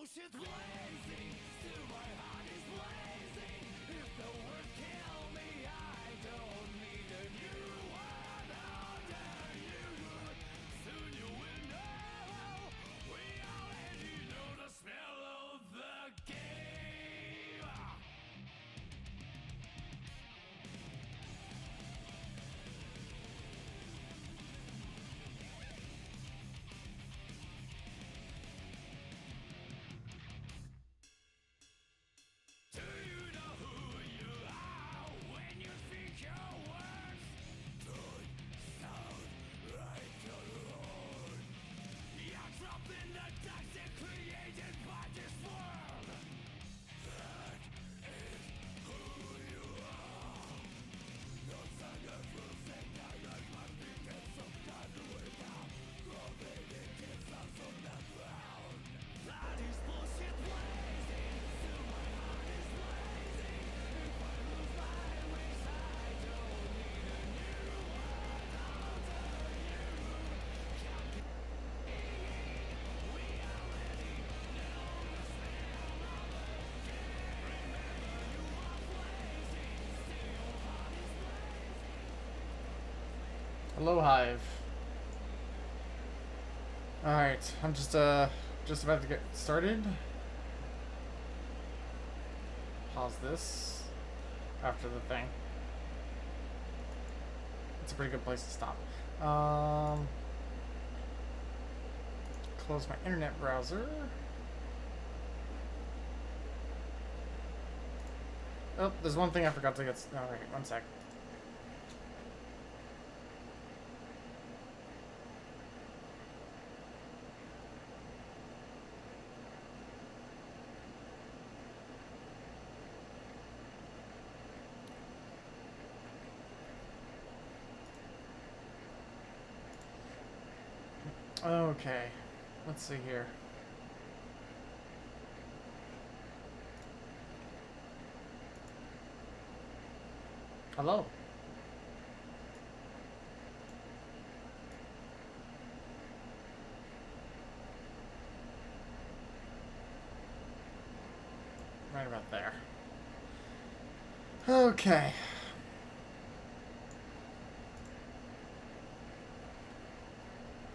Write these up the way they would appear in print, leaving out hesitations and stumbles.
bullshit blazing, still my heart is blazing. If the words kill me, I don't need a new one under you. Soon you will know, we already know the smell of the game. Do you know who you are when you speak your words? Don't sound like your own. You're trapped in the toxic created by this world. That is who you are. No second will say that I must be get some kind of way down. Gravity gets us on the ground. That is bullshit blazing. Still my heart is blazing. If I lose my wings, I don't need a new one under you. We already know the smell of the game. Remember you are blazing. Still your heart is blazing. Hello, Hive. Alright, I'm just about to get started. Pause this after the thing. It's a pretty good place to stop. Close my internet browser. Oh, there's one thing I forgot to get. Alright, one sec. Okay, let's see here. Hello. Right about there. Okay.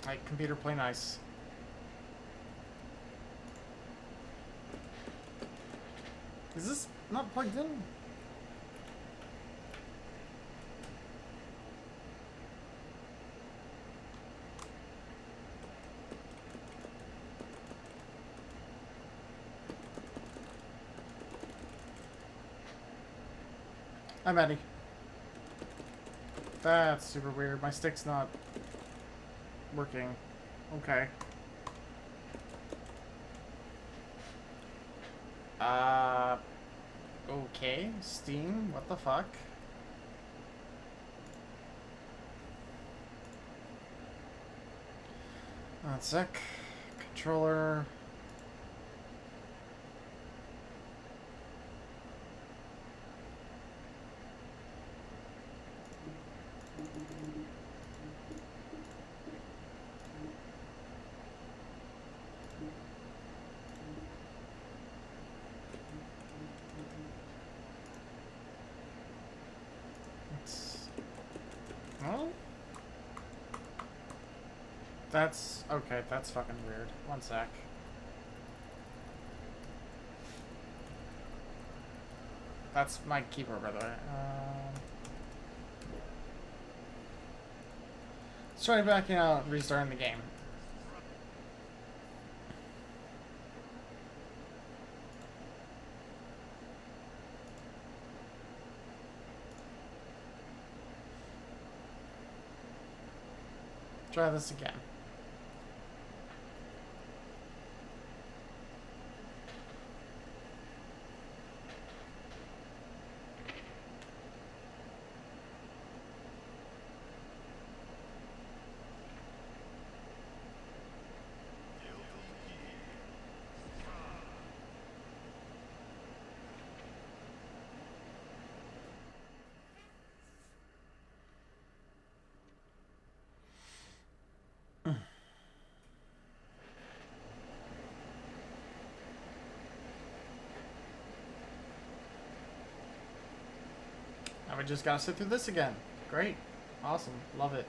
Alright, computer, play nice. Is this not plugged in? I'm Eddie. That's super weird. My stick's not working. Okay. Okay. Steam, what the fuck? One sec. Controller. Oh? That's... okay, that's fucking weird. One sec. That's my keyboard, by the way. Let's try backing out and restarting the game. Try this again. just gotta sit through this again. Great. Awesome. Love it.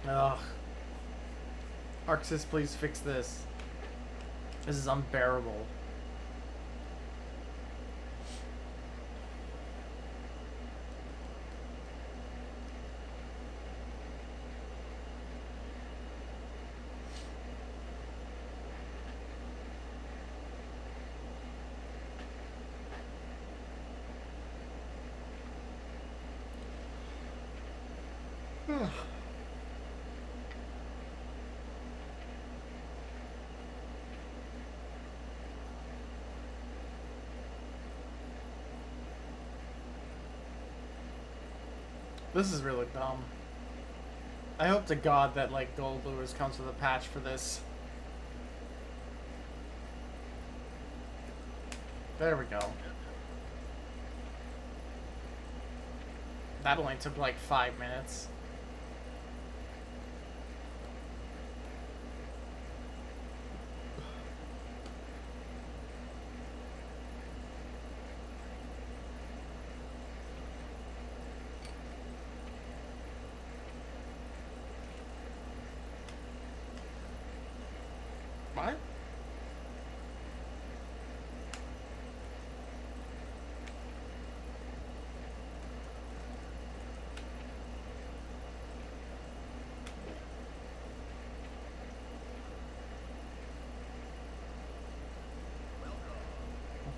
Ugh. Arxis, please fix this. This is unbearable. This is really dumb. I hope to God that, like, Gold Lures comes with a patch for this. There we go. That only took, like, 5 minutes. What?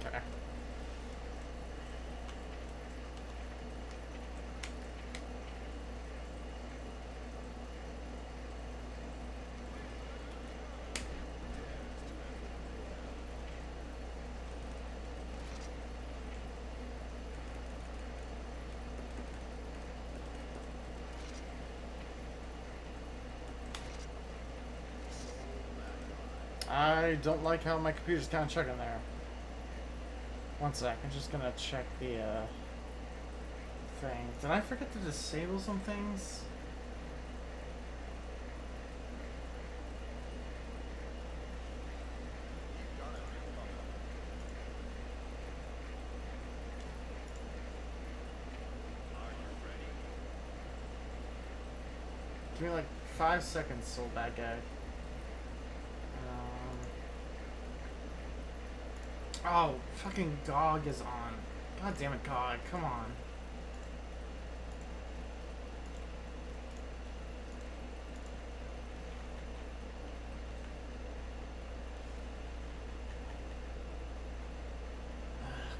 Okay. I don't like how my computer's kind of chugging there. One sec, I'm just gonna check the thing. Did I forget to disable some things? Give me like 5 seconds, soul bad guy. Oh, fucking GOG is on. God damn it, GOG. Come on.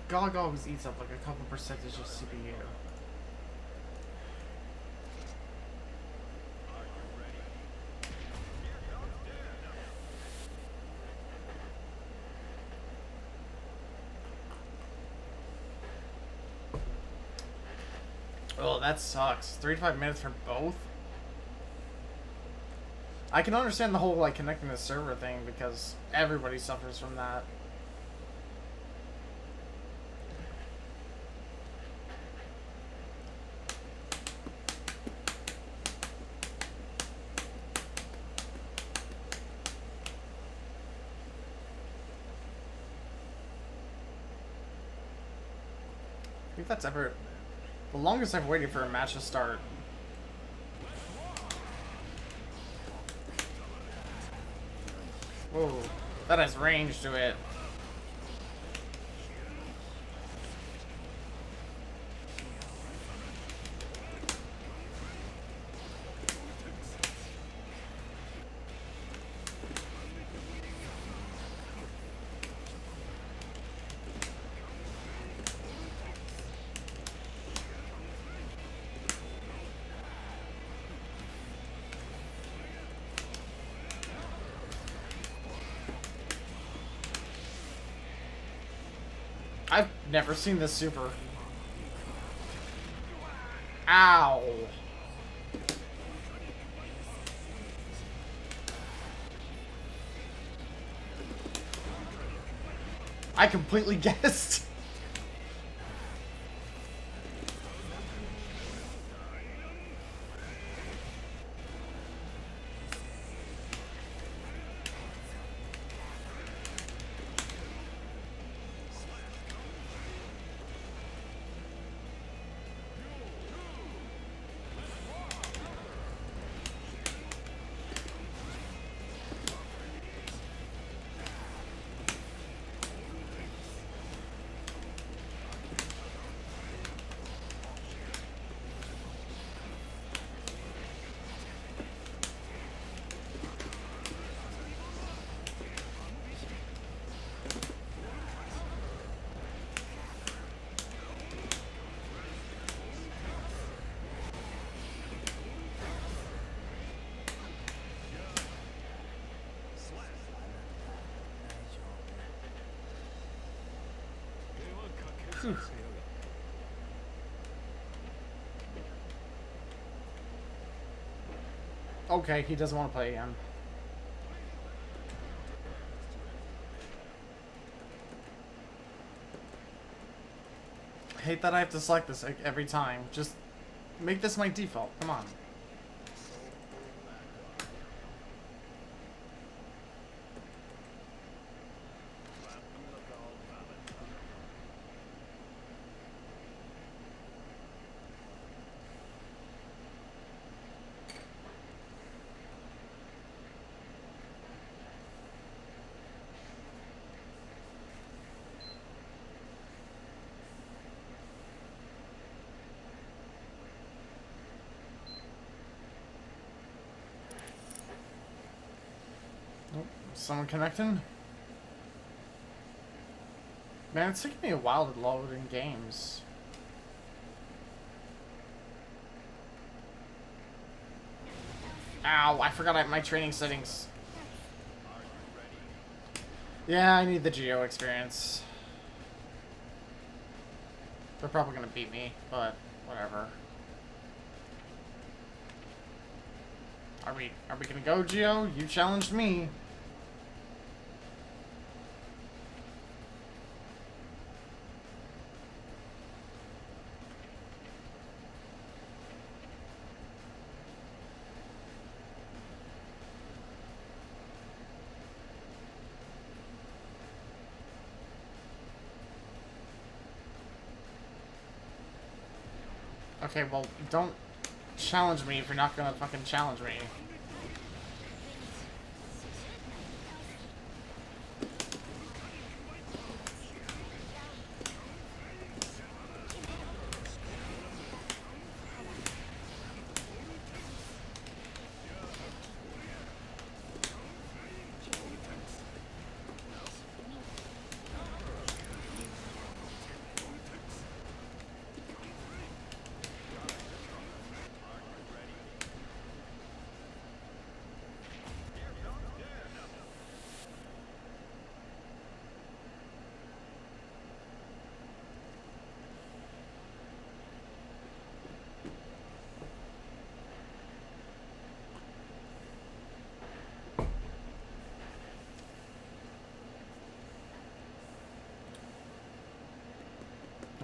GOG always eats up like a couple percentage of CPU. Oh, that sucks. 3 to 5 minutes for both? I can understand the whole, like, connecting the server thing because everybody suffers from that. I think that's ever... the longest I've waited for a match to start. Whoa, that has range to it. I've never seen this super. Ow. I completely guessed. Phew. Okay, he doesn't want to play again. I hate that I have to select this like, every time. Just make this my default. Come on. Someone connecting? Man, it's taking me a while to load in games. Ow, I forgot my training settings. Yeah, I need the Geo experience. They're probably gonna beat me, but whatever. Are we gonna go, Geo? You challenged me. Okay, well, don't challenge me if you're not gonna fucking challenge me.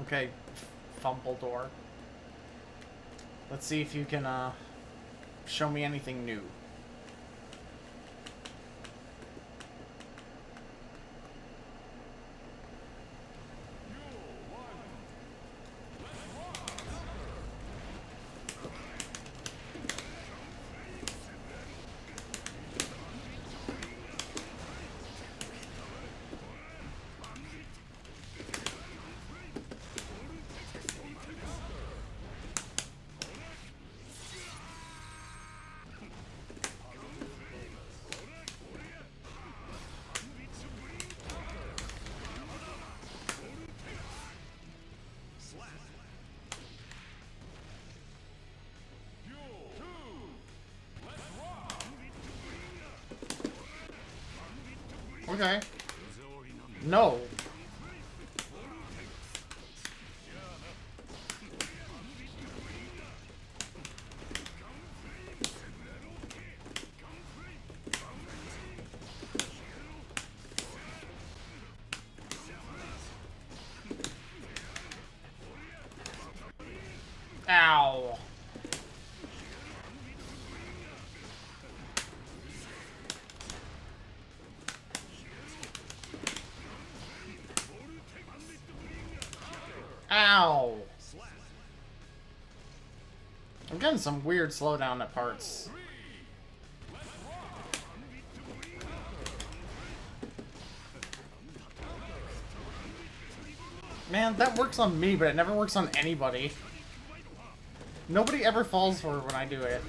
Okay, fumble door. Let's see if you can, show me anything new. Okay. No. Ow. Ow. I'm getting some weird slowdown at parts. Man, that works on me, but it never works on anybody. Nobody ever falls for it when I do it.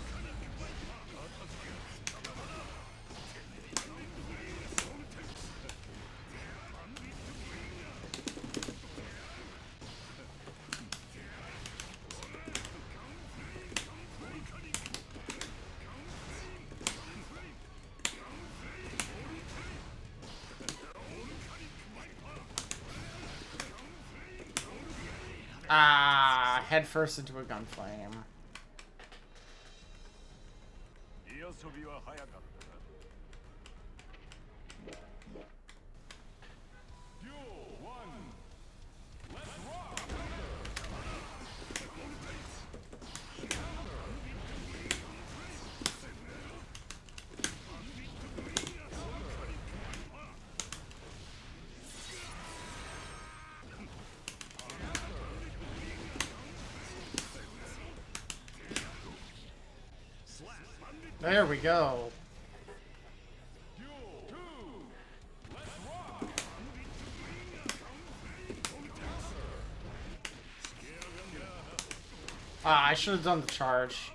Ah, head first into a gunflame. 遊びは早かったな。Duel 1 Let's rock! There we go. Duel 2 Let's rock! Ah, I should have done the charge.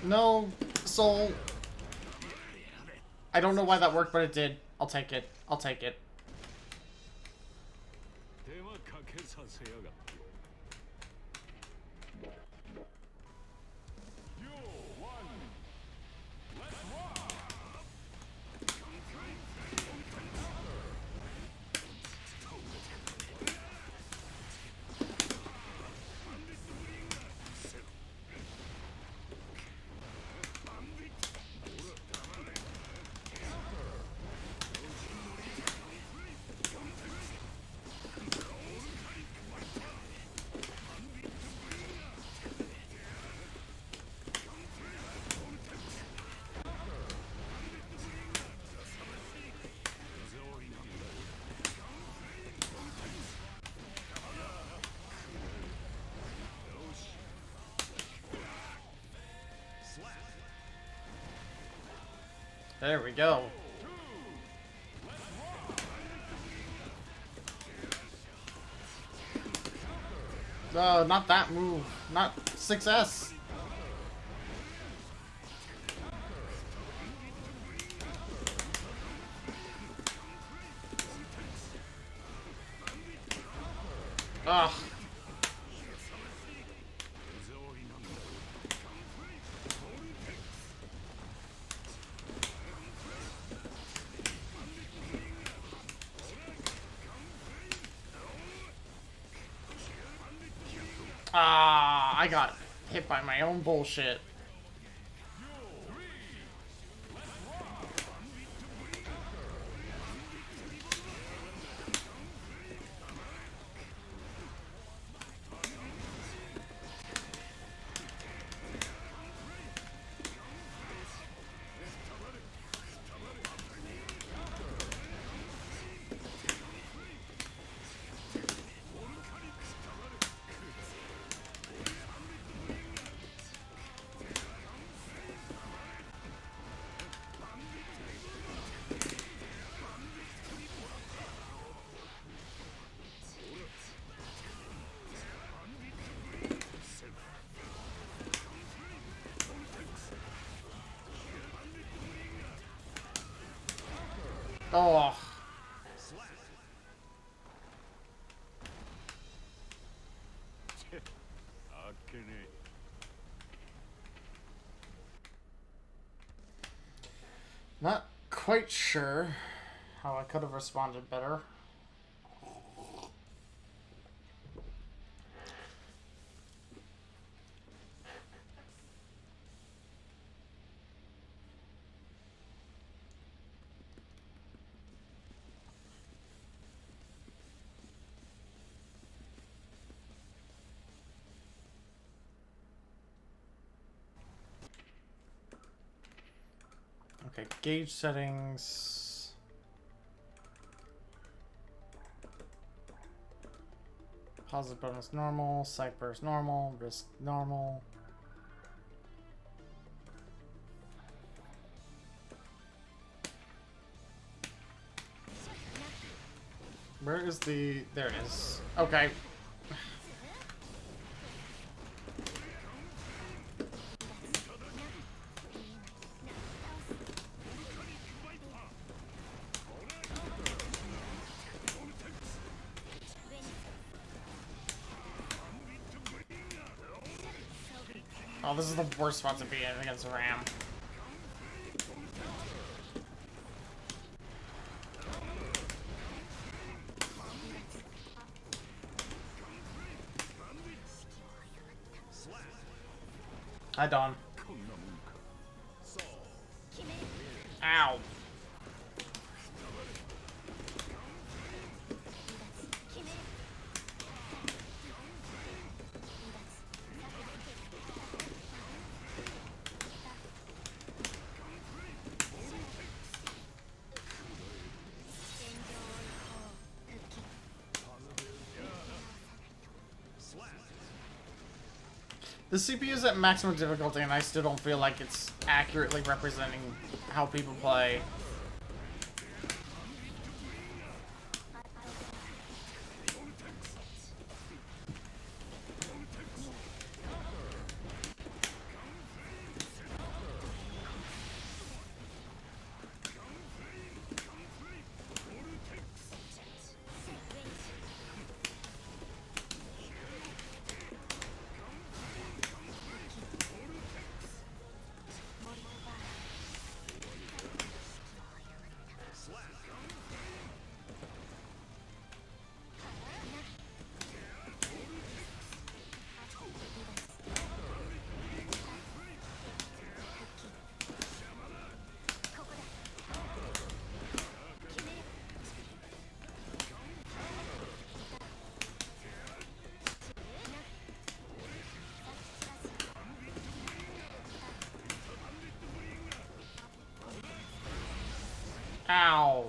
No, soul. I don't know why that worked, but it did. I'll take it. I'll take it. 手はかけさせやがって。Duel 1 Let's rock! There we go. Not that move. Not 6S. Ugh. Ah, I got hit by my own bullshit. Not quite sure how I could have responded better. Okay, gauge settings. Positive bonus normal, sight burst normal, risk normal. Where is the... There it is. Okay. Oh, this is the worst spot to be in against Ram. Hi, Dawn. Ow. The CPU is at maximum difficulty, and I still don't feel like it's accurately representing how people play. Ow.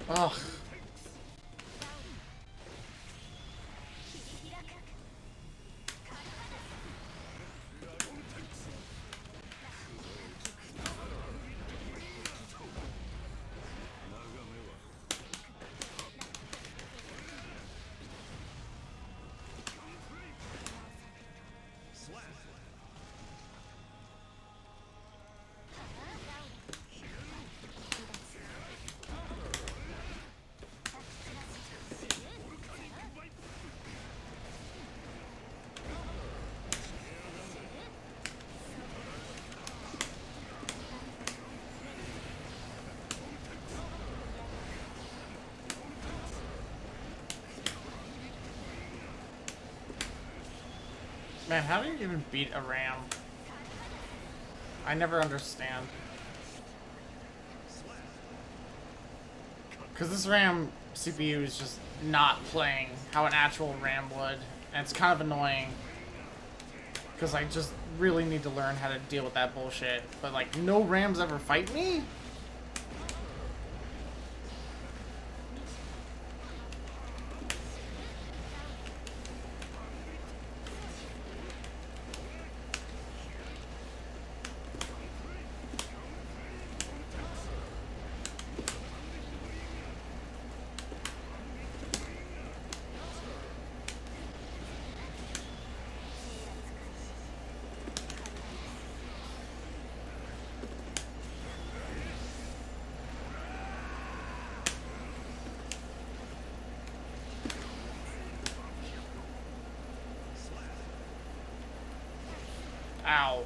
Ugh. Man, how do you even beat a Ram? I never understand. Because this RAM CPU is just not playing how an actual RAM would. And it's kind of annoying. Because I just really need to learn how to deal with that bullshit. But like, no Rams ever fight me? Ow.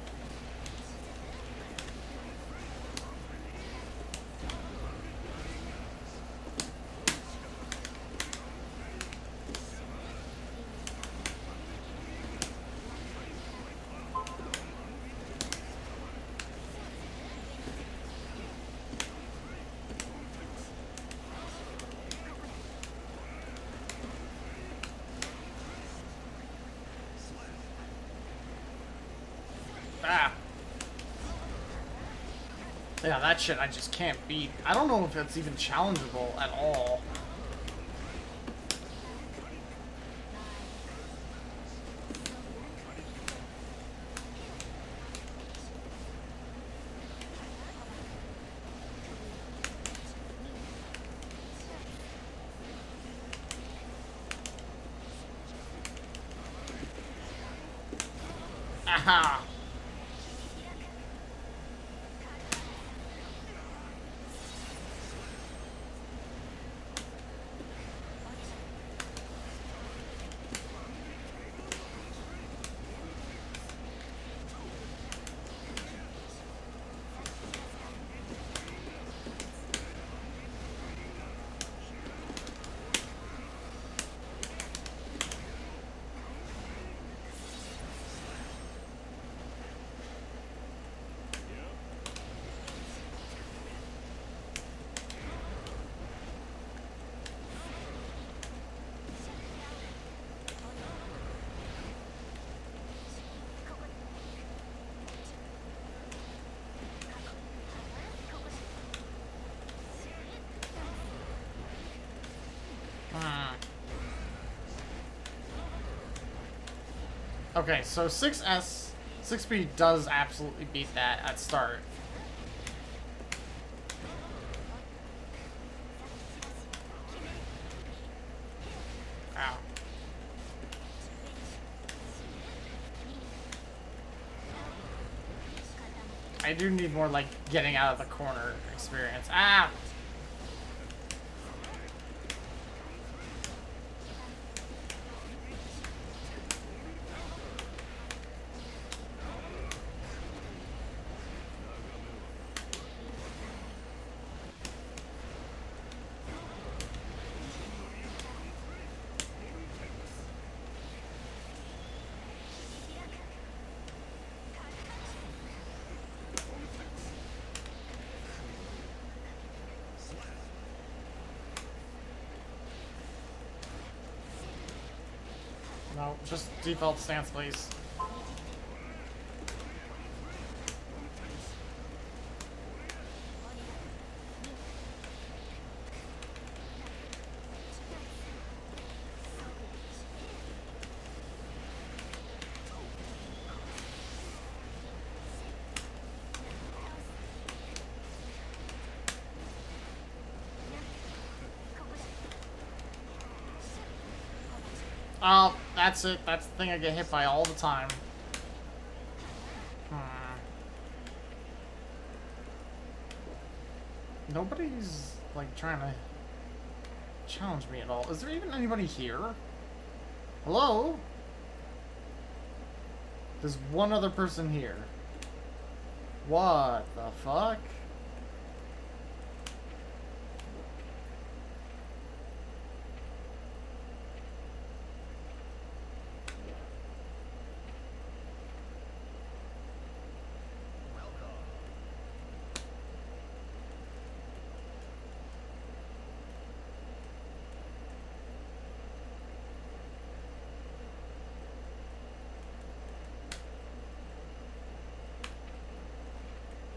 Ah. Yeah, that shit I just can't beat. I don't know if it's even challengeable at all. Aha! Okay, so 6B does absolutely beat that at start. Ow. I do need more, like, getting out of the corner experience. Ah! No, just default stance, please. Oh, that's it. That's the thing I get hit by all the time. Nobody's, like, trying to challenge me at all. Is there even anybody here? Hello? There's one other person here. What the fuck?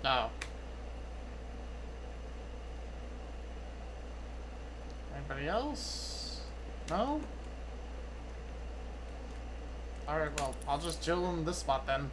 No. Anybody else? No? Alright, well, I'll just chill in this spot then.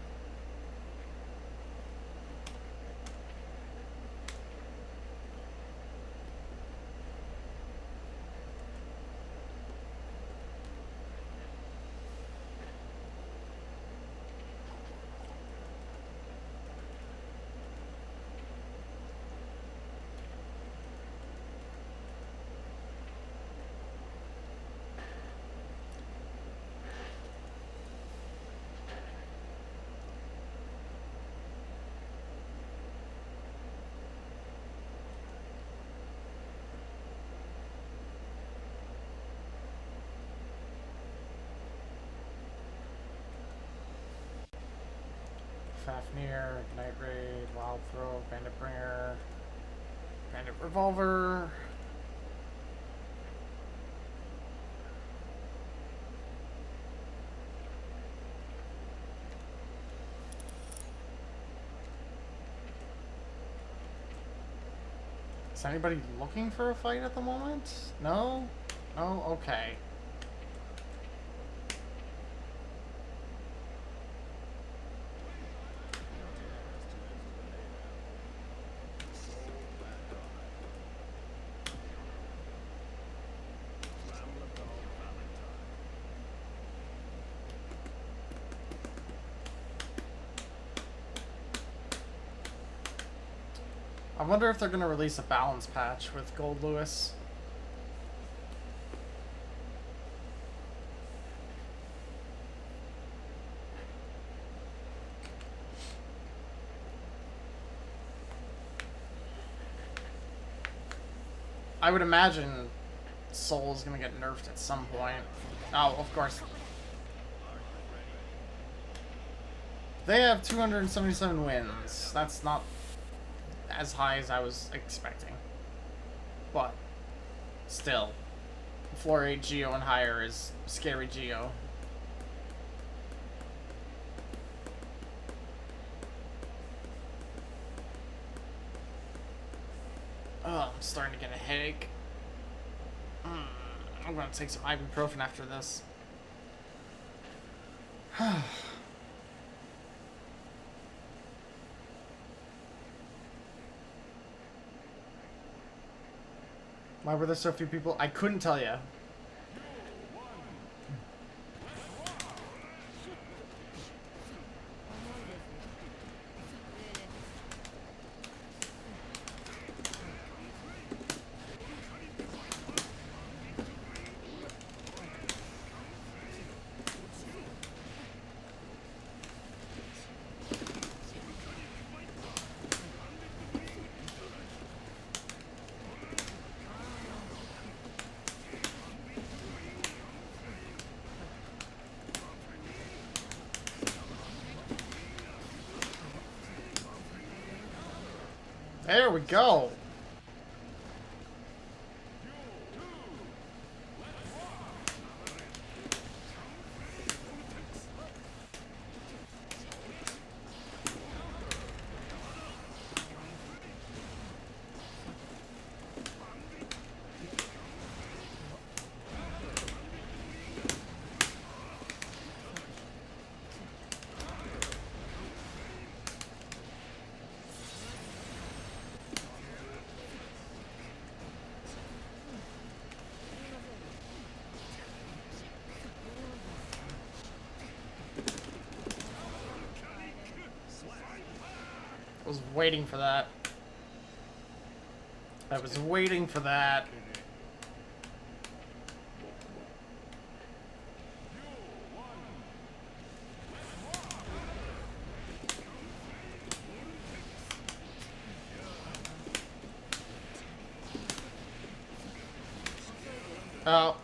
Fafnir, Ignite Raid, Wild Throw, Bandit Bringer, Bandit Revolver. Is anybody looking for a fight at the moment? No? Oh, okay. I wonder if they're going to release a balance patch with Gold Lewis. I would imagine Soul is going to get nerfed at some point. Oh, of course. They have 277 wins. That's not as high as I was expecting. But still, floor 8 Geo and higher is scary Geo. Oh, I'm starting to get a headache. I'm gonna take some ibuprofen after this. Why were there so few people? I couldn't tell you. There we go. I was waiting for that. I was waiting for that. Oh.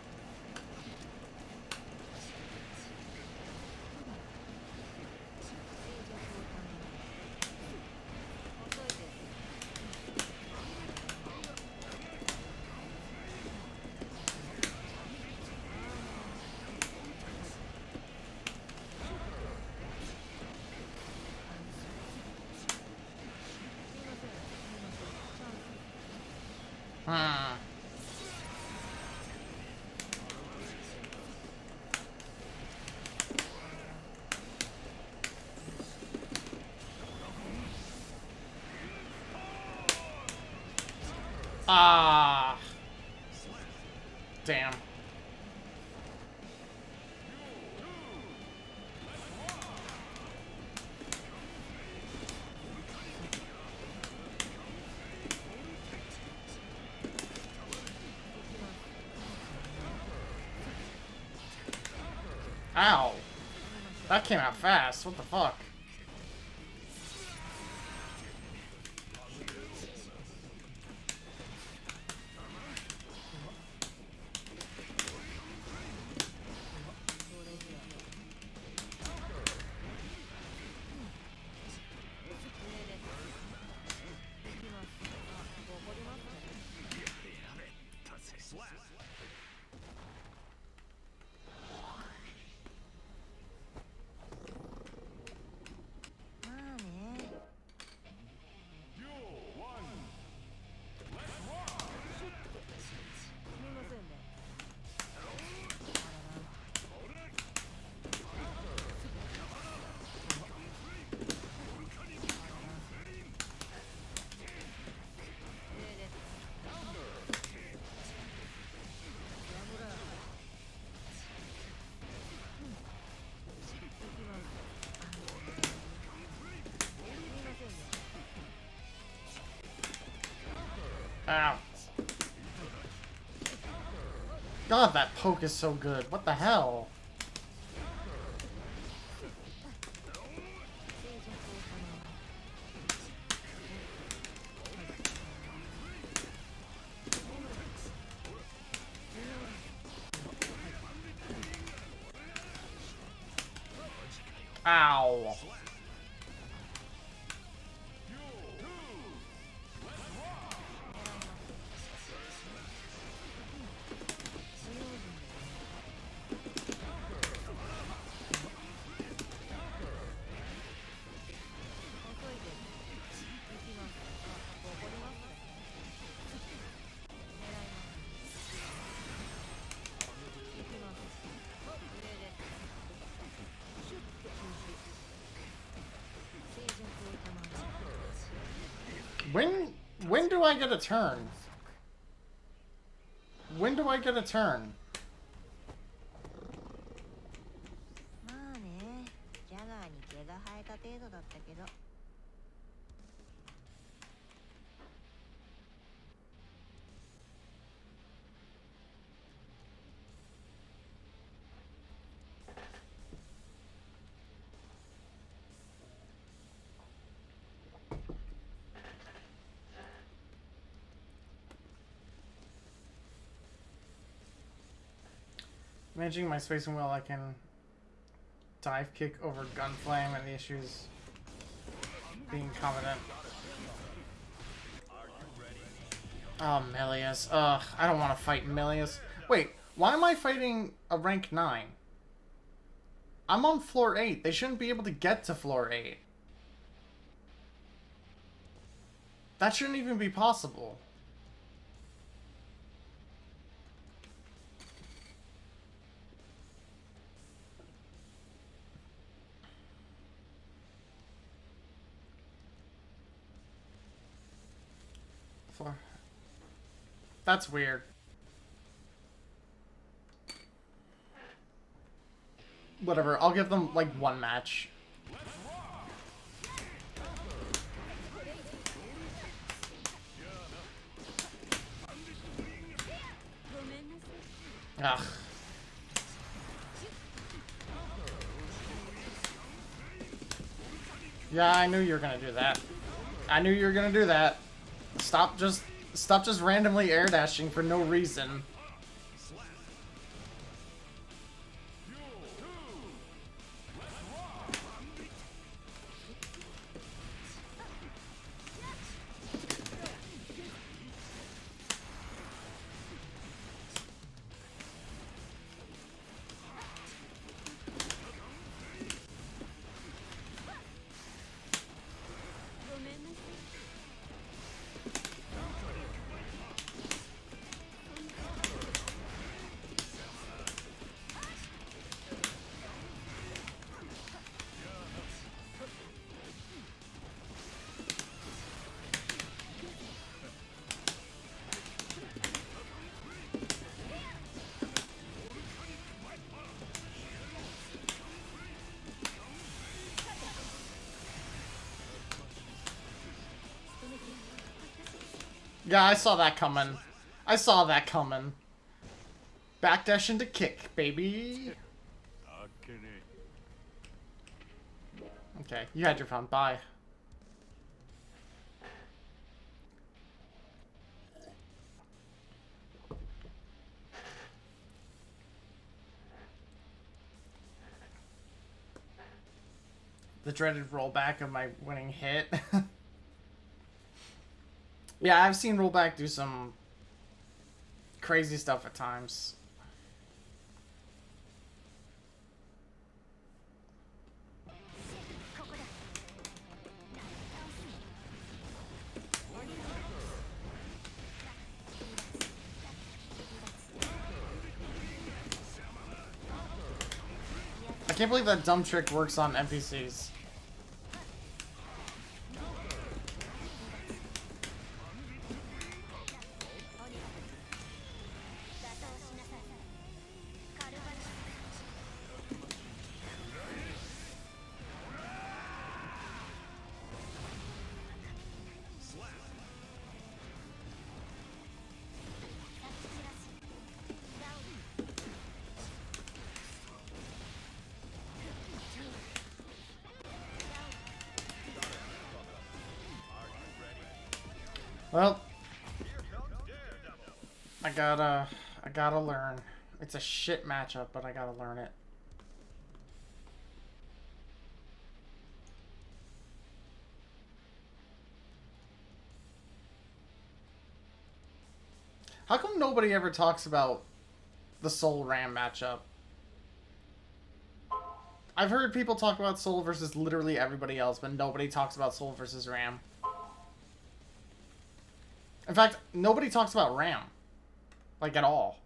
Ah. Damn. Ow. That came out fast. What the fuck? Ow. God, that poke is so good. What the hell? Ow. When do I get a turn? When do I get a turn? まあね、ジャガーに毛が生えた程度だったけど。Managing my spacing well, I can dive kick over gunflame, and the issue is being confident. Oh, Melius. Ugh, I don't want to fight Melius. Wait, why am I fighting a rank 9? I'm on floor 8. They shouldn't be able to get to floor 8. That shouldn't even be possible. That's weird. Whatever, I'll give them like one match. Ugh. Yeah, I knew you were gonna do that. I knew you were gonna do that. Stop just randomly air dashing for no reason. Yeah, I saw that coming. I saw that coming. Backdash into kick, baby. Okay, you had your fun. Bye. The dreaded rollback of my winning hit. Yeah, I've seen rollback do some crazy stuff at times. I can't believe that dumb trick works on NPCs. Well, I gotta learn. It's a shit matchup, but I gotta learn it. How come nobody ever talks about the Soul Ram matchup? I've heard people talk about Soul versus literally everybody else, but nobody talks about Soul versus Ram. In fact, nobody talks about Ram. Like, at all.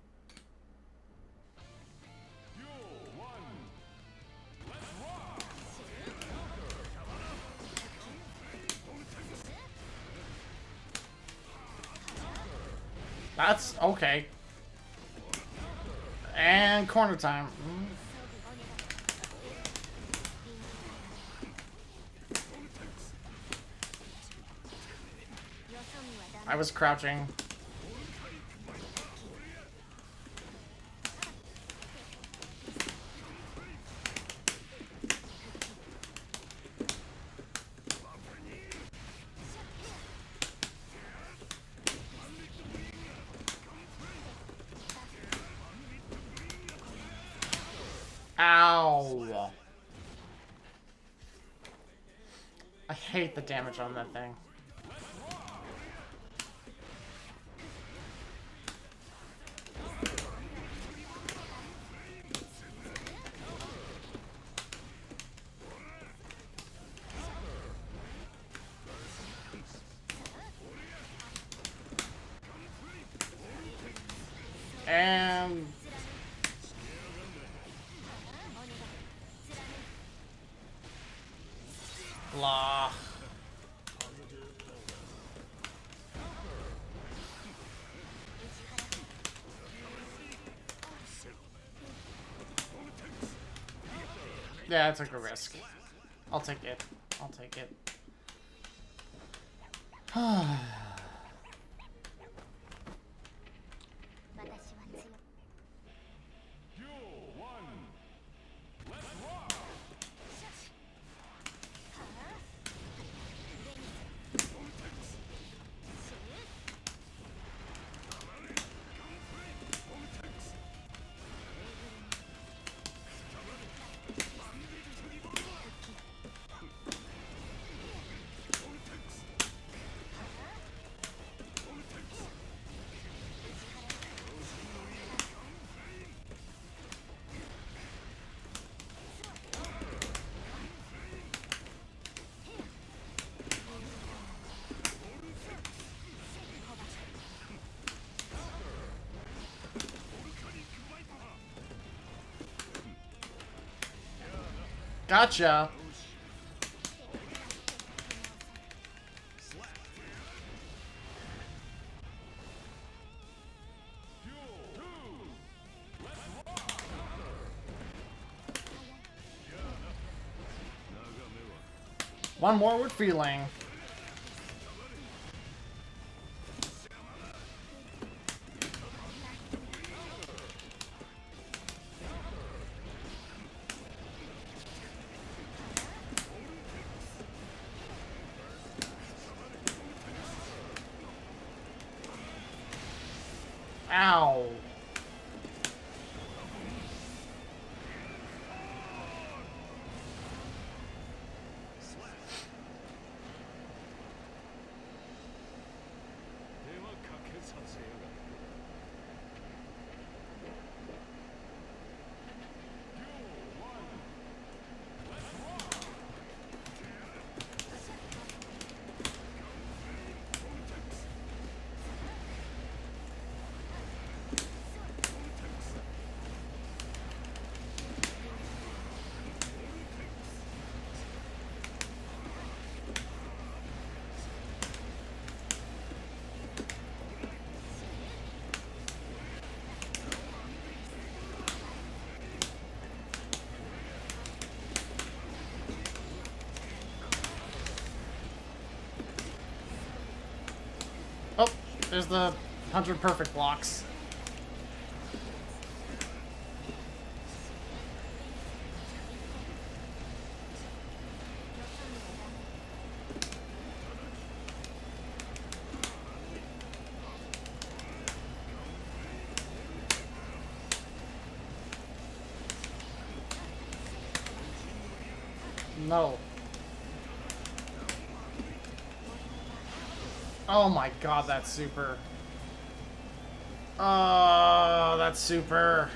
That's okay. And corner time. I was crouching. Ow! I hate the damage on that thing. And blah. Yeah, I took a risk. I'll take it. I'll take it. Gotcha. One more with feeling. Ow. Oh, there's the 100 perfect blocks. No. Oh my god, that's super. Oh, that's super.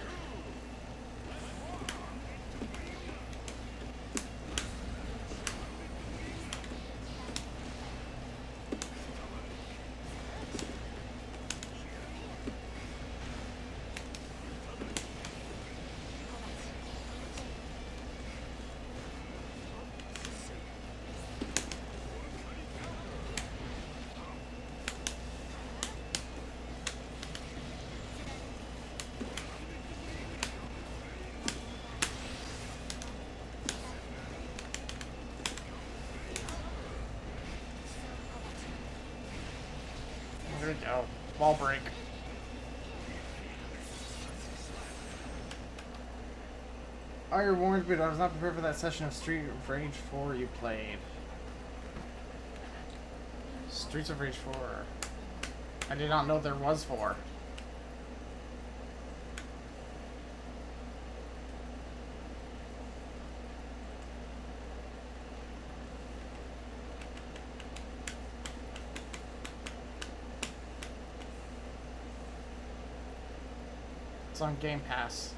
There we go. Ball break. I warned, but I was not prepared for that session of Street of Rage 4 you played. Streets of Rage 4. I did not know there was 4. It's on Game Pass.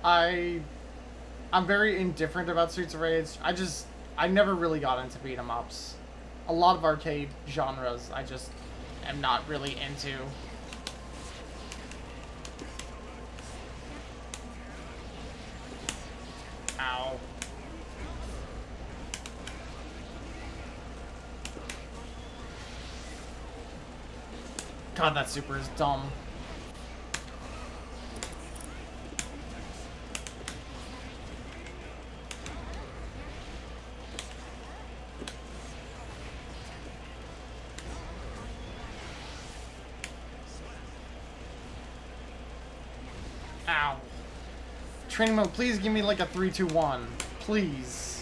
I'm very indifferent about Streets of Rage. I never really got into beat 'em ups. A lot of arcade genres I just am not really into. Ow. God, that super is dumb. Ow. Training mode, please give me like a 3, 2, 1. Please.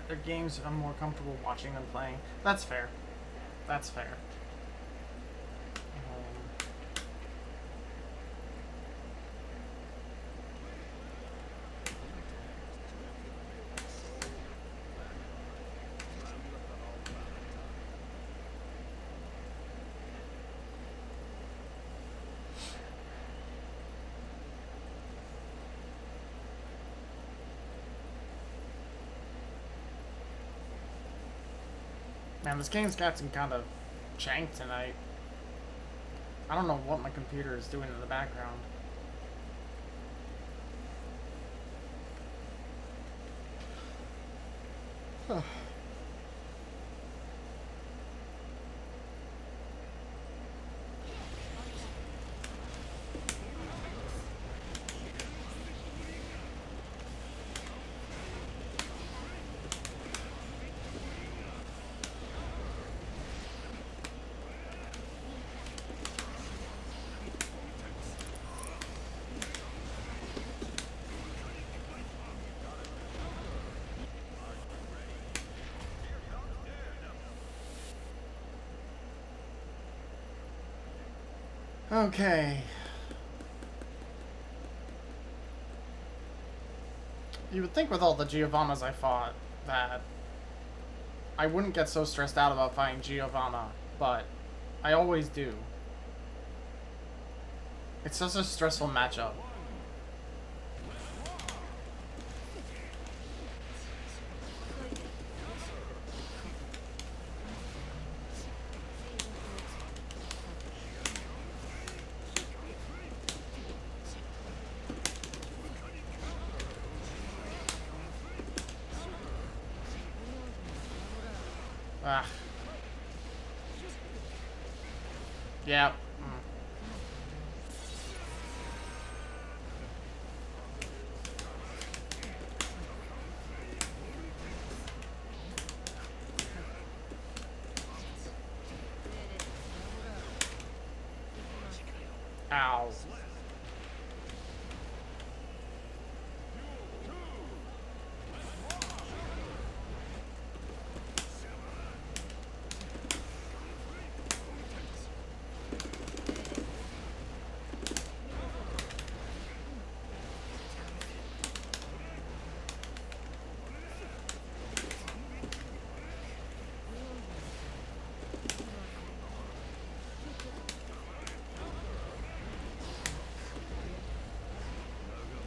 They're games I'm more comfortable watching than playing. That's fair. That's fair. Man, this game's got some kind of jank tonight. I don't know what my computer is doing in the background. Okay. You would think with all the Giovannas I fought that I wouldn't get so stressed out about fighting Giovanna, but I always do. It's such a stressful matchup. Ah. Yeah. Ow.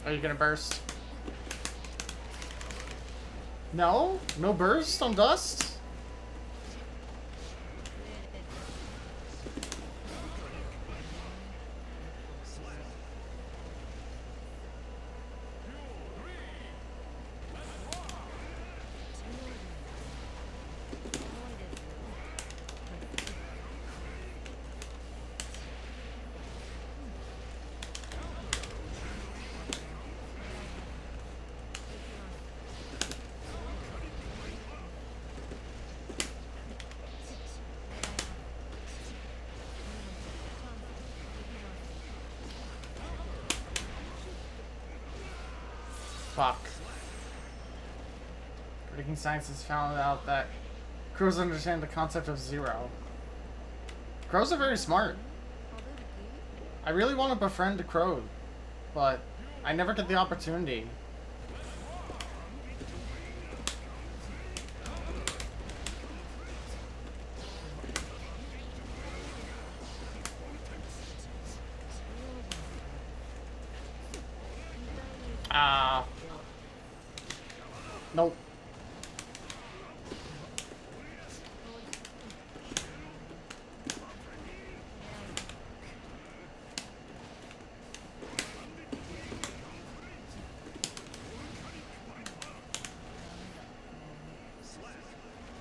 Are you gonna burst? No? No burst on dust? Fuck. Breaking Science has found out that crows understand the concept of zero. Crows are very smart. I really want to befriend a crow, but I never get the opportunity. Nope.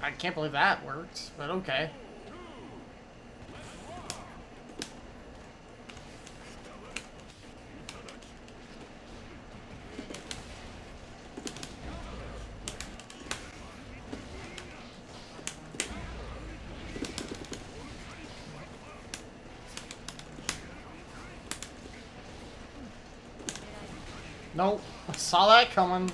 I can't believe that worked, but okay. Nope, I saw that coming.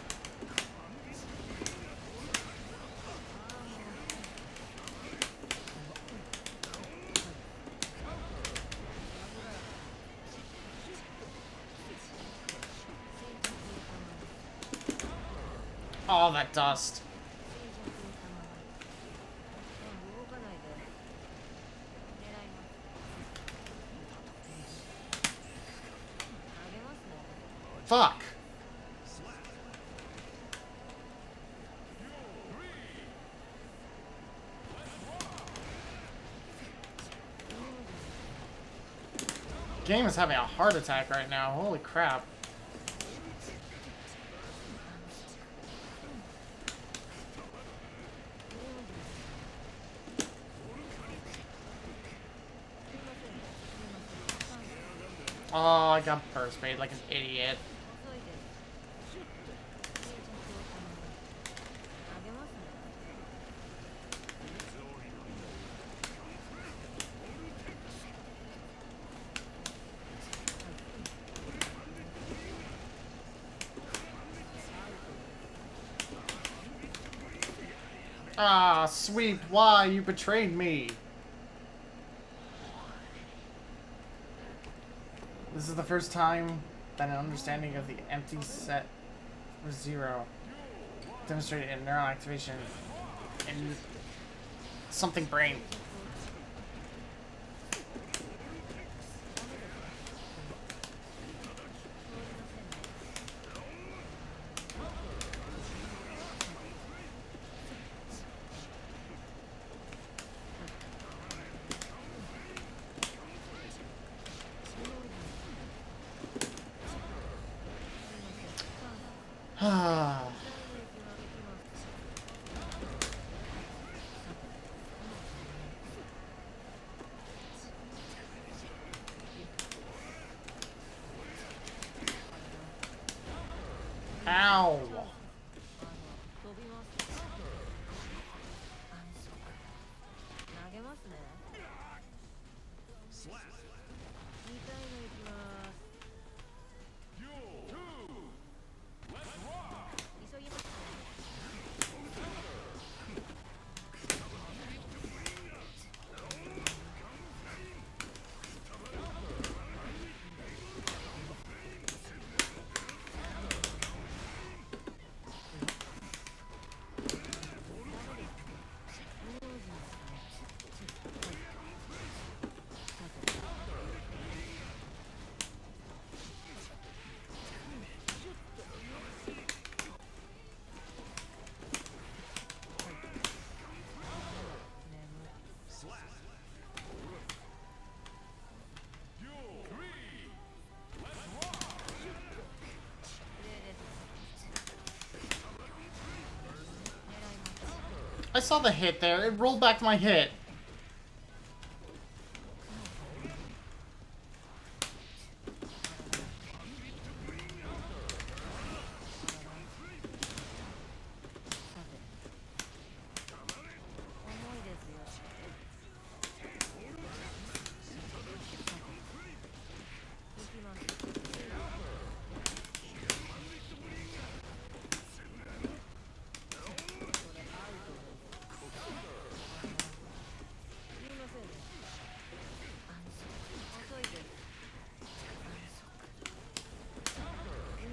Oh, that dust. Fuck. Game is having a heart attack right now. Holy crap. Oh, I got burst bait like an idiot. Ah, sweep, why? You betrayed me. This is the first time that an understanding of the empty set for zero demonstrated in neural activation in something brain. Ow! I saw the hit there. It rolled back my hit.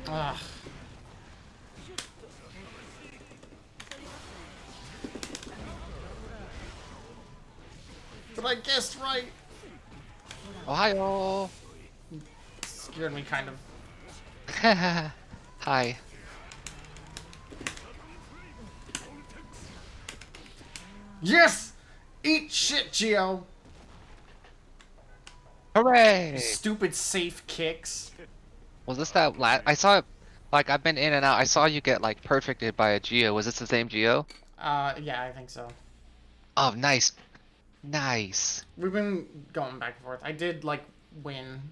Ugh. But I guessed right. Ohio. Scared me kind of. Hi. Yes! Eat shit, Geo! Hooray! Stupid safe kicks. Was this that last? I saw it. Like I've been in and out. I saw you get like perfected by a Geo. Was this the same Geo? Yeah, I think so. Oh, nice, nice. We've been going back and forth. I did, like, win.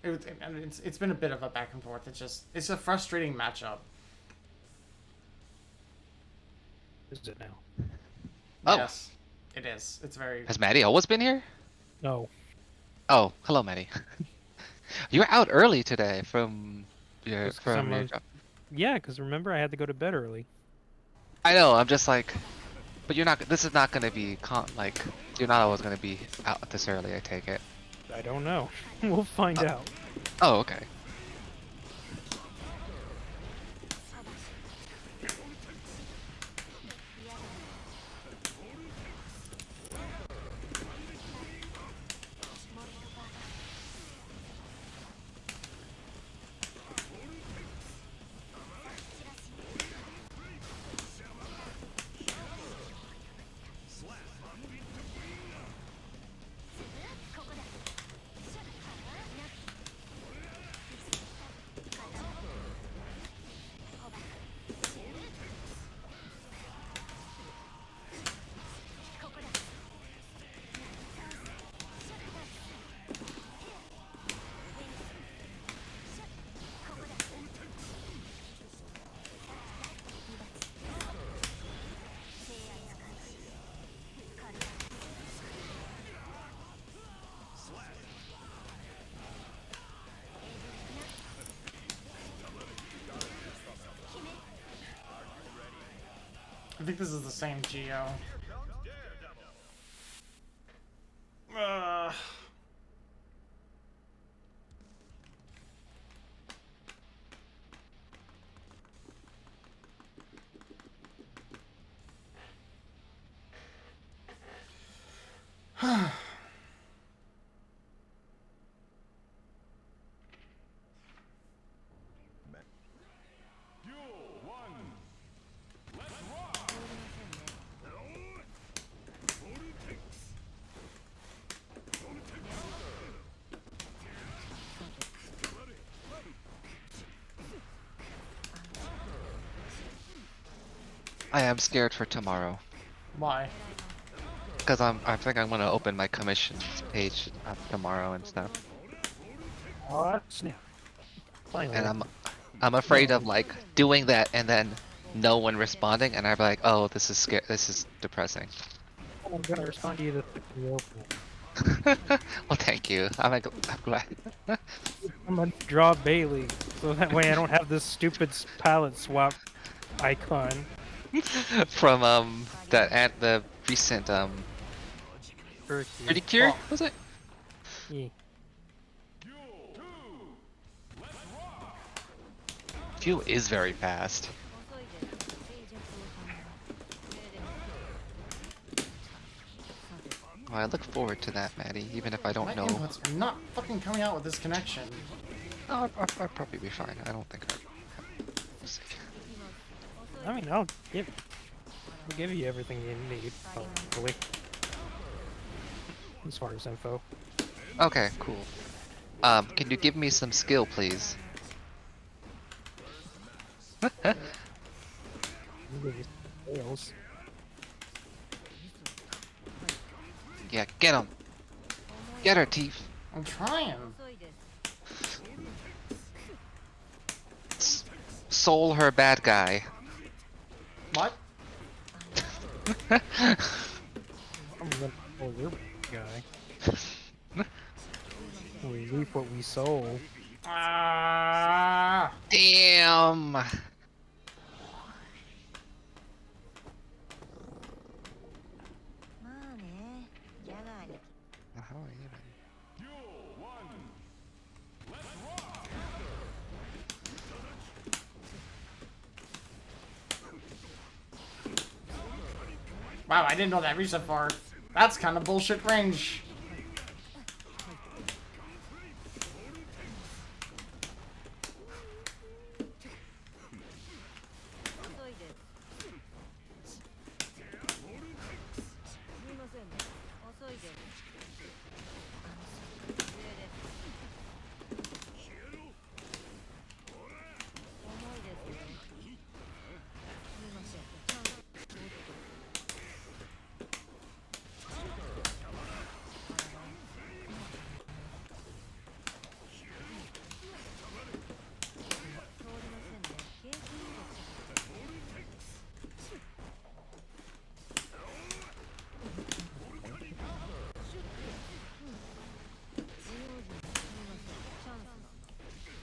It's been a bit of a back and forth. It's a frustrating matchup. Is it now? Oh. Yes, it is. It's very... Has Maddie always been here? No. Oh, hello, Maddie. You were out early today from your Just 'cause I'm your a- job. Yeah, because remember I had to go to bed early. I know. I'm just like, but you're not. This is not gonna be like. You're not always gonna be out this early. I take it. I don't know. We'll find out. Oh, okay. I think this is the same Geo. Ugh. I am scared for tomorrow. Why? Because I think I'm gonna open my commissions page tomorrow and stuff. Oh, snap. Finally. And I'm afraid of like doing that and then no one responding, and I'm like, oh, this is this is depressing. I'm gonna respond to you the open. Well, thank you. I'm glad. I'm gonna draw Bailey, so that way I don't have this stupid palette swap icon. From the recent pretty cure, was it? Yeah. Fuel is very fast. Well, I look forward to that, Maddie, even if I don't My know. inputs are not fucking coming out with this connection. Oh, I'll probably be fine. I don't think we'll see. I mean, I'll give you everything you need, hopefully. As far as info. Okay, cool. Can you give me some skill, please? I'll give you sales. Yeah, get him. Get her, teeth. I'm trying. 遅いです Soul her bad guy. What? I'm gonna pull your guy. We reap what we sow. Ah. Damn. まあねジャガーに How are you, man? Wow, I didn't know that reached that far. That's kind of bullshit range.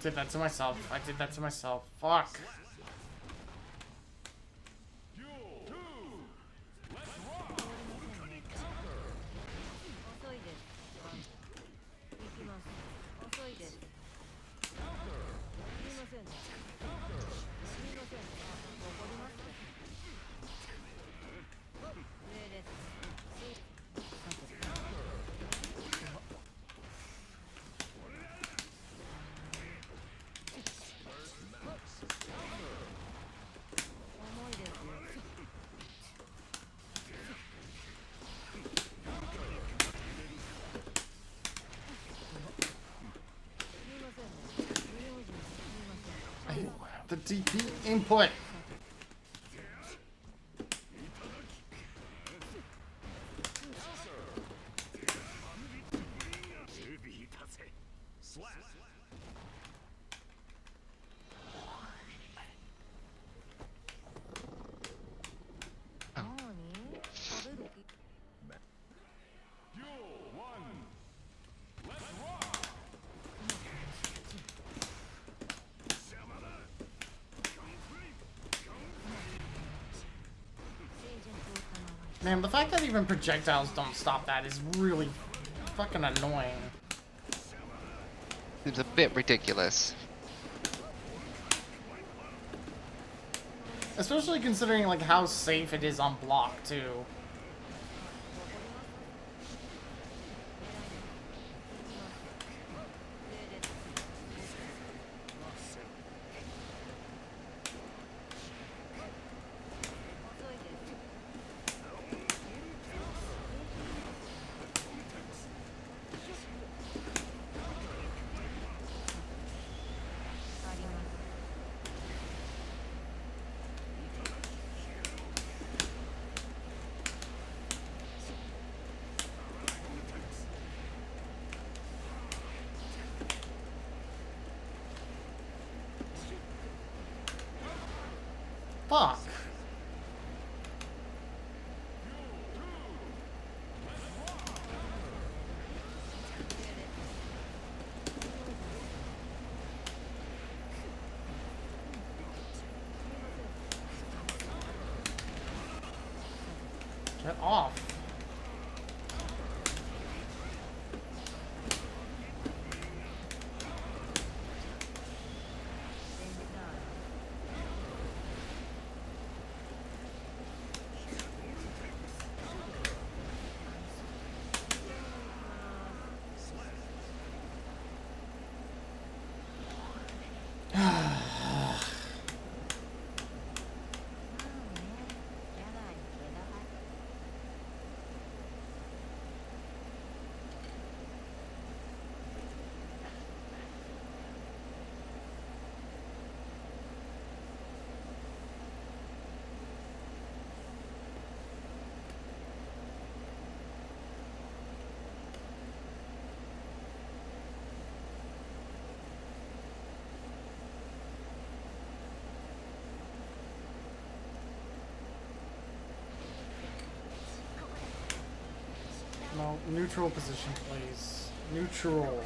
Did that to myself. I did that to myself. Fuck. The DP input. Man, the fact that even projectiles don't stop that is really fucking annoying. Seems a bit ridiculous. Especially considering like how safe it is on block too. Fuck. Get off. No, neutral position, please. Neutral.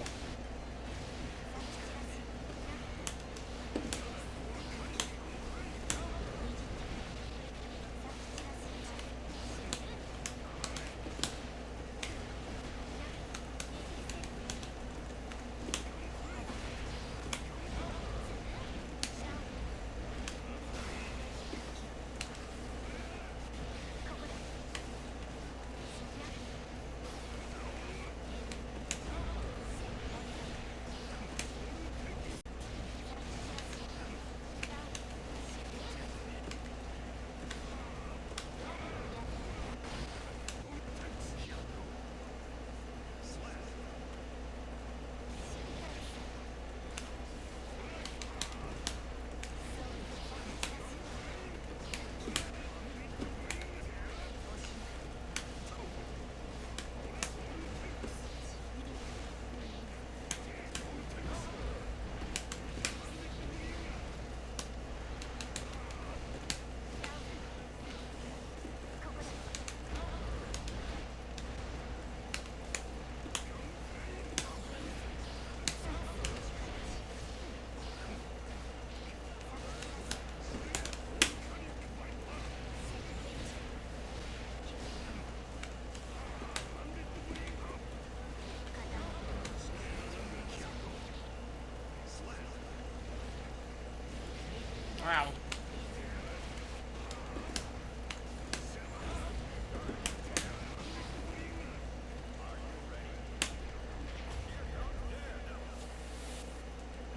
Wow.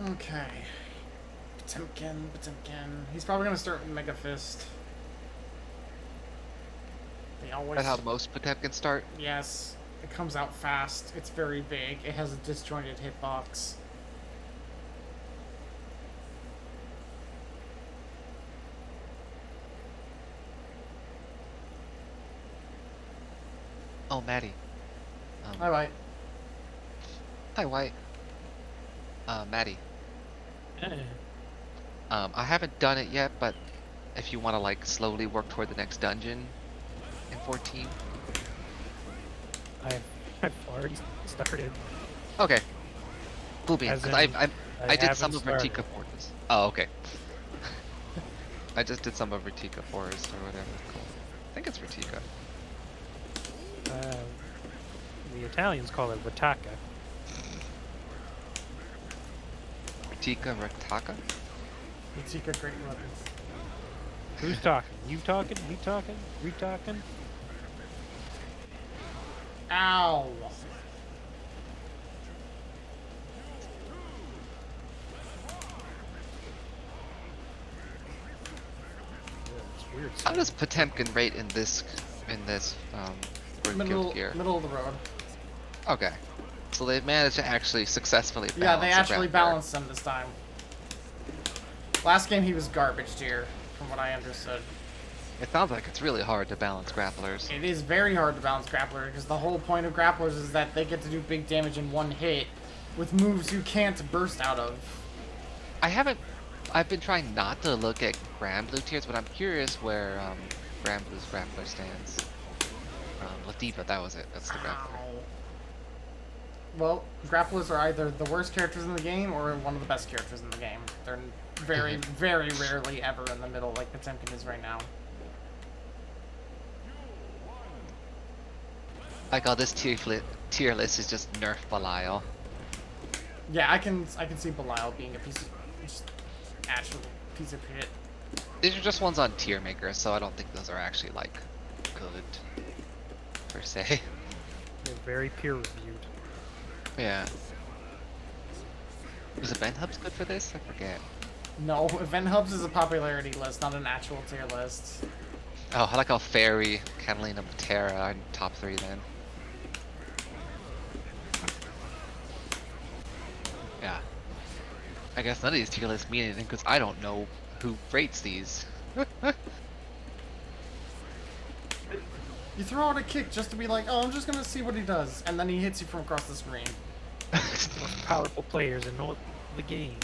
Okay. Potemkin. He's probably gonna start with Mega Fist. They always. That's how most Potemkins start. Yes. It comes out fast. It's very big. It has a disjointed hitbox. Oh, Maddie. Hi, White. Hi, White. Maddie. Eh. I haven't done it yet, but if you want to like slowly work toward the next dungeon in 14. I've already started. Okay. Cool beans. As 'Cause in, I did haven't some of started. Vertica Forest. Oh, okay. I just did some of Vertica Forest or whatever it's called. I think it's Vertica. The Italians call it Wataka. Vertica Rataka? Utica Great Weapons. Who's talking? You talking? Me talking? We talking? Ow! It's weird. How does Potemkin rate in this guild gear? Middle of the road. Okay. So they've managed to actually successfully balance Yeah, they the actually grappler. balanced them this time. Last game he was garbage tier, from what I understood. It sounds like it's really hard to balance grapplers. It is very hard to balance grappler because the whole point of grapplers is that they get to do big damage in one hit with moves you can't burst out of. I've been trying not to look at Grand Blue tiers, but I'm curious where Grand Blue's grappler stands. Latifa, that was it. That's the grappler. Ow. Well, grapplers are either the worst characters in the game or one of the best characters in the game. They're very, very rarely ever in the middle like Potemkin is right now. Like, oh, this tier list is just nerf Belial. Yeah, I can see Belial being a piece of just actual piece of shit. These are just ones on tier makers, so I don't think those are actually like good per se. They're very peer reviewed. Yeah. Was Event Hubs good for this? I forget. No, Event Hubs is a popularity list, not an actual tier list. Oh, I like how Fairy, Catalina, Matera are in top 3 then. Yeah. I guess none of these tier lists mean anything because I don't know who rates these. You throw out a kick just to be like, oh, I'm just gonna see what he does, and then he hits you from across the screen. Most powerful players in all the game.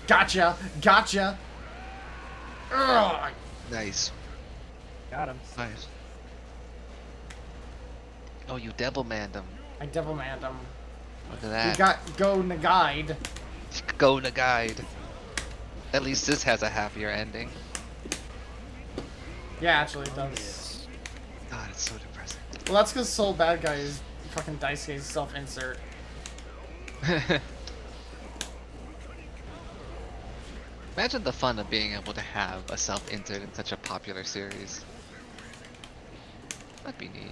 Gotcha! Gotcha! Ugh. Nice. Got him. Nice. Oh, you devil manned him. I devil manned him. Look He at that. got go Nagide. Go to guide. At least this has a happier ending. Yeah, actually it Oh, does. yes. God, it's so depressing. Well, that's because Soul Bad Guy is fucking Daisuke's self-insert. Imagine the fun of being able to have a self-insert in such a popular series. That'd be neat.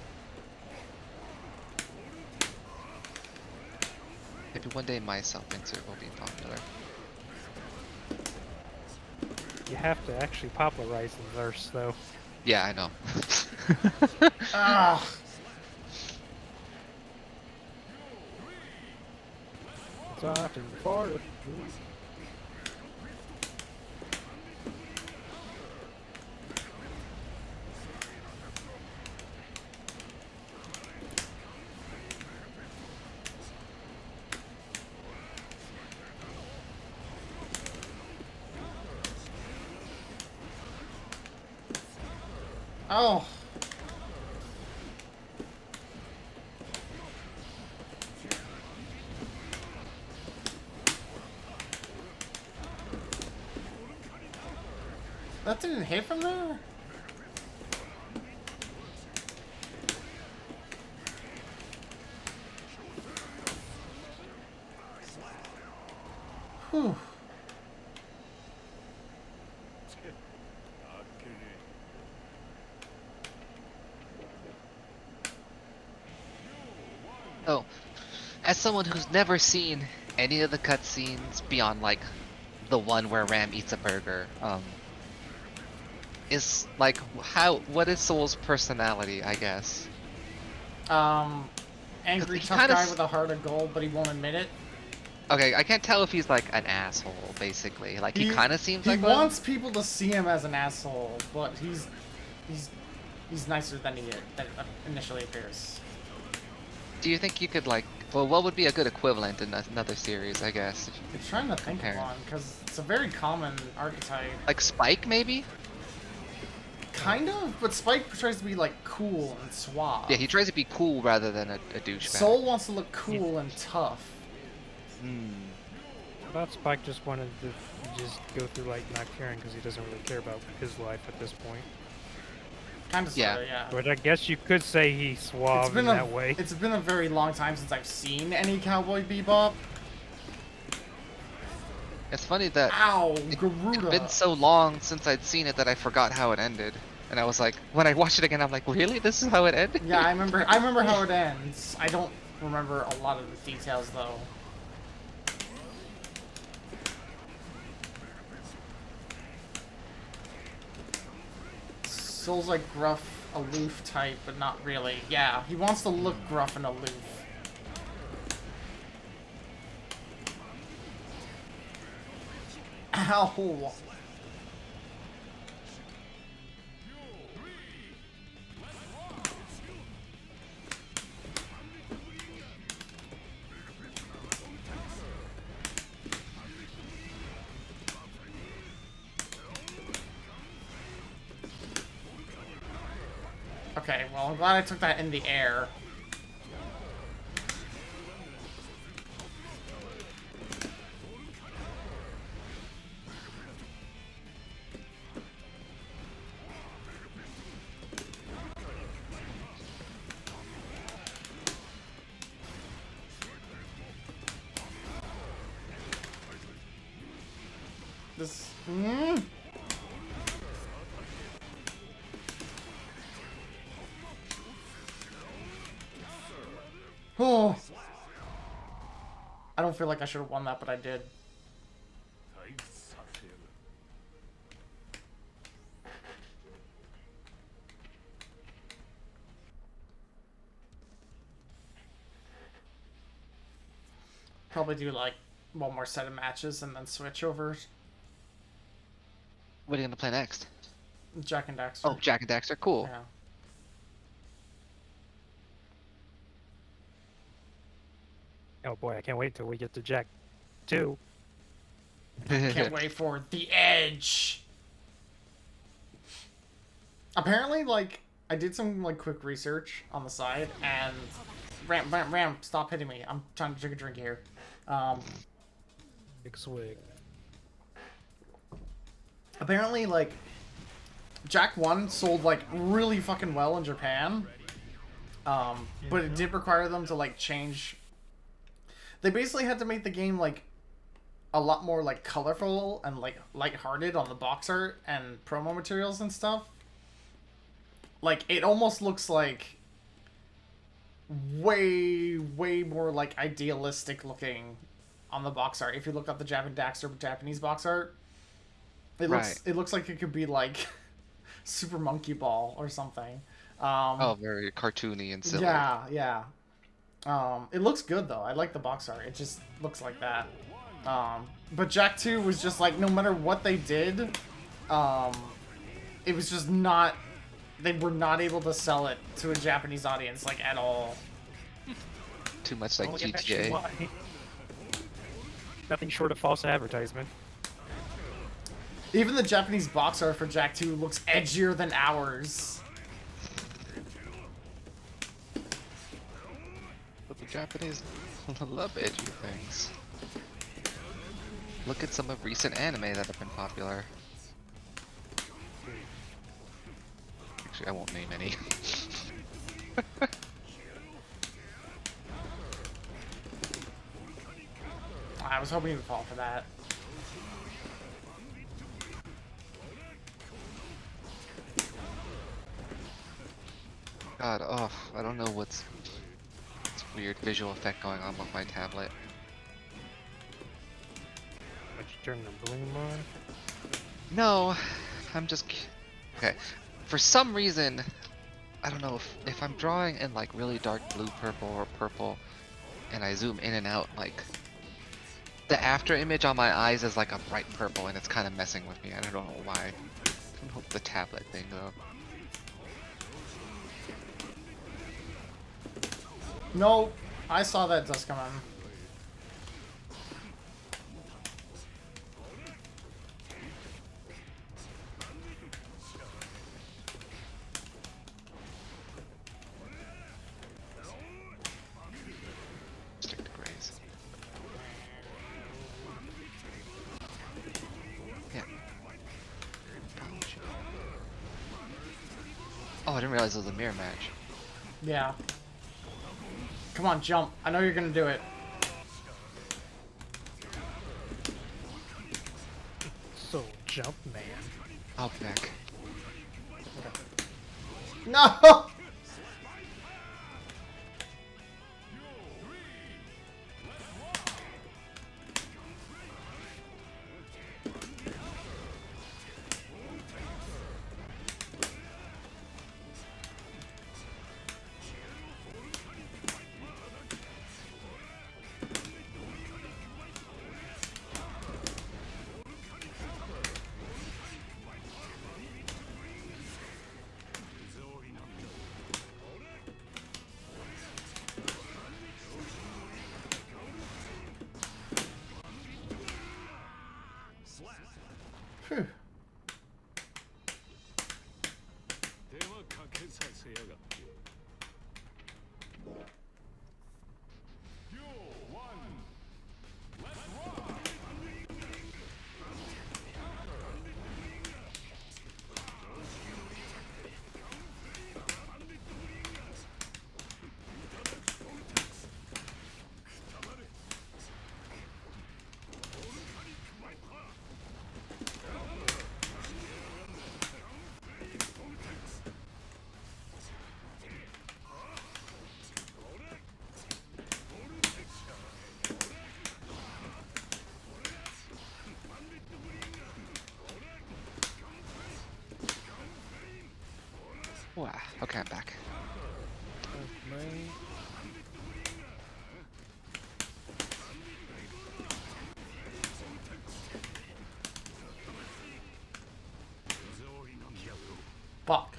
Maybe one day my self-insert will be popular. You have to actually popularize the verse, though. Yeah, I know. Ah, It's often farted. oh. That didn't hit from there? Whew. Oh, as someone who's never seen any of the cutscenes beyond like the one where Ram eats a burger, is like what is Soul's personality, I guess? Angry he tough kinda guy s- with a heart of gold, but he won't admit it. Okay, I can't tell if he's like an asshole, basically. Like he kind of seems he like one. wants people to see him as an asshole, but he's nicer than than initially appears. Do you think you could like, well, what would be a good equivalent in another series, I guess? I'm trying to think of Compare. one because it's a very common archetype. Like Spike, maybe? Kind of, but Spike tries to be like cool and suave. Yeah, he tries to be cool rather than a douchebag. Soul wants to look cool and tough. Hmm. I thought Spike just wanted to just go through like not caring because he doesn't really care about his life at this point. Kind of, Yeah. sorta, yeah. But I guess you could say he's suave in that way. It's been a very long time since I've seen any Cowboy Bebop. It's funny that Ow, it's Garuda. been so long since I'd seen it that I forgot how it ended. And I was like, when I watched it again, I'm like, really? This is how it ended? Yeah, I remember how it ends. I don't remember a lot of the details though. Soul's like gruff, aloof type, but not really. Yeah, he wants to look gruff and aloof. Ow! Okay, well, I'm glad I took that in the air. This... Oh! I don't feel like I should have won that, but I did. Probably do like one more set of matches and then switch over. What are you gonna play next? Jak and Daxter. Oh, Jak and Daxter, cool. Yeah. Oh boy, I can't wait till we get to Jack 2. Can't wait for the edge. Apparently, like, I did some like quick research on the side, and Ram, stop hitting me. I'm trying to drink a drink here. Big swig. Apparently, like, Jak 1 sold like really fucking well in Japan. But it did require them to like change. They basically had to make the game like a lot more like colorful and like lighthearted on the box art and promo materials and stuff. Like it almost looks like way more like idealistic looking on the box art. If you look up the Jak and Daxter Japanese box art, it looks like it could be like Super Monkey Ball or something. Oh, very cartoony and silly. Yeah. It looks good though. I like the box art. It just looks like that. But Jak 2 was just like, no matter what they did, it was just not. They were not able to sell it to a Japanese audience like at all. Too much like Well, yeah, GTA. actually, why? Nothing short of false advertisement. Even the Japanese box art for Jak 2 looks edgier than ours. But the Japanese love edgy things. Look at some of recent anime that have been popular. Actually, I won't name any. I was hoping you would fall for that. God, oh, I don't know what's weird visual effect going on with my tablet. But you turn the bloom on? No, I'm just... Okay, for some reason, I don't know if I'm drawing in like really dark blue purple or purple, and I zoom in and out, like the after image on my eyes is like a bright purple, and it's kind of messing with me. I don't know why. I don't know the tablet thing though. No, I saw that dust come on. Stick to graze. Yeah. Oh, I didn't realize it was a mirror match. Yeah. Come on, jump. I know you're gonna do it. So, jump man. I'll be back. No! Phew. Wow. Okay, I'm back. Fuck.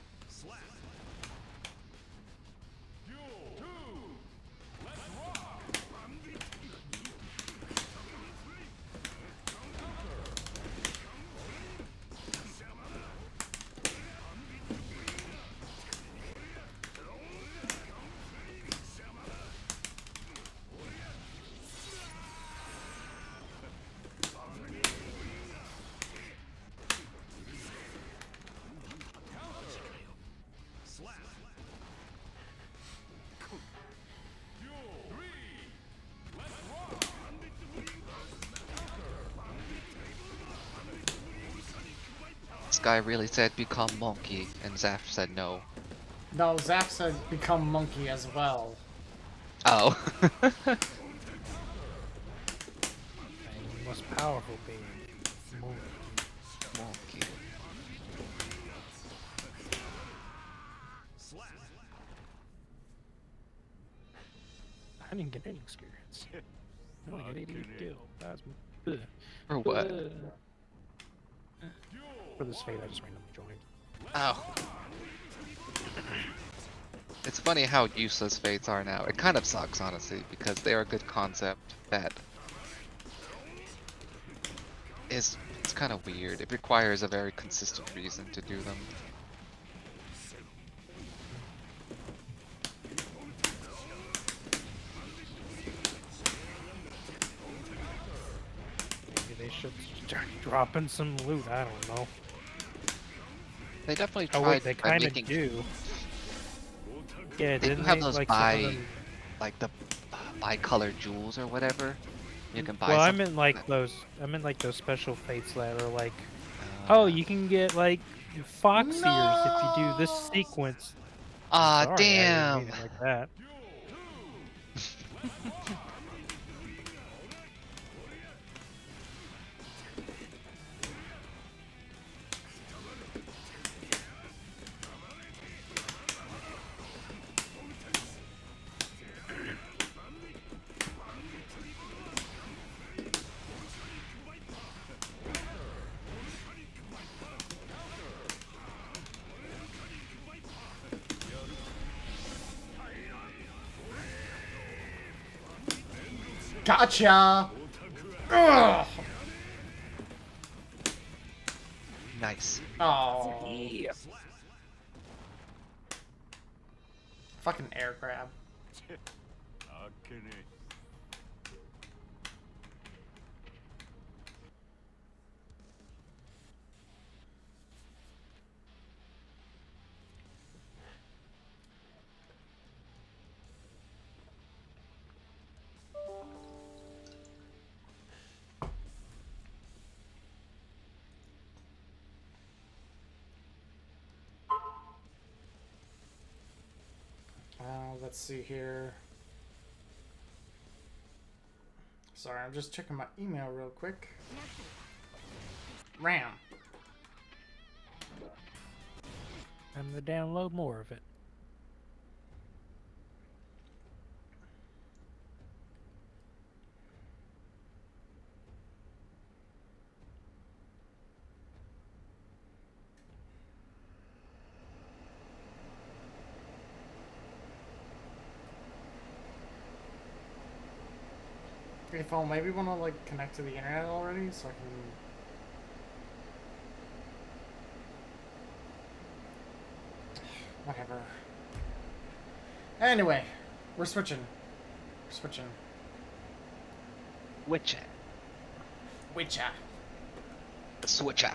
guy really said become monkey, and Zaf said no. No, Zaf said become monkey as well. Oh. The most powerful being. Monkey. I didn't get any experience. I only got 80 skill. That's For what? For this fate, I just randomly joined. Oh. It's funny how useless fates are now. It kind of sucks, honestly, because they're a good concept that is, it's kind of weird. It requires a very consistent reason to do them. Maybe they should start dropping some loot. I don't know. They definitely Oh tried wait, they by kind of making. do. Yeah, They do didn't have they? those Like some of buy, them. like the bi-colored jewels or whatever. You can buy. Well, I something meant like that- those. I meant like those special fates that are like, oh, you can get like fox ears if you do this sequence. Ah, Sorry, I didn't mean damn. it like that. Gotcha! Ugh! Nice. Oh. Fucking air grab. Let's see here. Sorry, I'm just checking my email real quick. RAM. I'm gonna download more of it. Hey, phone, maybe want to like connect to the internet already so I can. Whatever. Anyway, we're switching. We're switching. Witcher. Witcher. Switcher.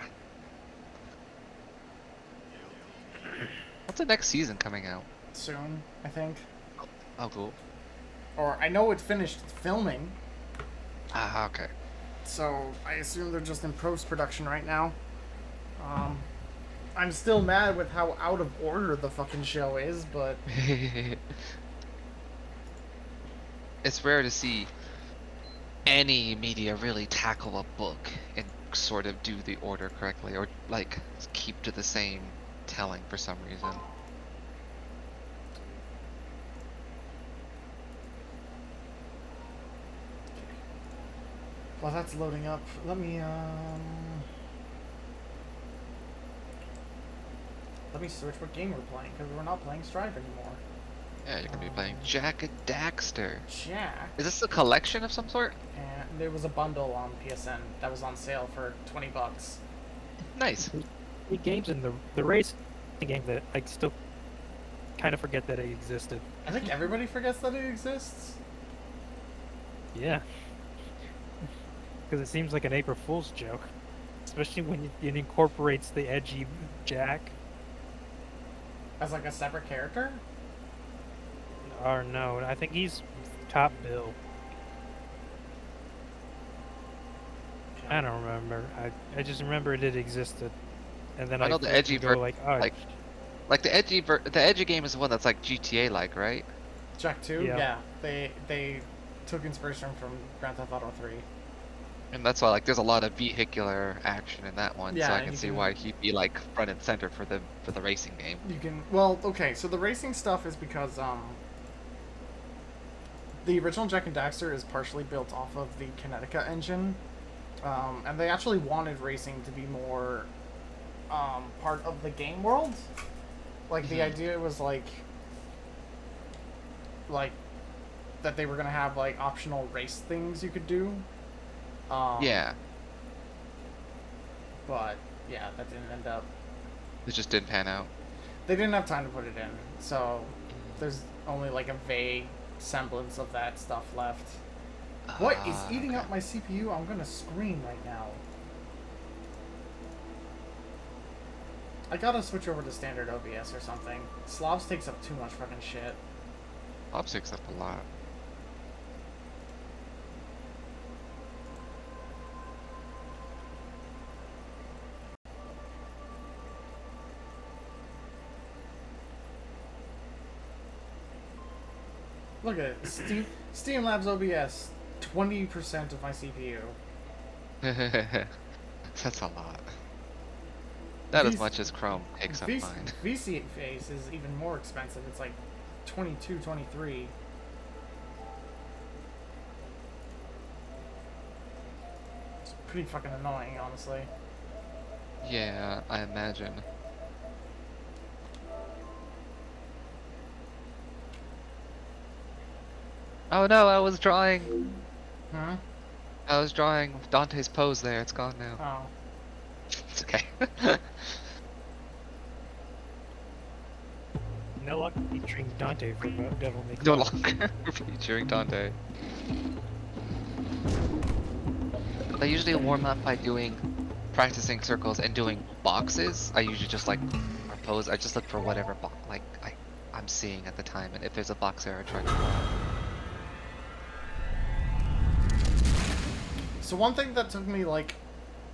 What's the next season coming out? Soon, I think. Oh, cool. Or I know it finished filming, Ah, okay. so I assume they're just in post-production right now. I'm still mad with how out of order the fucking show is, but It's rare to see any media really tackle a book and sort of do the order correctly, or like keep to the same telling for some reason. while that's loading up, let me search what game we're playing, because we're not playing Strive anymore. Yeah, you're gonna be playing Jak and Daxter. Jak. Is this a collection of some sort? And there was a bundle on PSN that was on sale for $20. Nice. The games in the race game that I still kind of forget that it existed. I think everybody forgets that it exists. Yeah. Because it seems like an April Fool's joke. Especially when it incorporates the edgy Jak. As like a separate character? Or no, I think he's top bill. I don't remember. I just remember it existed. and then I I know the flip edgy and go like, oh, like the edgy game is the one that's like GTA like, right? Jak 2, Yeah. yeah. They took inspiration from Grand Theft Auto 3. And that's why like there's a lot of vehicular action in that one, so Yeah, I and can you see can- why he'd be like front and center for the racing game. You can, well, okay, so the racing stuff is because the original Jak and Daxter is partially built off of the Kinetica engine, and they actually wanted racing to be more part of the game world. Like the idea was like that they were gonna have like optional race things you could do. Yeah, But yeah, that didn't end up. it just didn't pan out. They didn't have time to put it in, so there's only like a vague semblance of that stuff left. What is eating up my CPU? I'm gonna scream right now. I gotta switch over to standard OBS or something. Slavs takes up too much fucking shit. Pops takes up a lot. Look at it. Steam Labs OBS, 20% of my CPU. That's a lot. Not as much as Chrome takes up mine. VC Face is even more expensive. It's like 22, 23. It's pretty fucking annoying, honestly. Yeah, I imagine. Oh no, I was drawing. Huh? I was drawing Dante's pose there. It's gone now. Oh. It's okay. no luck featuring Dante for Devil May Cry. No longer featuring Dante. I usually warm up by practicing circles and doing boxes. I usually just like pose. I just look for whatever I'm seeing at the time, and if there's a box there, I try to draw. So one thing that took me like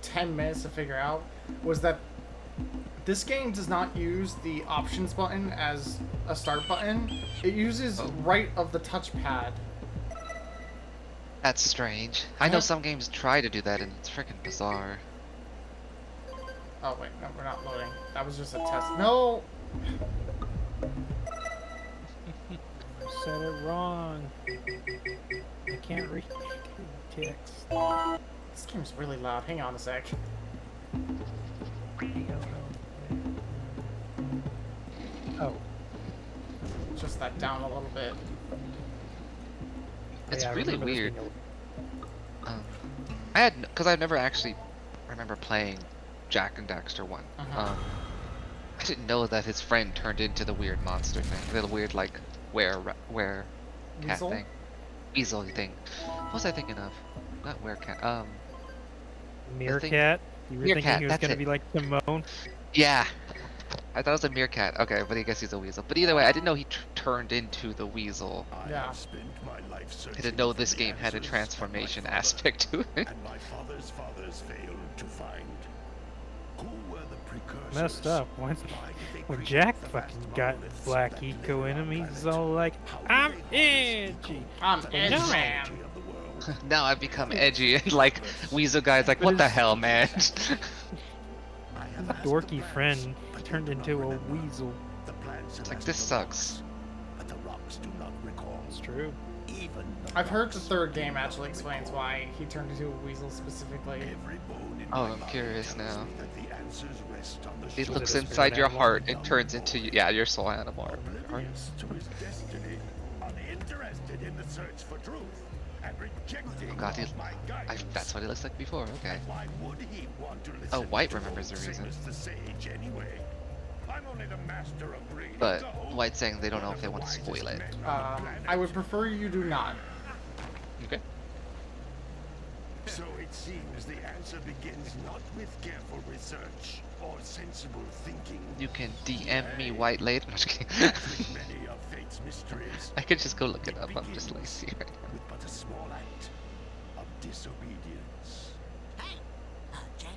10 minutes to figure out was that this game does not use the options button as a start button. It uses right of the touchpad. That's strange. I know some games try to do that, and it's freaking bizarre. Oh wait, no, we're not loading. That was just a test. No! I said it wrong. I can't read text. This game's really loud. Hang on a sec. Oh. Just that down a little bit. It's yeah, I really remember this weird. being Because I've never actually remember playing Jak and Daxter 1. I didn't know that his friend turned into the weird monster thing, the weird like were cat Weasel? thing, weasel thing. What was I thinking of? Not werecat. Meerkat? You were Meerkat, thinking he was that's gonna it. be like Timon? Yeah, I thought it was a meerkat. Okay, but I guess he's a weasel. But either way, I didn't know he turned into the weasel. Yeah. I didn't know this game had a transformation aspect to it. And my father's fathers failed to find. Who were the precursors? Messed up. Why did they When create Jack the fucking vast got monoliths black that eco lay on enemies, the he's all like, planet? I'm How do they harness edgy. I'm the edgy, No. man. energy of the world? Now I've become edgy, and like weasel guy's like, what the hell, man? I have A asked dorky the friend plants, but turned they do not into a remember. weasel. The plants have Like, asked this the sucks. rocks, but the rocks do not recall. It's true. Even the I've heard the rocks third game do not actually explains recall. why he turned into a weasel specifically. Every bone in Oh, my I'm body curious tells now. me that the answers rest on the It shoulders looks a of inside spirit your animal? heart and turns into your soul animal. oblivious to his destiny, uninterested in the search for truth, and rejecting Oh god, my guidance. that's what he looks like before. Okay. Why would he want to listen Oh, White to remembers the old reason. Seamus the Sage anyway? I'm only the master of breed. But the hope, White's saying they don't know one if they of the want to wisest spoil it. men on the planet. I would prefer you do not. Okay. So it seems the answer begins not with careful research or sensible thinking. You can DM me White later. I'm just kidding. Many of fate's mysteries. I could just go look it It up. I'm just begins lazy right now. with but a small act of disobedience. Hey, Jack,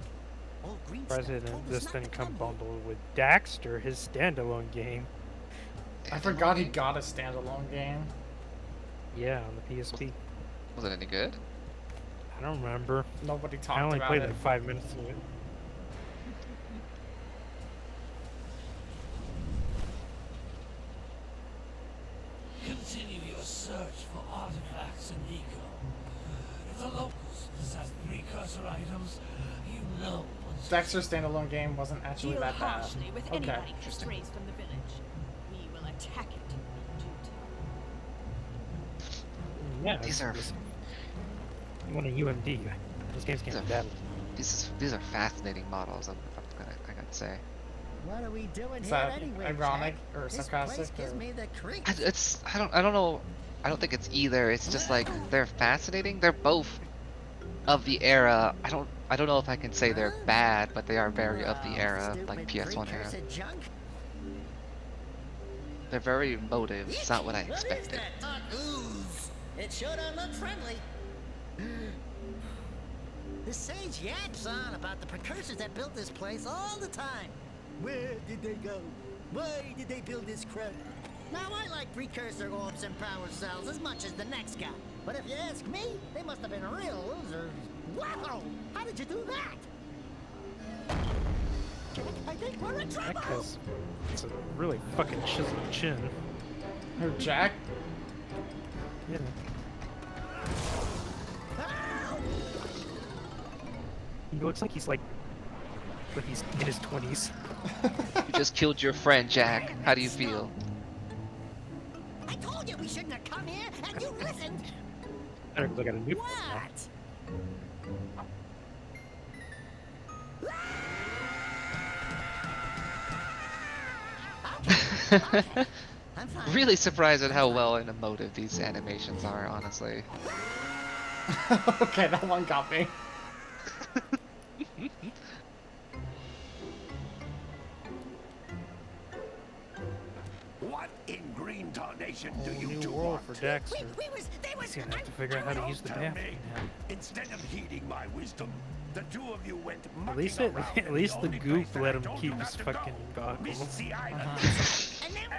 old green This didn't come bundled with Daxter, his standalone game. I forgot he got a standalone game. Yeah, on the PSP. Was it any good? I don't remember. Nobody I talked only about played it. like 5 minutes of it. Continue your search for artifacts in Eco. If the locals possess precursor items, you know what's Dexter's standalone game wasn't actually Deal that bad. harshly with Okay. anybody who strays from the village. We will attack it in due time. Yeah, These are You want a UMD. Those games can't be bad. these are fascinating models. I gotta say. What are we doing Is here that anyway, ironic Jack? or This sarcastic? place gives Or... me the creeps. It's I don't know. I don't think it's either. It's just like they're fascinating. They're both of the era. I don't know if I can say they're bad, but they are very of the era, like PS1 era. Precursor junk? They're very emotive. It's not what I What is expected. that dark ooze? It sure don't look friendly. The sage yaps on about the precursors that built this place all the time. Where did they go? Why did they build this crap? Now I like precursor orbs and power cells as much as the next guy. But if you ask me, they must have been real losers. Wow! How did you do that? I think we're in That trouble! guy's it's a really fucking chiseled chin. Who, Jack? Yeah. Ow! He looks like he's in his 20s. You just killed your friend, Jack. How do you feel? I told you we shouldn't have come here, and you listened! I don't know, I got a new What? I'm fine. Really surprised at how well and emotive these animations are, honestly. Okay, that one got me. What in green tarnation do whole you new two world want? for Daxter. They was, He's gonna have to figure out how to use the Tell bathroom me, now. instead of heeding my wisdom, the two of you went At least at least the goop let him keep his fucking goggles. Misty Island.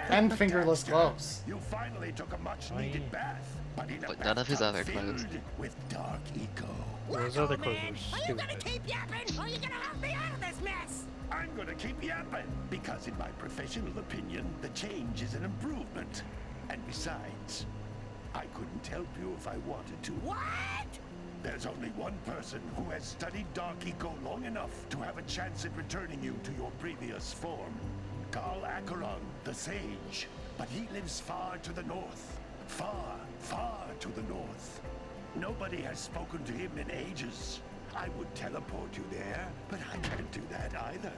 And fingerless gloves. You finally took a much-needed yeah. bath, but in a But none of his bathtub other clothes. filled with dark eco. Those other clothes man, are are you gonna stupid. keep yapping, or are you gonna help me out of this mess? I'm gonna keep yapping, because in my professional opinion, the change is an improvement. And besides, I couldn't help you if I wanted to. What? There's only one person who has studied Dark Eco long enough to have a chance at returning you to your previous form. Carl Acheron, the Sage. But he lives far to the north. Far, far to the north. Nobody has spoken to him in ages. I would teleport you there, but I can't do that either.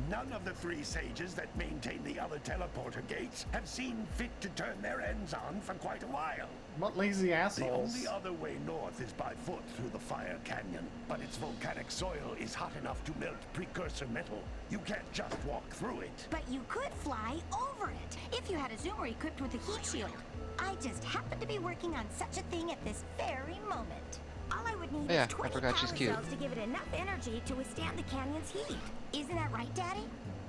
None of the three sages that maintain the other teleporter gates have seen fit to turn their ends on for quite a while. What lazy The assholes. only other way north is by foot through the Fire Canyon, but its volcanic soil is hot enough to melt precursor metal. You can't just walk through it. But you could fly over it if you had a zoomer equipped with a heat shield. I just happen to be working on such a thing at this very moment. All I would need Yeah, I is 20 forgot she's power cute. cells to give it enough energy to withstand the canyon's heat. Isn't that right, Daddy?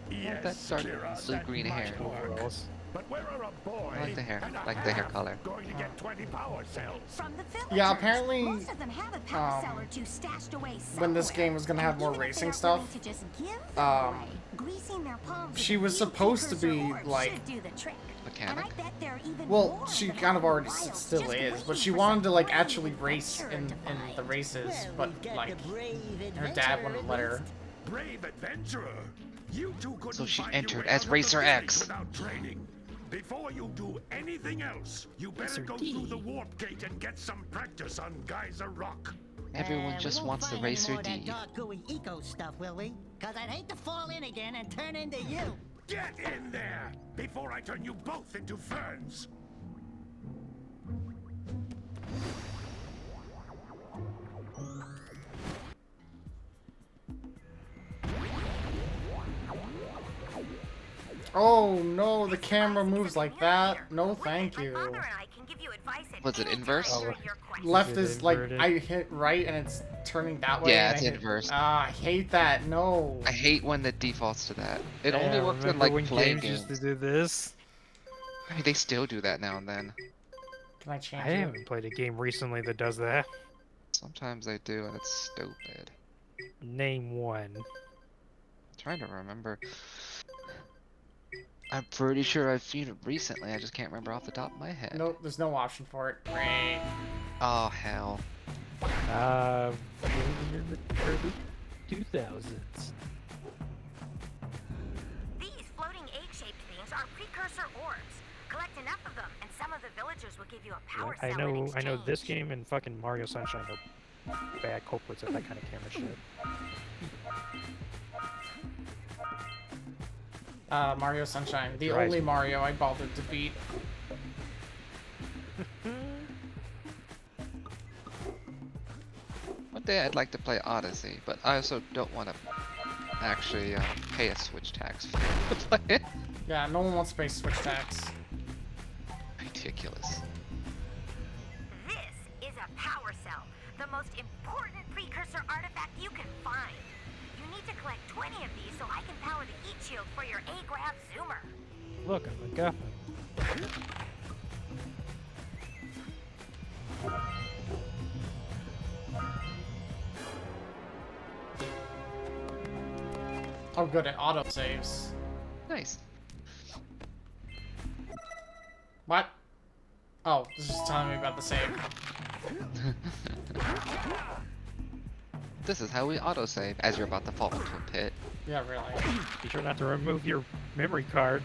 Yes, that dark Kira, blue-green that hair. might work. Overalls. But where are a boy I like the hair. and a Like the hair half color. going to get 20 power cells? From the villagers. Yeah, apparently, Most of them have a power cell or two stashed away when this somewhere. game was gonna have And more even if they racing aren't stuff, willing to just give them away, greasing their palms she with was a few supposed to precursor be, orbs like, should do the trick. Mechanic? And I bet there are even well, more she that kind of have already wild still just is, but waiting she for wanted to some like brave actually race adventurer in to the find. races, Well, but we've got like the brave her dad adventurer wouldn't at let her. least. Brave adventurer! You two couldn't So she find your entered way as out of the Racer village X. without training. Before you do anything else, you better Racer go D. through the warp gate and get some practice on Geyser Rock. Everyone We just won't wants the find any Racer more of that D. dark gooey eco stuff, will we? Cause I'd hate to fall in again and turn into you. Get in there before I turn you both into ferns. Oh no, the camera moves like that. No, thank My you. father and I can give you advice at Was it any inverse? time Oh, during your quest. Left Is it is like inverted? I hit right and it's turning that way. Yeah, and it's I hit- inverse. Ah, I hate that. No. I hate when it defaults to that. It Yeah, only works in remember like when play games games. used to do this? I mean, they still do that now and then. Can I I change it? haven't played a game recently that does that. Sometimes they do, and it's stupid. Name one. Trying to remember. I'm pretty sure I've seen it recently. I just can't remember off the top of my head. Nope, there's no option for it. Great. Oh hell. In the early 2000s. These floating egg-shaped things are precursor orbs. Collect enough of them, and some of the villagers will give you a power I cell know. in I know this exchange. game and fucking Mario Sunshine are bad culprits of that kind of camera shit. Mario Sunshine. The Drives only me. Mario I bothered to beat. One day I'd like to play Odyssey, but I also don't want to actually pay a Switch tax fee to play it. Yeah, no one wants to pay Switch tax. Ridiculous. This is a power cell, the most important precursor artifact you can find. You need to collect 20 of these so I can power the heat shield for your A-Grab zoomer. Look, I'm a MacGuffin. Oh, good, it autosaves. Nice. What? Oh, this is just telling me about the save. This is how we autosave as you're about to fall into a pit. Yeah, really. Be sure not to remove your memory card.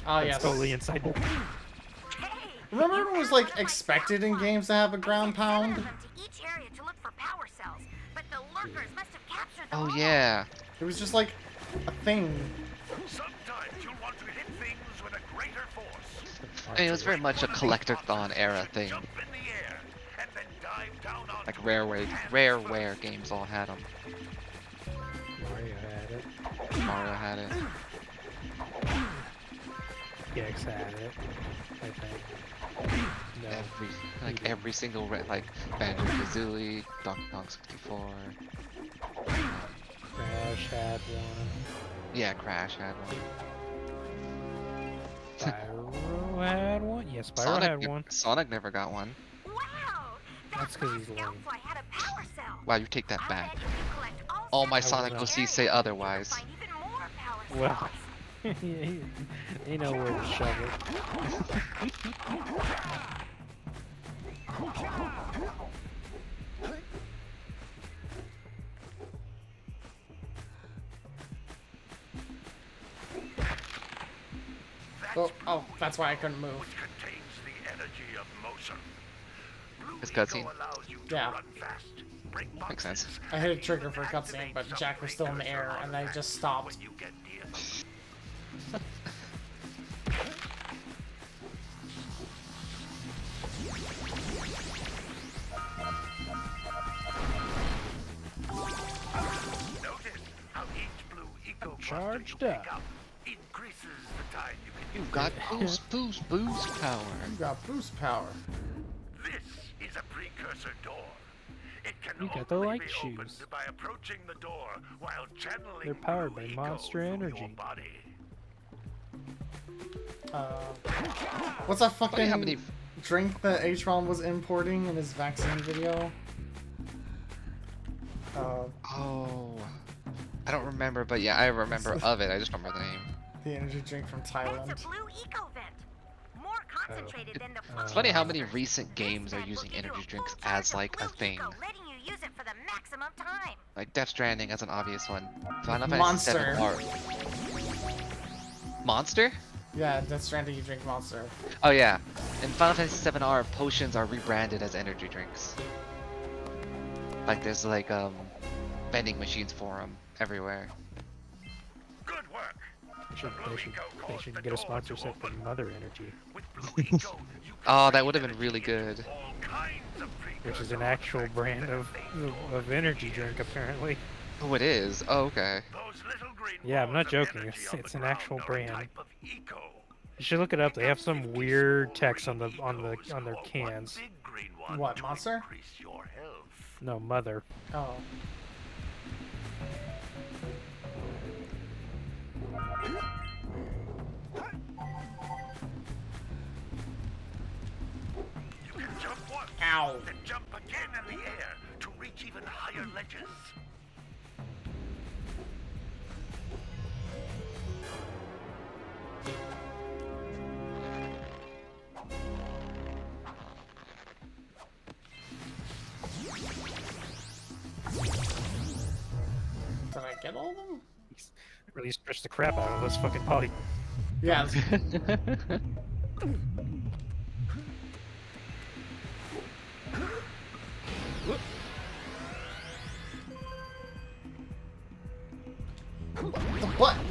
Oh, That's yes. totally inside the... Hey, Remember when it was, like, expected in games to have a ground pound? to each area to look for power cells, but the lurkers must have captured them Oh all. yeah. It was just, like, a thing. Sometimes you'll want to hit things with a greater force. I mean, it was very much a collectathon era thing. Jump in the air and then dive down on Like rareware games all had them. Mario had it. Mario had it. Gex had it. I think. No. Every single like Banjo-Kazooie, Donkey Kong 64. Crash had one. Yeah, Crash had one. Spyro had one. Yeah, Spyro Sonic, had one. Sonic never got one. Wow! That's 'cause he's lame. Scoutfly had a power cell. Wow, you take that I'll back. bet if you collect All my seven Sonic of OCs these say areas, otherwise. you'll find even more power Well, cells. you know where to shove it. Oh, that's why I couldn't move. Which contains the energy of motion. Blue It's Eco cutscene. allows you to Yeah. run fast, break Makes sense. boxes, I hit a and trigger for a even cutscene, activate but some Jack was still in the air, precursor and I just artifacts stopped. when you get near them. Notice how each Blue Eco cluster Charged you up. pick up increases the time you can You've got boost power. You got boost power. This is a precursor door. It can You got the only light be shoes. opened by approaching the door while channeling They're powered Blue by Eco Monster through your Energy. body. What's that Funny fucking how many drink that H-Ron was importing in his vaccine video? Oh, I don't remember, but yeah, I remember of it. I just don't remember the name. The energy drink from That's Thailand. a blue eco vent. More concentrated than the It's funny how many recent games are using energy drinks as like a thing. Letting you use it for the maximum time. Like Death Stranding as an obvious one. Final Fantasy Monster. 7 art. Monster? Yeah, Death Stranding, you drink Monster. Oh yeah. In Final Fantasy 7 R, potions are rebranded as energy drinks. Like there's like vending machines for them everywhere. Good work. They should get a sponsorship from Mother Energy, With Blue Eco, you can Oh, that bring would have been energy really into good. all kinds of which is precursor an actual artifacts brand that of, they of energy drink, apparently. Oh, it is. Oh, okay. Those little green Yeah, I'm not balls of joking. energy It's- on it's the an actual ground are a brand. type of eco. You should look it up. They have some weird text on their cans. Big green one What, to Monster? increase your health. No, mother. Oh. You can jump once, Ow. then jump again in the air to reach even higher ledges. Did I get all of them? Really stretched the crap out of this fucking poly. Yeah.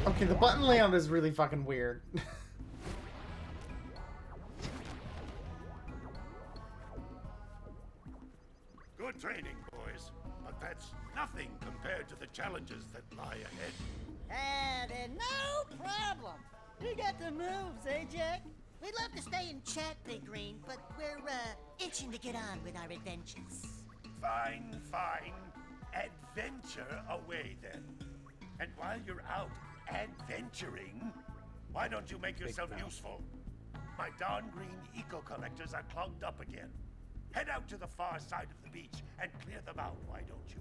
Okay, the button layout is really fucking weird. Good training, boys, but that's nothing compared to the challenges that lie ahead. Then no problem. You got the moves, eh, Jack? We'd love to stay and chat, Big Green, but we're, itching to get on with our adventures. Fine, fine. Adventure away then. And while you're out adventuring, why don't you make yourself useful? My darn green eco-collectors are clogged up again. Head out to the far side of the beach and clear them out, why don't you?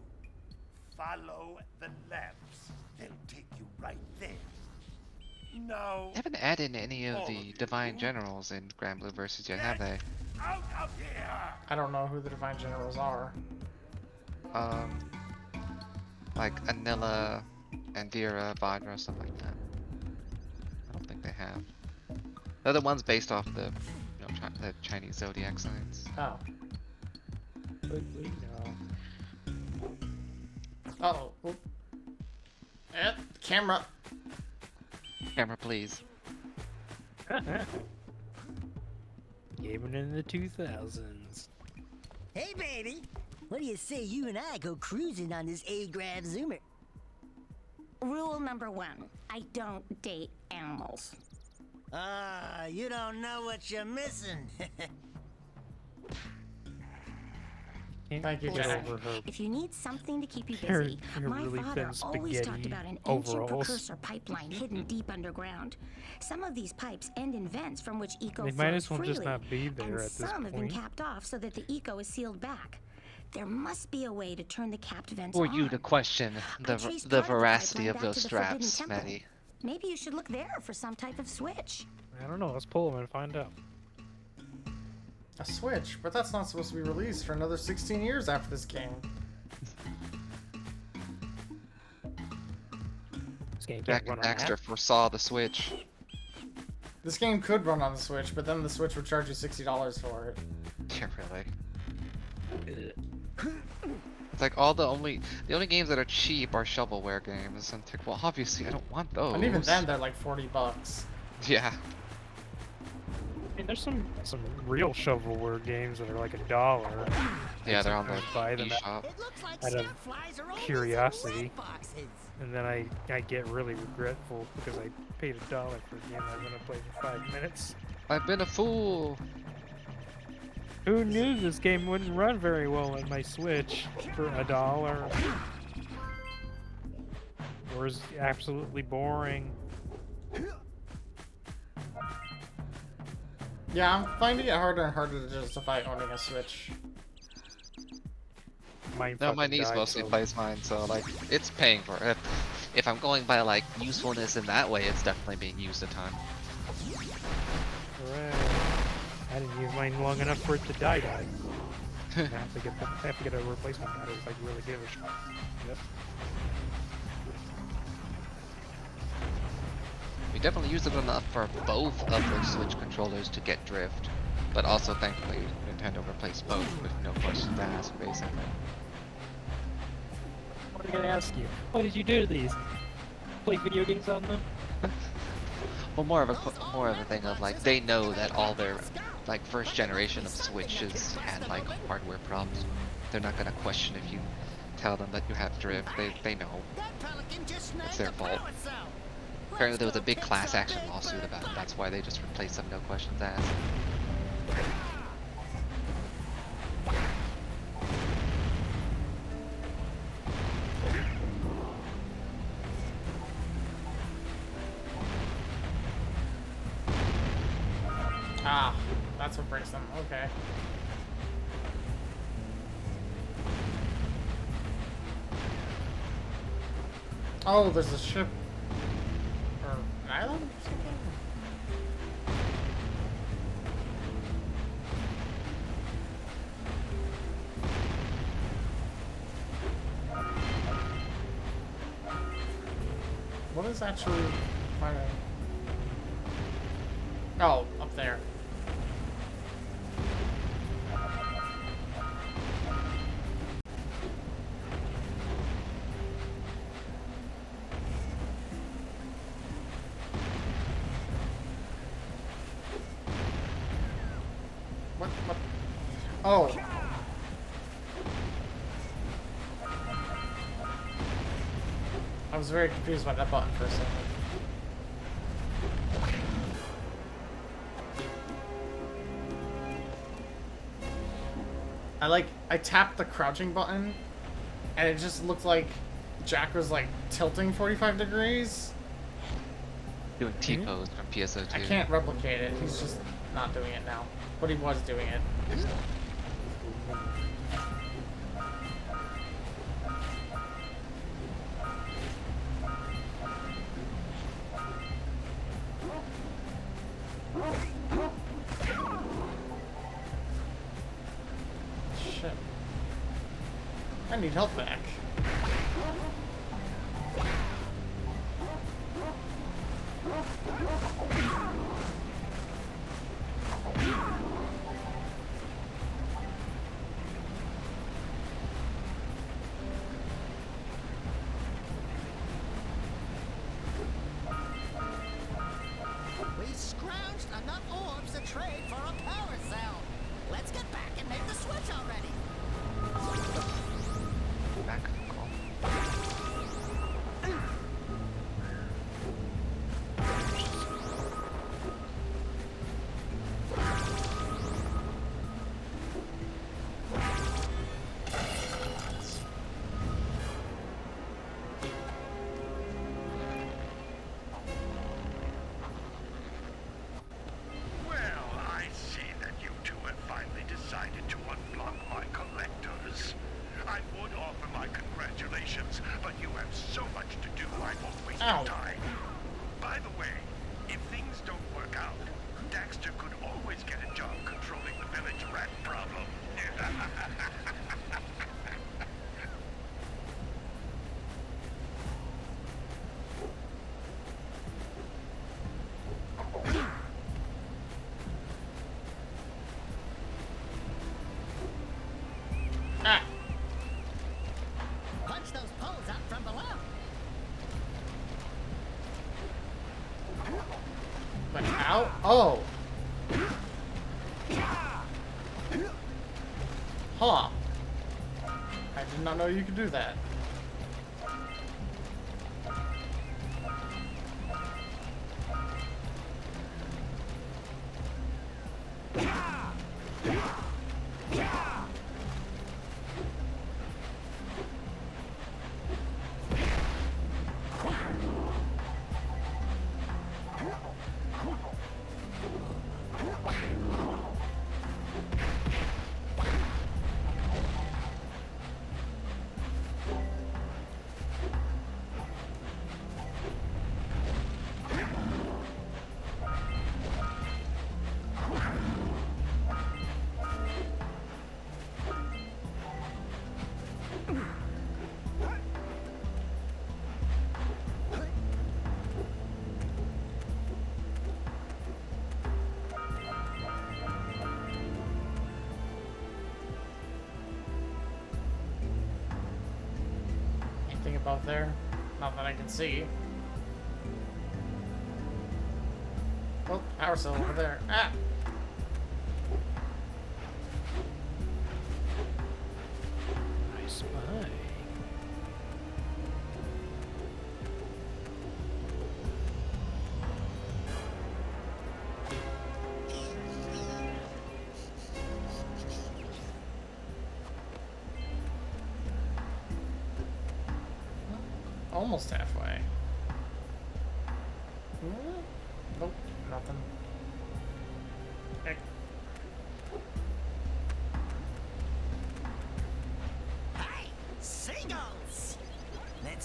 Follow the lamps. They'll take you right there. No. They haven't added any of All the of you. Divine Generals in Grand Blue Versus yet, have they? Out of here! I don't know who the Divine Generals are. Like Anilla, Andira, Vajra, stuff like that. I don't think they have. They're the ones based off the, the Chinese zodiac signs. Oh. No. Uh-oh. Oop. Camera. Camera, please. Gaming in the 2000s. Hey, baby. What do you say you and I go cruising on this A-Grab Zoomer? Rule number 1, I don't date animals. You don't know what you're missing. Thank you, Get Jack. over her. If you need something to keep you Her- busy, her my really father thin always talked spaghetti about an ancient overalls. precursor pipeline hidden deep underground. Some of these pipes end in vents from which eco They flows might as well freely, just not be there and at this some have been point. capped off so that the eco is sealed back. There must be a way to turn the capped vents For on. you to question I traced the part of veracity pipeline of back those to the Forbidden straps, Temple. Maddie. Maybe you should look there for some type of switch. I don't know. Let's pull them and find out. A Switch, but that's not supposed to be released for another 16 years after this game. This game Jak can't and run on Daxter that. foresaw the Switch. This game could run on the Switch, but then the Switch would charge you $60 for it. Yeah, really. It's like the only games that are cheap are shovelware games, and it's like, well, obviously I don't want those. And even then, they're like $40. Yeah. I mean, there's some real shovelware games that are like $1. Yeah, they're on the Buy them eShop. It looks like Out of Starflies are all curiosity. red boxes. And then I get really regretful because I paid $1 for a game I'm gonna play for 5 minutes. I've been a fool. Who knew this game wouldn't run very well on my Switch for $1? Or is absolutely boring. Yeah, I'm finding it harder and harder to justify owning a Switch. Mine No, my fucking niece died, mostly so- plays mine, so like it's paying for it. If I'm going by like usefulness in that way, it's definitely being used a ton. Hooray. I didn't use mine long enough for it to die. I have to get a replacement battery if I really give a shot. Yep. We definitely used it enough for both of those Switch controllers to get drift, but also thankfully Nintendo replaced both with no questions asked, basically. What am I gonna ask you? What did you do to these? Play video games on them? Well, more of a thing of like they know that all their like first generation of Switches had like hardware problems. They're not gonna question if you tell them that you have drift. They know. That pelican just It's snagged their a fault. power cell. Apparently there was a big class action lawsuit about it. That's why they just replaced them, no questions asked. Ah, that's what breaks them. Okay. Oh, there's a ship. Or an island or something? What is actually fighting? Oh, up there. What? Oh. I was very confused by that button for a second. I tapped the crouching button, and it just looked like Jack was like tilting 45 degrees. Doing T-pose from PSO2. I can't replicate it. He's just not doing it now, but he was doing it. Shit. I need help back. We scrounged enough orbs to trade for a power cell. Let's get back and make the switch already. Back. Cool. Well, I see that you two have finally decided to unblock my collectors. I would offer my congratulations, but you have so much to do I won't waste Ow. your time. By the way, if things don't work out, Daxter could always get a job controlling the village rat problem. Ah! Punch those poles out from below. But how? Oh! Huh. I did not know you could do that. Anything above there? Not that I can see. Oh, power cell over there. Ah! I spy. Almost halfway. Nope, nothing.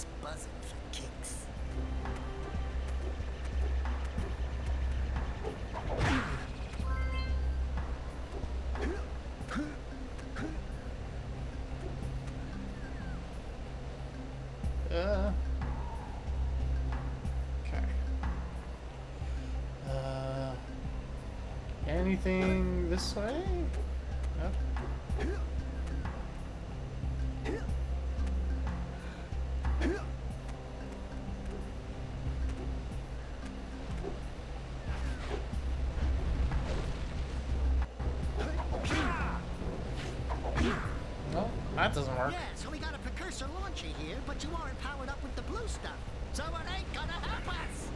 just buzzing for kicks. Okay. Anything this way? Nope. No, that doesn't work. Yeah, so we got a precursor launcher here, but you aren't powered up with the blue stuff. So it ain't gonna help us.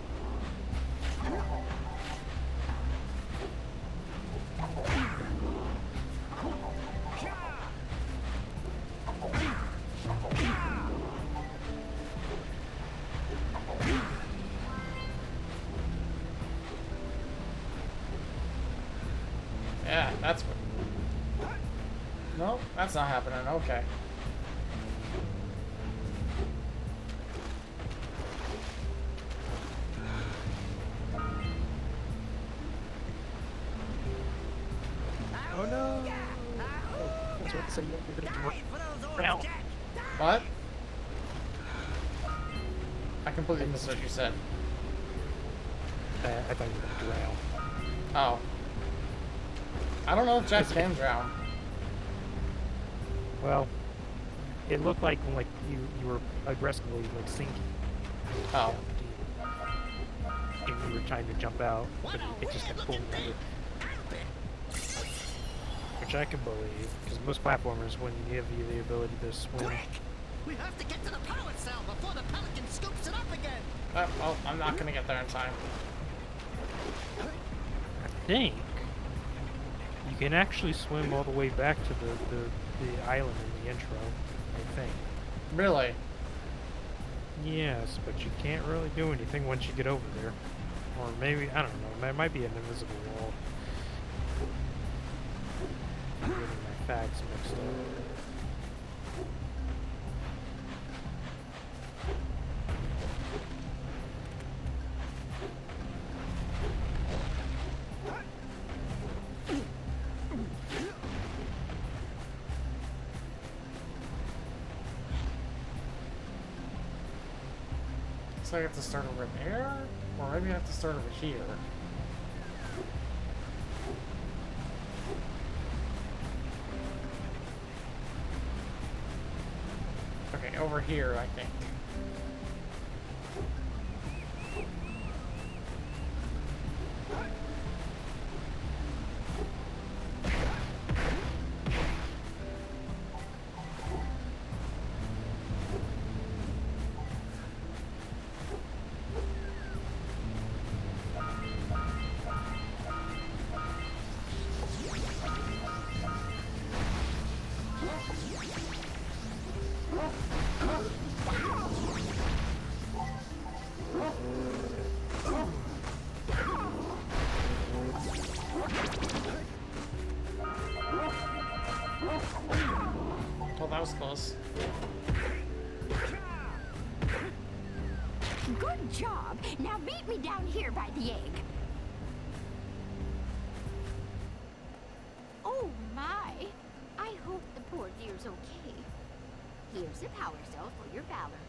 Yeah, that's what. No, that's not happening. Okay. Oh no! That's what say you're gonna drown. What? I completely missed what you said. I thought you were gonna drown. Oh. I don't know if Jack can drown. Well, it looked like you were aggressively like sinking. Oh. And you were trying to jump out, but it just kept pulling you under. Which I can believe, because most platformers, when you give you the ability to swim, Quick! We have to get to the power cell before the pelican scoops it up again. Well, I'm not gonna get there in time. I think you can actually swim all the way back to the island in the intro, I think. Really? Yes, but you can't really do anything once you get over there. Or maybe, I don't know, there might be an invisible wall. I'm getting my facts mixed up. So I have to start over there? Or maybe I have to start over here. Okay, over here, I think. Well, that was close. Good job. Now meet me down here by the egg. Oh my. I hope the poor dear's okay. Here's a power cell for your valor.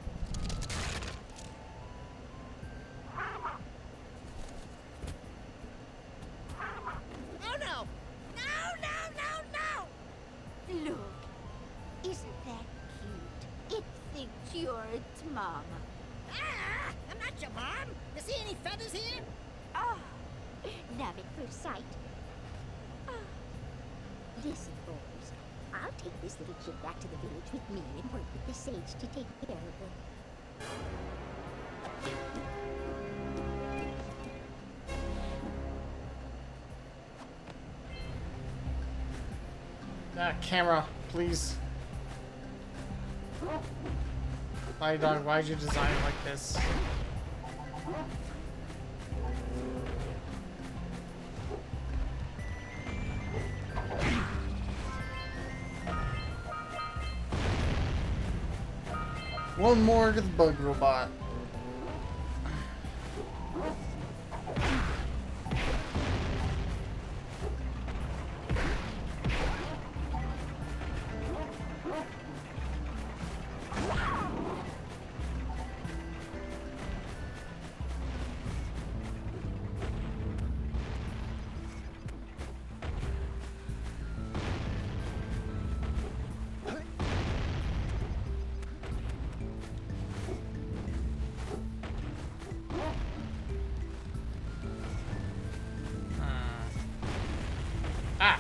Oh no! No! Look. Isn't that cute? It thinks you're its mama. Ah! I'm not your mom! You see any feathers here? Oh, love at first sight. Oh. Listen, boys. I'll take this little kid back to the village with me and work with the sage to take care of her. Camera, please. Naughty Dog, why'd you design it like this? One more to the bug robot. Ah!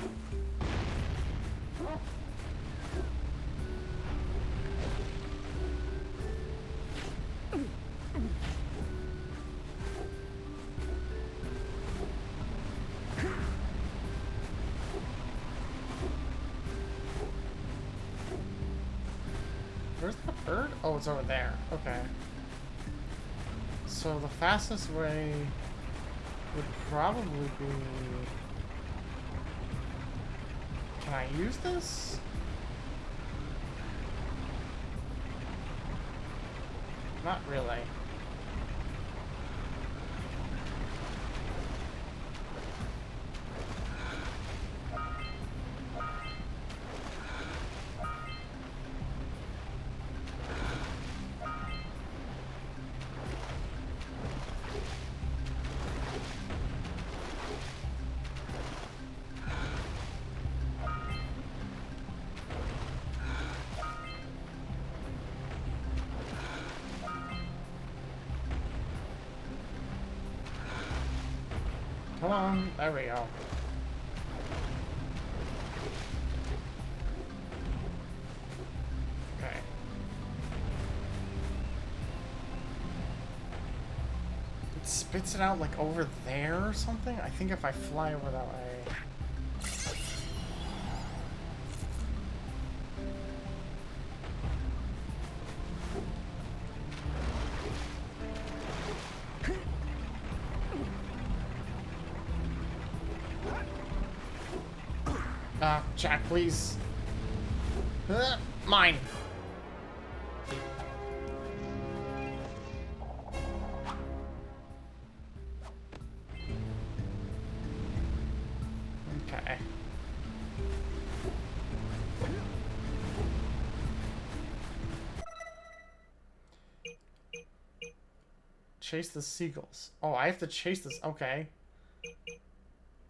Where's the bird? Oh, it's over there. Okay. So the fastest way would probably be... Can I use this? Not really. Come on, there we go. Okay. It spits it out like over there or something? I think if I fly over that way. Jak, please. Mine. Okay. Chase the seagulls. Oh, I have to chase this. Okay.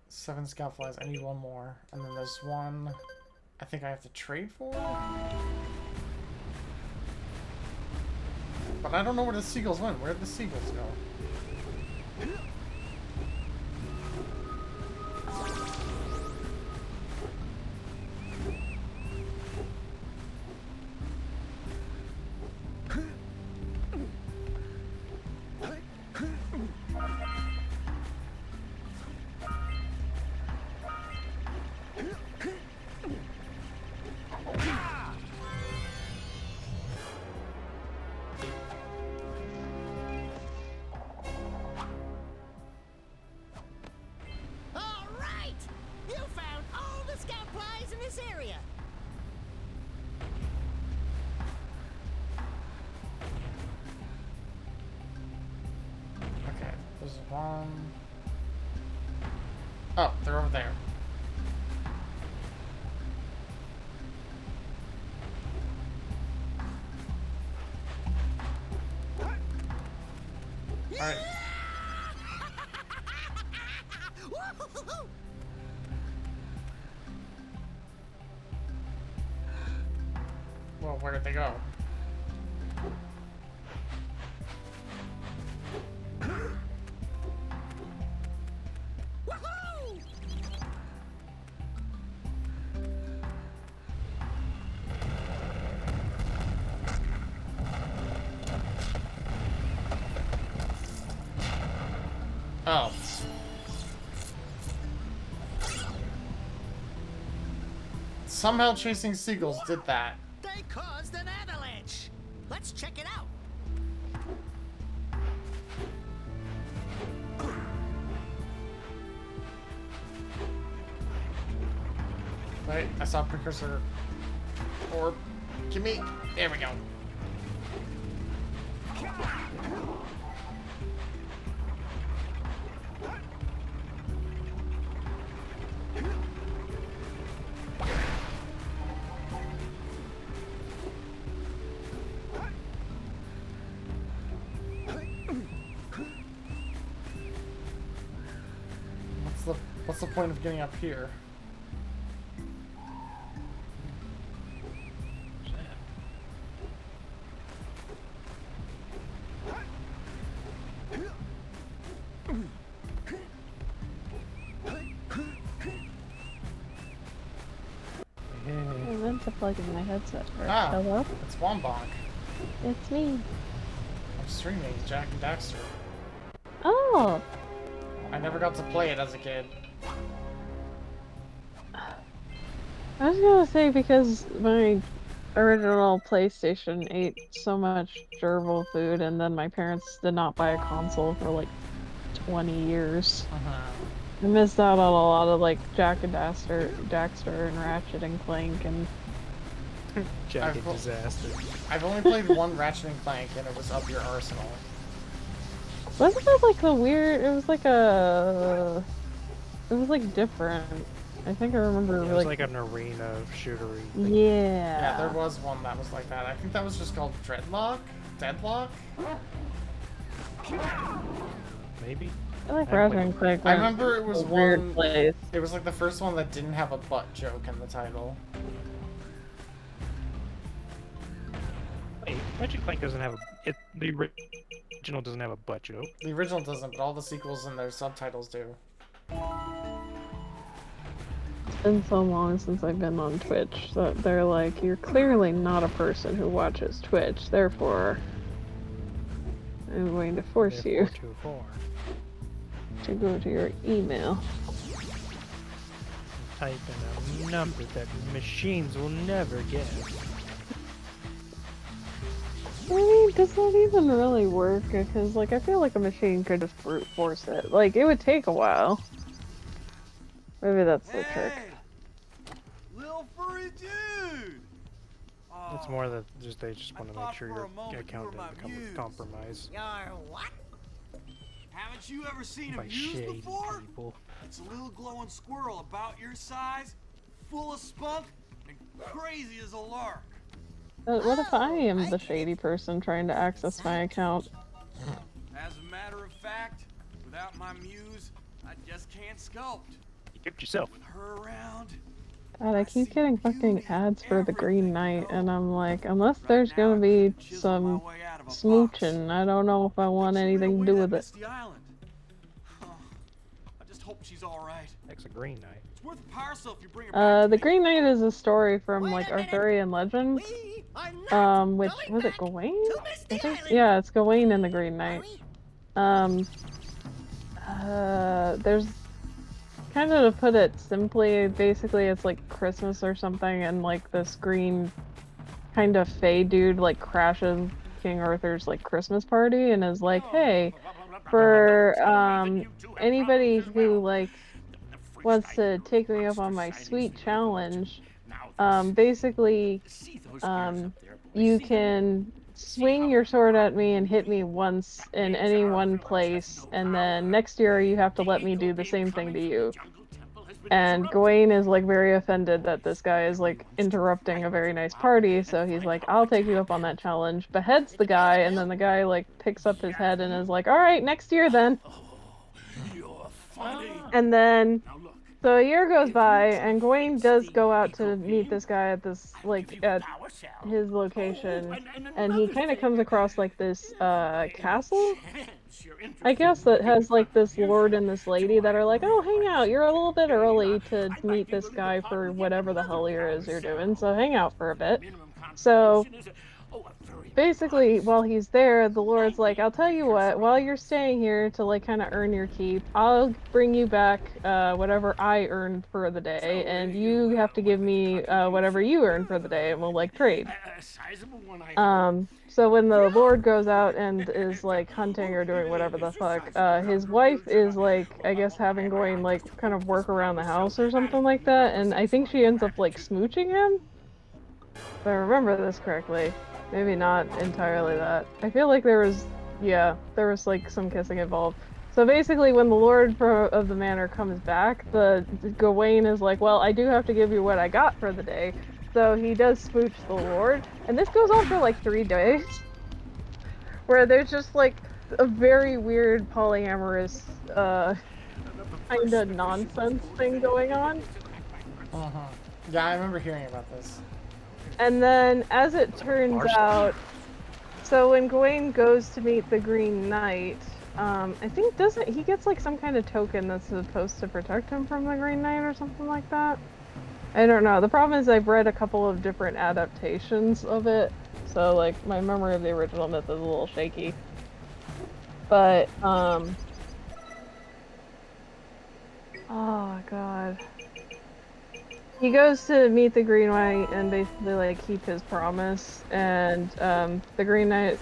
7 scout flies. I need one more. And then there's one I think I have to trade for? But I don't know where the seagulls went. Where did the seagulls go? Oh, they're over there. Alright. Well, where did they go? Oh. Somehow chasing seagulls did that. They caused an avalanche. Let's check it out. Wait, I saw a precursor orb. Give me. There we go. What's the point of getting up here? I meant to plug in my headset first. Ah, Hello? it's Wombonk. It's me. I'm streaming Jak and Daxter. Oh! I never got to play it as a kid. I was gonna say because my original PlayStation ate so much gerbil food and then my parents did not buy a console for like 20 years. I missed out on a lot of like Jak and Daxter and Ratchet and Clank and Jak and Disaster. I've only played one Ratchet and Clank, and it was Up Your Arsenal. wasn't that like the weird? It was like a. It was like different. I think I remember. Yeah, it was like an arena shootery thing. Yeah. Yeah, there was one that was like that. I think that was just called Deadlock. Maybe. I like Ratchet and Clank. I remember it was weird one. place. It was like the first one that didn't have a butt joke in the title. Wait, Ratchet and Clank doesn't have a. The original doesn't have a butt joke. The original doesn't, but all the sequels and their subtitles do. It's been so long since I've been on Twitch that they're like, you're clearly not a person who watches Twitch, therefore I'm going to force you to go to your email. Type in a number that machines will never guess. I mean, does that even really work? Because, like, I feel like a machine could just brute force it. Like, it would take a while. Maybe that's the trick. Little furry dude! It's more that they just want to make sure your account you were doesn't my become muse. compromised Your what? Haven't you ever seen a by muse shady before? people. It's a little glowing squirrel about your size, full of spunk, and crazy as a lark. What if I am the shady person trying to access my account? As a matter of fact, without my muse, I just can't sculpt. You kept yourself. With her around, God, I keep getting fucking ads for the Green Knight, and I'm like, unless there's gonna be some smooching, I don't know if I want anything to do with it. Misty Island. Huh. I just hope she's all right. That's a Green Knight. It's worth a parcel if you bring her back to The me. Green Knight is a story from, like, Arthurian legends. We are not Which, going was it back Gawain? to I Misty think, Island. yeah, it's Gawain in the Green Knight. There's kind of, to put it simply, basically it's like Christmas or something, and like this green kind of fae dude like crashes King Arthur's like Christmas party and is like, hey, for anybody who like wants to take me up on my sweet challenge, basically you can swing your sword at me and hit me once in any one place, and then next year you have to let me do the same thing to you. And Gawain is like very offended that this guy is like interrupting a very nice party, so he's like, I'll take you up on that challenge, beheads the guy, and then the guy like picks up his head and is like, alright, next year then. And then so a year goes by, and Gawain does go out to meet this guy at this, like, at his location, and he kind of comes across, like, this, castle, I guess, that has, like, this lord and this lady that are like, oh, hang out, you're a little bit early to meet this guy for whatever the hell you're doing, so hang out for a bit. So, basically, while he's there, the Lord's like, I'll tell you what, while you're staying here to, like, kind of earn your keep, I'll bring you back whatever I earned for the day, and you have to give me whatever you earned for the day, and we'll, like, trade. So when the Lord goes out and is, like, hunting or doing whatever the fuck, his wife is, like, I guess having Gawain, like, kind of work around the house or something like that, and I think she ends up, like, smooching him? If I remember this correctly. Maybe not entirely that. I feel like there was like some kissing involved. So basically when the Lord of the Manor comes back, the Gawain is like, well, I do have to give you what I got for the day. So he does smooch the Lord. And this goes on for like 3 days. Where there's just like a very weird polyamorous kind of nonsense thing going on. Yeah, I remember hearing about this. And then, as it turns out, so when Gawain goes to meet the Green Knight, I think doesn't he gets like some kind of token that's supposed to protect him from the Green Knight or something like that? I don't know. The problem is I've read a couple of different adaptations of it, so like my memory of the original myth is a little shaky. But oh god. He goes to meet the Green Knight and basically like keep his promise, and the Green Knight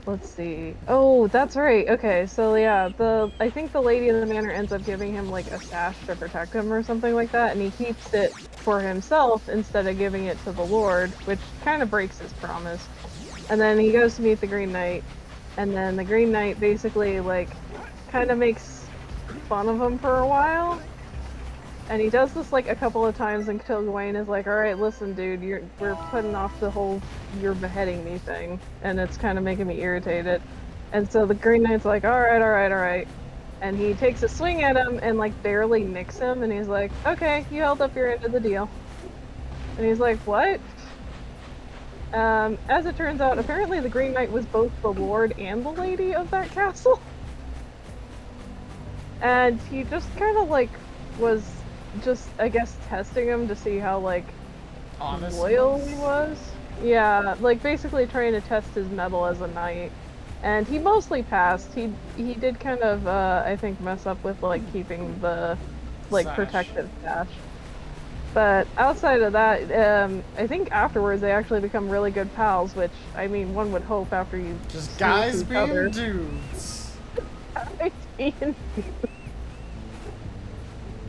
let's see. Oh, that's right. Okay, so yeah, I think the lady of the manor ends up giving him like a sash to protect him or something like that, and he keeps it for himself instead of giving it to the Lord, which kind of breaks his promise. And then he goes to meet the Green Knight, and then the Green Knight basically like kind of makes fun of him for a while. And he does this like a couple of times until Gawain is like, alright, listen dude, we're putting off the whole you're beheading me thing, and it's kind of making me irritated. And so the Green Knight's like, alright. And he takes a swing at him and like barely nicks him, and he's like, okay, you held up your end of the deal. And he's like, what? As it turns out, apparently the Green Knight was both the lord and the lady of that castle. And he just kind of like was just, I guess, testing him to see how, like, Honest loyal he was. Yeah, like, basically trying to test his mettle as a knight. And he mostly passed. He did kind of, I think, mess up with, like, keeping the, like, Sash. protective sash. But outside of that, I think afterwards they actually become really good pals, which, I mean, one would hope after you Just guys each being other. dudes. Guys being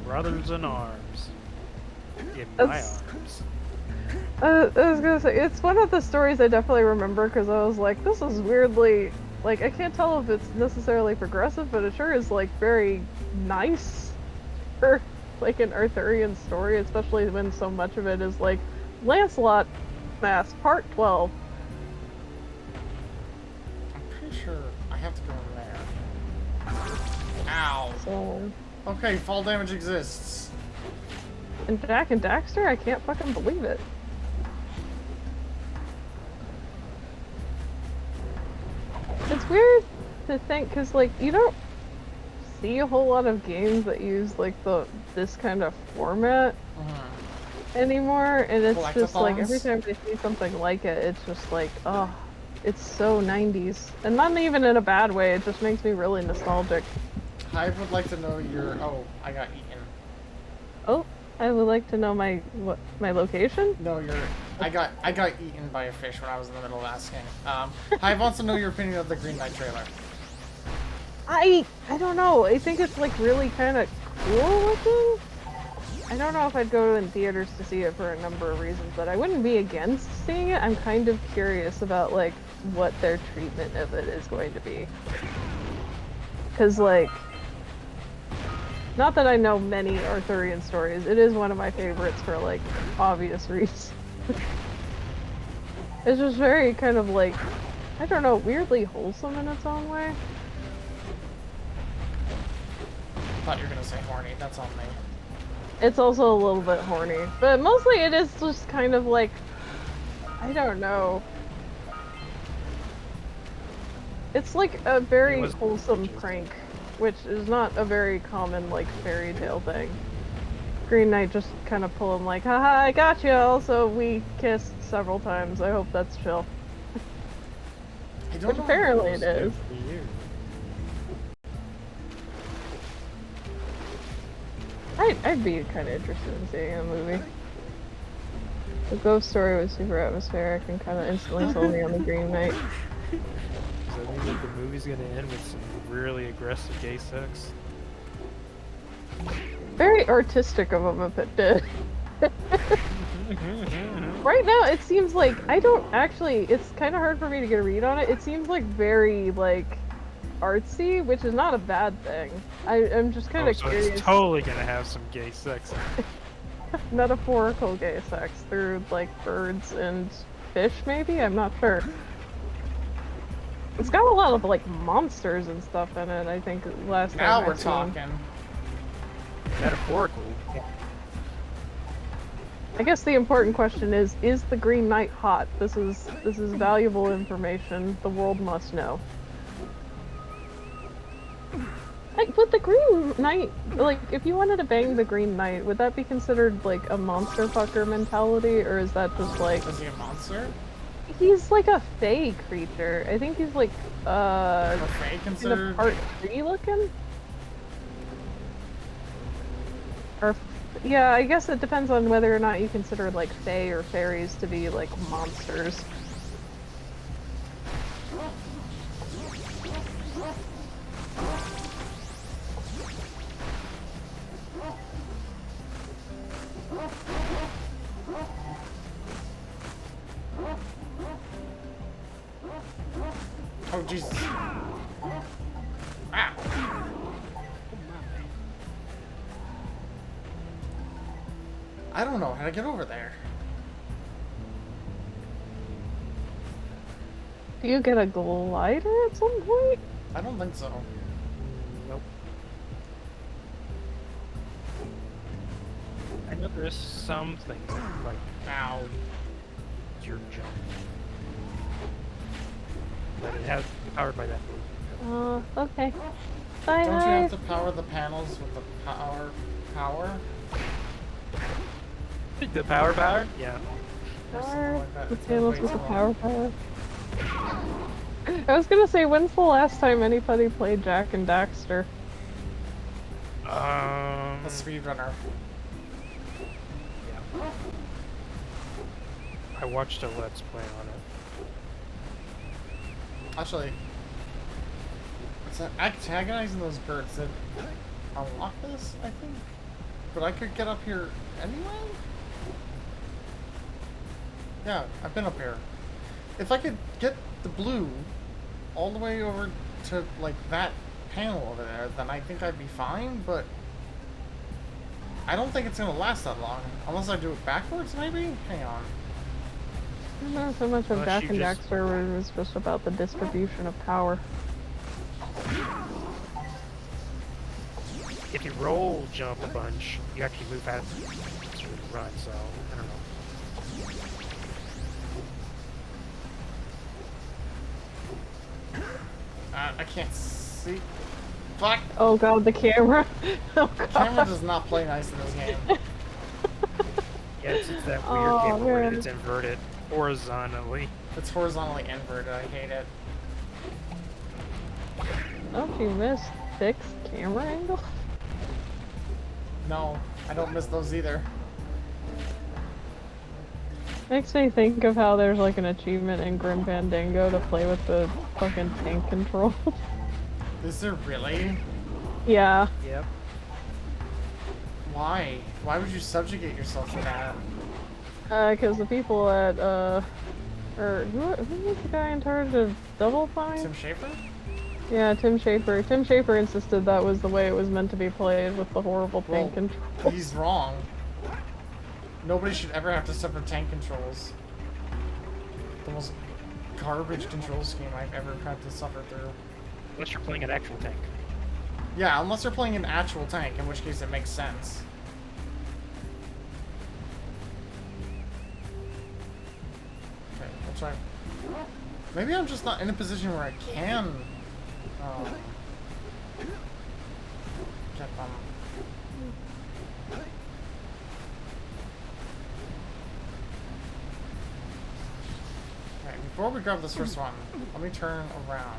Brothers in arms. In my That's- arms. I was gonna say, it's one of the stories I definitely remember because I was like, this is weirdly, like, I can't tell if it's necessarily progressive, but it sure is, like, very nice for, like, an Arthurian story, especially when so much of it is, like, Lancelot Mass, Part 12. I'm pretty sure I have to go in there. Ow. So, Okay, fall damage exists. and Jak and Daxter, I can't fucking believe it. It's weird to think, because, like, you don't see a whole lot of games that use, like, this kind of format anymore, and it's just, like, every time I see something like it, it's just like, oh, it's so 90s. And not even in a bad way, it just makes me really nostalgic. I would like to know your... Oh, I got eaten. Oh, I would like to know my location? No, I got eaten by a fish when I was in the middle of asking. Hive wants to know your opinion of the Green Knight trailer. I don't know. I think it's like really kind of cool looking. I don't know if I'd go in theaters to see it for a number of reasons, but I wouldn't be against seeing it. I'm kind of curious about like what their treatment of it is going to be. Cause like, not that I know many Arthurian stories, it is one of my favorites for like obvious reasons. It's just very kind of like, I don't know, weirdly wholesome in its own way. Thought you were gonna say horny. That's on me. It's also a little bit horny, but mostly it is just kind of like, I don't know. It's like a very wholesome prank, which is not a very common like fairy tale thing. Green Knight just kind of pull him like, haha, I got you. Also, we kissed several times. I hope that's chill. I don't Which know apparently it is. I'd be kind of interested in seeing a movie. The ghost story was super atmospheric and kind of instantly sold me on the Green Knight. So I think that the movie's gonna end with some really aggressive gay sex. Very artistic of him if it did. Right now, it seems like, I don't actually, it's kind of hard for me to get a read on it. It seems like very, like, artsy, which is not a bad thing. I'm just kind of so curious. it's totally gonna have some gay sex in it. Metaphorical gay sex through, like, birds and fish, maybe? I'm not sure. It's got a lot of like monsters and stuff in it. I think last time. Now I we're seen. talking. Metaphorically. Yeah. I guess the important question is the Green Knight hot? This is valuable information the world must know. Like, would the Green Knight, like, if you wanted to bang the Green Knight, would that be considered like a monster fucker mentality, or is that just like? Is he a monster? He's like a fey creature. I think he's like Are Fae kind considered? of part tree looking. Or, yeah, I guess it depends on whether or not you consider like fae or fairies to be like monsters. Oh Jesus! Ah! I don't know how to get over there. Do you get a glider at some point? I don't think so. Nope. I know there's something like Ow. your jump. But it has to be powered by that. Okay. Bye. Don't you have to power the panels with the power? The power? Yeah. Or something Power. like that. The It's panels way with the too power. I was gonna say, when's the last time anybody played Jak and Daxter? The speedrunner. Yeah. I watched a Let's Play on it. Actually, it's antagonizing those birds that unlock this, I think. But I could get up here anyway? Yeah, I've been up here. If I could get the blue all the way over to, like, that panel over there, then I think I'd be fine, but I don't think it's gonna last that long. Unless I do it backwards, maybe? Hang on. I don't know so much of Unless Jak you and just- Daxter where it was just about the distribution of power. If you roll jump a bunch, you actually move faster than run, so I don't know. I can't see. Fuck! Oh god, the camera. Oh god. Camera does not play nice in this game. Yeah, it's that weird Oh, camera where man. it's inverted horizontally. It's horizontally inverted. I hate it. Don't you miss fixed camera angle? No, I don't miss those either. Makes me think of how there's like an achievement in Grim Fandango to play with the fucking tank control. Is there really? Yeah. Yep. Why? Why would you subjugate yourself to that? Because the people at, or who was the guy in charge of Double Fine? Tim Schafer? Yeah, Tim Schafer. Tim Schafer insisted that was the way it was meant to be played with the horrible Well, tank control. he's wrong. Nobody should ever have to suffer tank controls. The most garbage control scheme I've ever had to suffer through. Unless you're playing an actual tank. Yeah, unless they're playing an actual tank, in which case it makes sense. Okay, we'll try. Maybe I'm just not in a position where I can get them. Okay, before we grab this first one, let me turn around.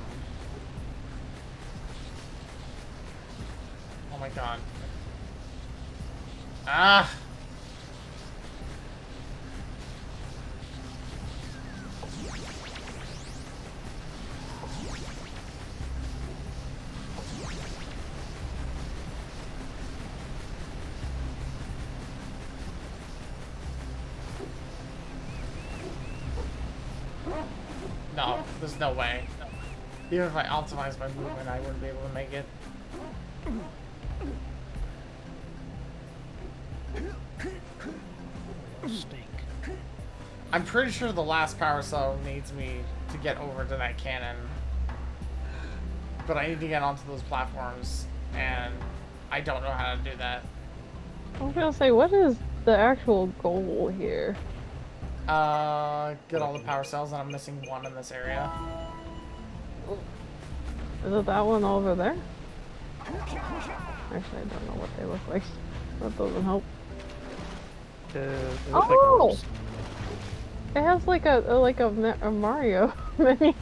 Oh my god. Ah! No, there's no way. Even if I optimize my movement, I wouldn't be able to make it. Stink. I'm pretty sure the last power cell needs me to get over to that cannon. but I need to get onto those platforms, and I don't know how to do that. I was gonna say, what is the actual goal here? Get all the power cells, and I'm missing one in this area. Is it that one over there? Actually, I don't know what they look like. That doesn't help. They look like Oh! orbs. It has like a Mario menu.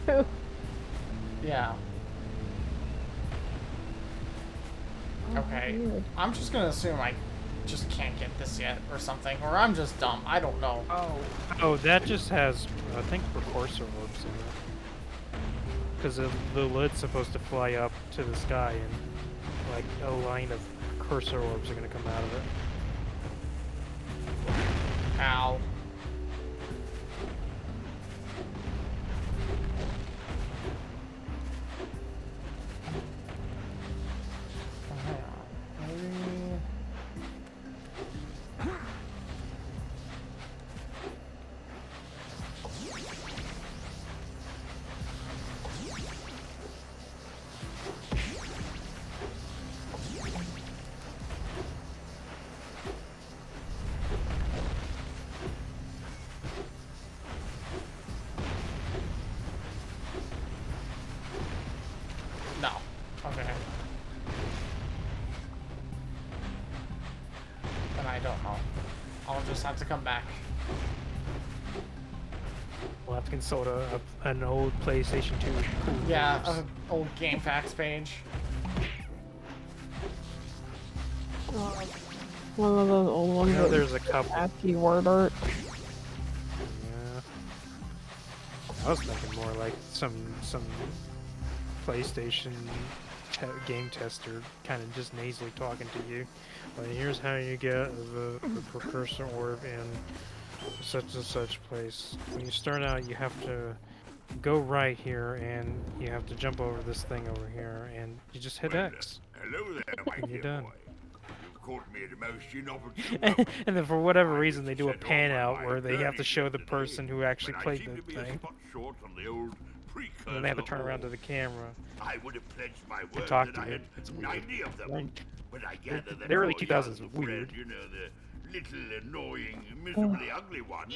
Yeah. Okay. Weird. I'm just gonna assume I just can't get this yet, or something, or I'm just dumb. I don't know. Oh, that just has, I think, precursor orbs in it. Because the lid's supposed to fly up to the sky, and like a line of cursor orbs are gonna come out of it. Ow. No. Okay. Then I don't know. I'll just have to come back. We'll have to consult an old PlayStation 2. Yeah, an old game facts page. One of those old ones. I know with there's a couple. ASCII word art. Yeah. I was thinking more like some PlayStation game tester kind of just nasally talking to you. Well, here's how you get the precursor orb in such and such place. When you start out, you have to go right here, and you have to jump over this thing over here, and you just hit X. Hello there, my And you're dear done. boy. You've caught me at a most inopportune And then for whatever reason, they do a pan out where they have to show the person who actually played the thing. And then they have to turn around to the camera. I would have pledged my word talk that to I you. had 90 of them. Right. But I gather that The early poor 2000s young was weird. Fred, you know, the little annoying, miserably ugly one,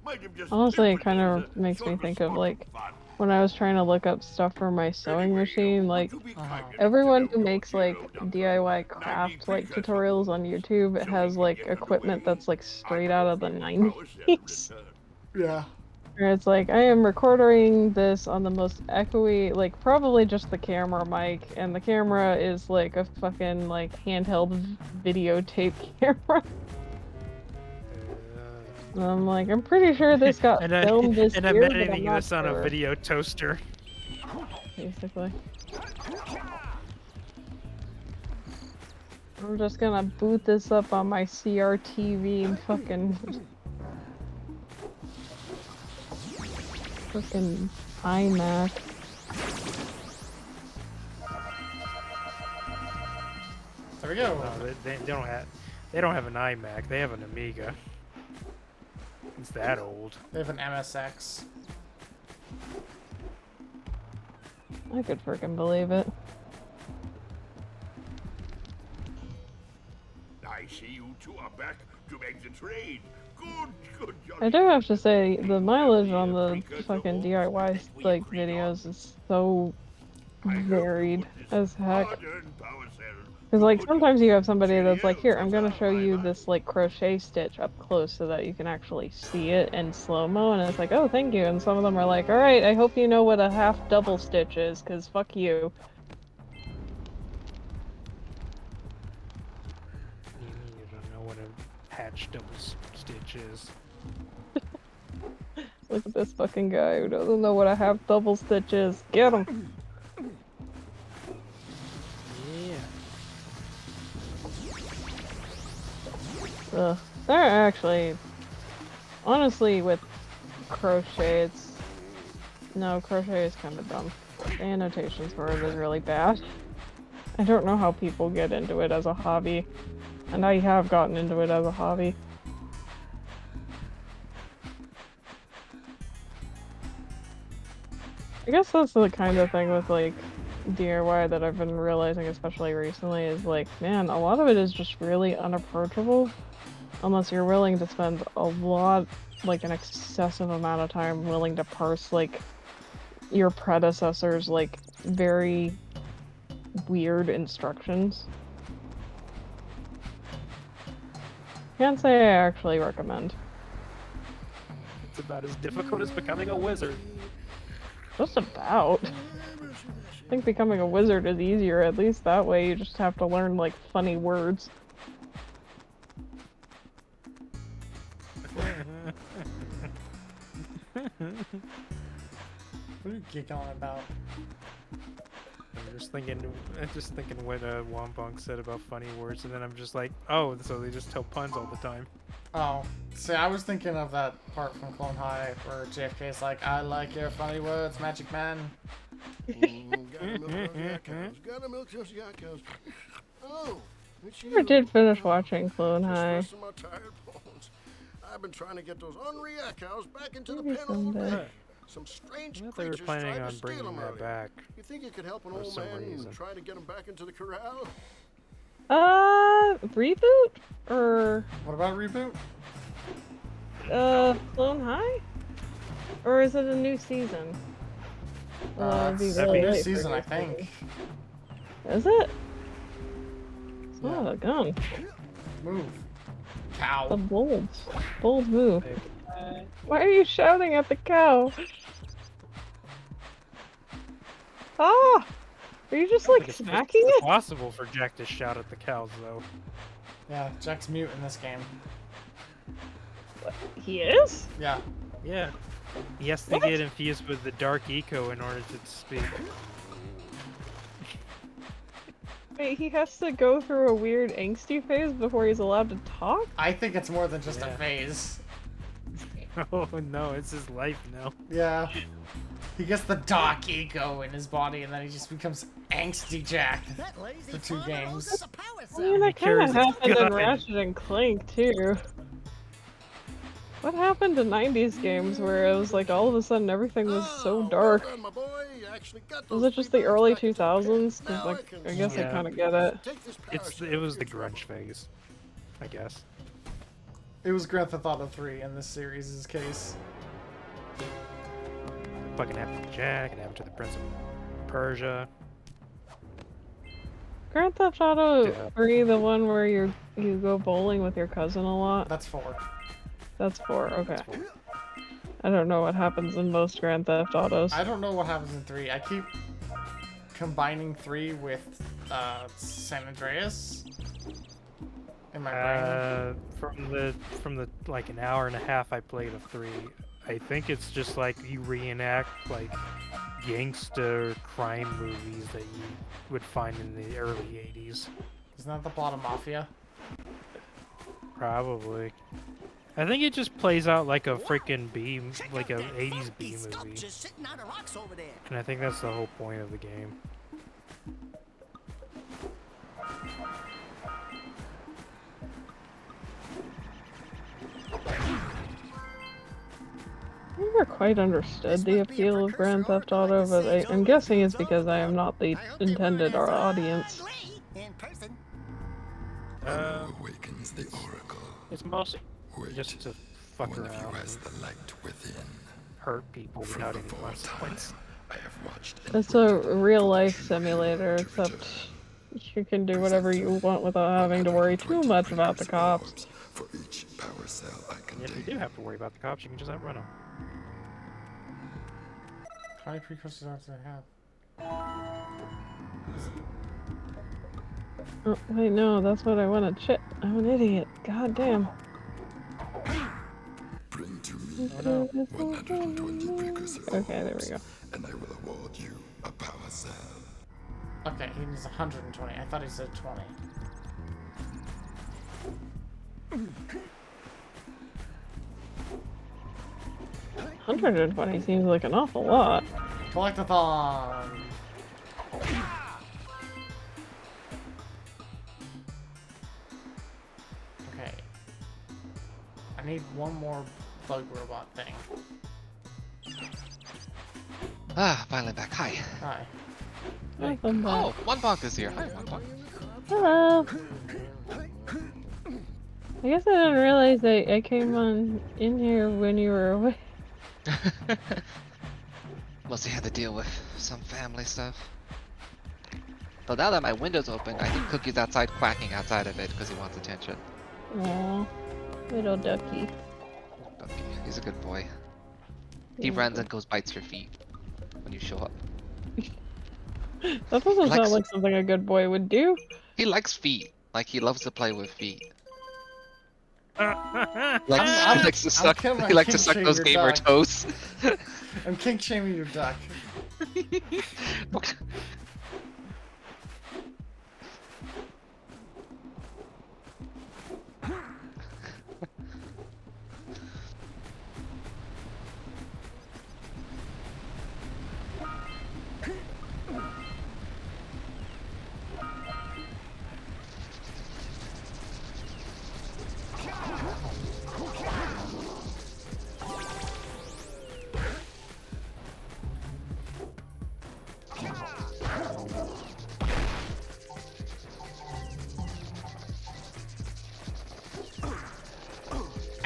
might have just Honestly, it opened kind as of a makes me sort of think of spot like fun. when I was trying to look up stuff for my sewing Anyway, machine. Like would you be kind enough to everyone know who your makes hero like duck DIY 90 craft like precursor tutorials on YouTube, it so has we like can get equipment underway? that's like I straight could out of the offer you a power cell in 90s. return. Yeah. Where it's like, I am recording this on the most echoey, like probably just the camera mic, and the camera is like a fucking like handheld videotape camera. And I'm like, I'm pretty sure this got and filmed this I'm year, but I'm editing not this on a sure. video toaster. Basically. I'm just gonna boot this up on my CRTV and fucking iMac. There we go. No, they don't have an iMac. They have an Amiga. It's that old. They have an MSX. I could freaking believe it. I see you two are back to make the trade. Good. I do have to say, the mileage on the fucking DIY like videos is so varied as heck. Because like sometimes you have somebody that's like, here, I'm gonna show you this like crochet stitch up close so that you can actually see it in slow-mo, and it's like, oh, thank you. And some of them are like, all right, I hope you know what a half double stitch is, because fuck you. You don't know what a patch double stitch is. Look at this fucking guy who doesn't know what a half double stitch is. Get him. Yeah. They're actually, honestly, with crochet, crochet is kind of dumb. The annotations for it is really bad. I don't know how people get into it as a hobby, and I have gotten into it as a hobby. I guess that's the kind of thing with like DIY that I've been realizing, especially recently, is like, man, a lot of it is just really unapproachable unless you're willing to spend a lot, like an excessive amount of time willing to parse like your predecessor's like very weird instructions. Can't say I actually recommend. It's about as difficult as becoming a wizard. Just about. I think becoming a wizard is easier, at least that way you just have to learn like funny words. What are you giggling about? I'm just thinking what Wompong said about funny words, and then I'm just like, oh, so they just tell puns all the time. Oh, see, I was thinking of that part from Clone High where JFK's like, I like your funny words, Magic Man. Gotta milk those yakos. Oh, it's you. I did finish watching Clone High. Just resting my tired bones. I've been trying to get those ornery yakos back into the Maybe pen all someday. day. Some strange I thought they were creatures planning tried on to steal bringing them that earlier. back. You think you could help an for old some man reason. and try to get him back into the corral? Reboot? Or, What about reboot? Clone High? Or is it a new season? It'd be It's really a new late for season, I new think. season. Is it? It's Yeah. not a gun. Move. The Cow. bold move. Why are you shouting at the cow? Ah! Are you just like smacking It's it? possible for Jack to shout at the cows, though. Yeah, Jack's mute in this game. He is? Yeah. Yeah. He has to get infused with the dark eco in order to speak. Wait, he has to go through a weird angsty phase before he's allowed to talk? I think it's more than just a Yeah. phase. Oh no, it's his life now. Yeah. He gets the dark ego in his body and then he just becomes angsty Jack. That lazy The two farmer knows games. it's a power I cell. mean, that kind carries of a happened in gun. Ratchet and Clank, too. What happened to 90s games where it was like all of a sudden everything was so Oh, dark? well done, my boy. You actually got Was those it just three the birds early back into the pen. 2000s? 'Cause, Now like, can I guess I Yeah. kind of get it. take this power It cell was for the your trouble. grunge phase, I guess. It was Grand Theft Auto 3 in this series' case. Fucking happened to Jack, and happened to the Prince of Persia. Grand Theft Auto Yeah. 3, the one where you go bowling with your cousin a lot? That's 4. That's 4, okay. I don't know what happens in most Grand Theft Autos. I don't know what happens in 3. I keep combining 3 with San Andreas in my brain. From the like an hour and a half I played of 3, I think it's just like you reenact like gangster crime movies that you would find in the early 80s. Isn't that the plot of Mafia? Probably. I think it just plays out like a freaking B, like a 80s B movie. Sculptures sitting on the rocks over there. And I think that's the whole point of the game. I never quite understood the appeal of Grand Theft Auto, but I'm guessing it's because I am not the intended audience. In person. Awakens the oracle. It's mostly just to fuck around as the light within. hurt people without any consequence. I have watched It's a real life simulator, except you can do whatever you want without having to worry too much about the cops. For each power cell I And if you do have to worry about the cops, you can just outrun them. How many precursors do I have? Oh, wait, no, that's what I want to check. I'm an idiot. God damn. Bring to me Oh, no. 120 precursor Okay, there we go. and I will award you a power cell. Okay, he needs 120. I thought he said 20. $120 seems like an awful lot. Collectathon! Okay. I need one more bug robot thing. Ah, finally back. Hi. Hi. Welcome back. Oh, One Bonk is here. Hi, One Bonk. Hello. I guess I didn't realize I came on in here when you were away. Mostly had to deal with some family stuff. But now that my window's open, I think Cookie's outside quacking outside of it because he wants attention. Aw, little ducky. Okay, he's a good boy. He runs and goes bites your feet when you show up. That doesn't sound like something a good boy would do. He likes feet. Like he loves to play with feet. I'm He likes to suck. kinda He likes to kink suck shame those your gamer duck. toes. I'm kink shaming your duck.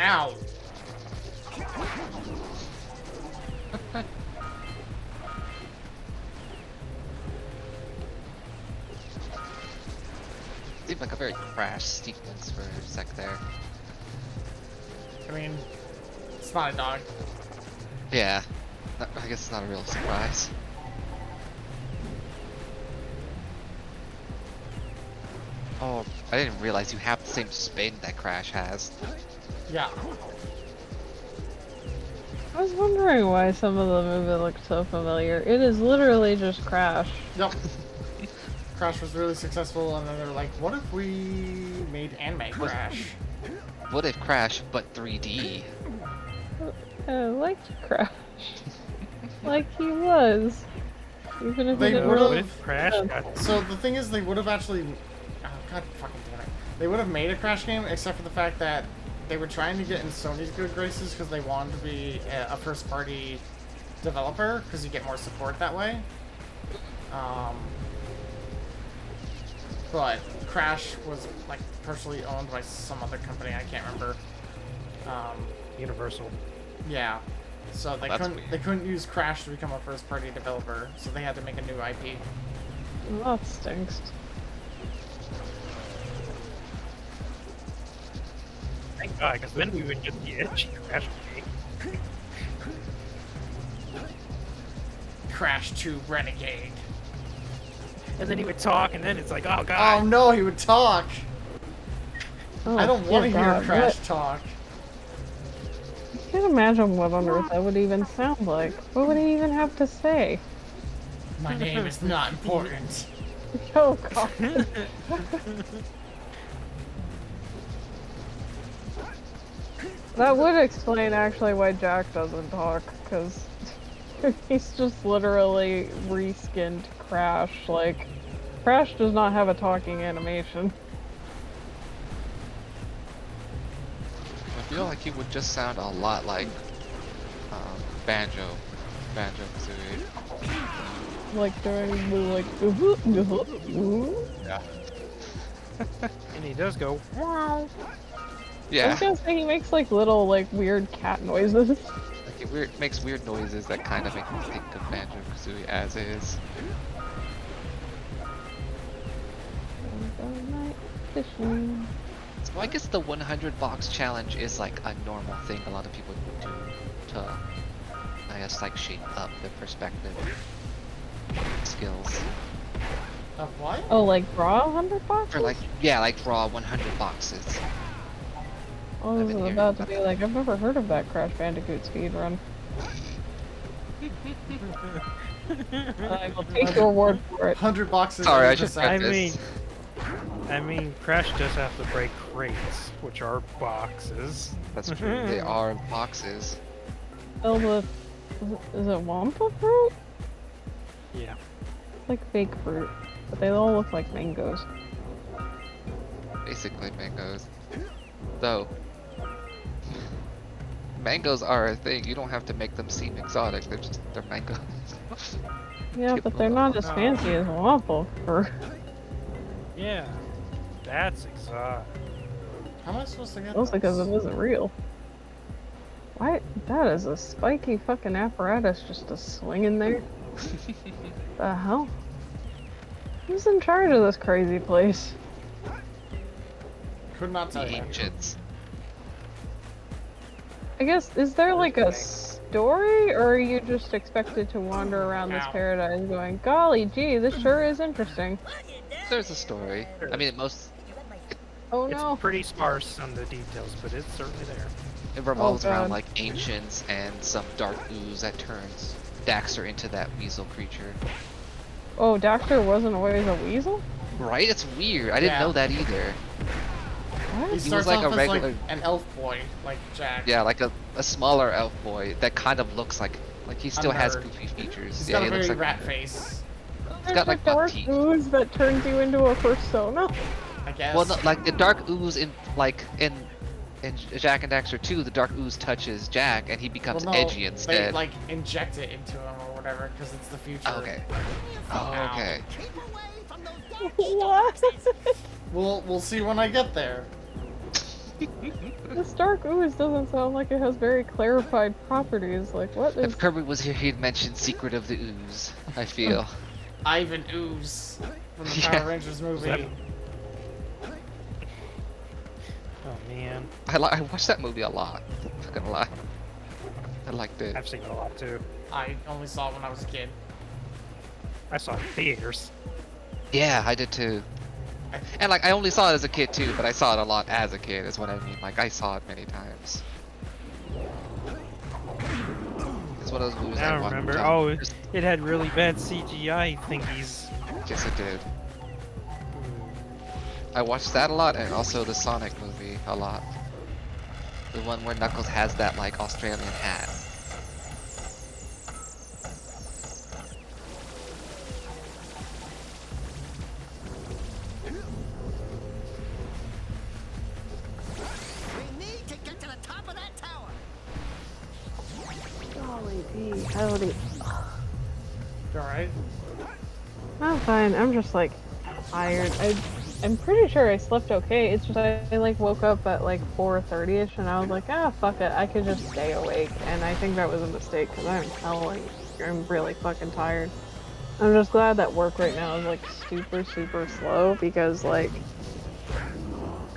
Ow! Seemed like a very crash sequence for a sec there. I mean, it's not a dog. Yeah, I guess it's not a real surprise. Oh, I didn't realize you have the same spin that Crash has. Yeah. I was wondering why some of the movement looked so familiar. It is literally just Crash. Yep. Crash was really successful, and then they're like, what if we made anime Crash? What if Crash, but 3D? I liked Crash. Like he was. Even if They he didn't would've- What really... if Crash got So the thing is, they would have actually... Oh, God fucking damn it. They would have made a Crash game, except for the fact that they were trying to get in Sony's good graces because they wanted to be a first-party developer, because you get more support that way. But Crash was, like, partially owned by some other company, I can't remember. Universal? Yeah. So they That's couldn't weird. use Crash to become a first-party developer, so they had to make a new IP. Well, that stinks. Thank God, because then we would get the edgy Crash game. Crash 2 Renegade. And then he would talk, and then it's like, oh Oh God. no, he would talk! Oh, I don't want to dear hear God, Crash what- talk. I can't imagine what on earth that would even sound like. What would he even have to say? My name is not important. Oh God. That would explain actually why Jack doesn't talk, because he's just literally reskinned Crash. Like, Crash does not have a talking animation. I feel like he would just sound a lot like Banjo Kazooie. Like doing the like. Yeah. And he does go, wow. I was Yeah. gonna say he makes like little like weird cat noises. Like it makes weird noises that kind of make me think of Banjo Kazooie as is. So I guess the 100 box challenge is like a normal thing a lot of people do to, I guess, like shape up their perspective skills. Of what? Oh, like draw 100 boxes? For like, yeah, like draw 100 boxes. I was been hearing about to about be like, I've never heard of that Crash Bandicoot speedrun. I will take your word for it. 100 boxes. Sorry, of I just cassette. I mean, Crash does have to break crates, which are boxes. That's true. They are boxes. Filled with, is it Wampa fruit? Yeah. Like fake fruit, but they all look like mangoes. Basically mangoes. Though, mangoes are a thing. You don't have to make them seem exotic. They're mangoes. Yeah, but they're not as fancy as waffle. Or Yeah, that's exotic. How am I supposed to get mostly because this? it isn't real. Why? That is a spiky fucking apparatus just to swing in there. The hell? Who's in charge of this crazy place? Could not The tell you. ancients. I guess, is there like a story, or are you just expected to wander around this Ow. paradise going, golly gee, this sure is interesting. There's a story. I mean, Oh It's no. pretty sparse on the details, but it's certainly there. it revolves Oh, around God. like ancients and some dark ooze that turns Daxter into that weasel creature. Oh, Daxter wasn't always a weasel? Right? It's weird. I didn't Yeah. know that either. He What? was starts like off a as regular- like an elf boy, like Jack. Yeah, like a smaller elf boy that kind of looks like he still has nerd. goofy features. He's Yeah, got he a looks very like rat face, He's got like buck dark teeth. ooze that turns you into a persona. I guess. Well, no, like the dark ooze in Jak and Daxter 2, the dark ooze touches Jack and he becomes Well, no, edgy They instead. like inject it into him or whatever because it's the future. Oh, okay. Oh, Ow. okay. Keep away from those dark What? We'll see when I get there. This dark ooze doesn't sound like it has very clarified properties. Like, what is... If Kirby was here, he'd mention Secret of the Ooze, I feel. Ivan Ooze from the Yeah. Power Rangers movie. that- Oh man, I watched that movie a lot. I'm not gonna lie. I liked it. I've seen it a lot too. I only saw it when I was a kid. I saw it in theaters. Yeah, I did too. And like, I only saw it as a kid too, but I saw it a lot as a kid, is what I mean. Like, I saw it many times. It's one of those movies I I watched. remember. Oh, it had really bad CGI thingies. Yes, it did. I watched that a lot, and also the Sonic movie a lot. The one where Knuckles has that like Australian hat. We need to get to the top of that tower. Golly gee, howdy. You alright? I'm fine. I'm just like tired. I'm pretty sure I slept okay. It's just I like woke up at like 4:30ish and I was like, ah, fuck it. I could just stay awake. And I think that was a mistake because I'm really fucking tired. I'm just glad that work right now is like super slow because like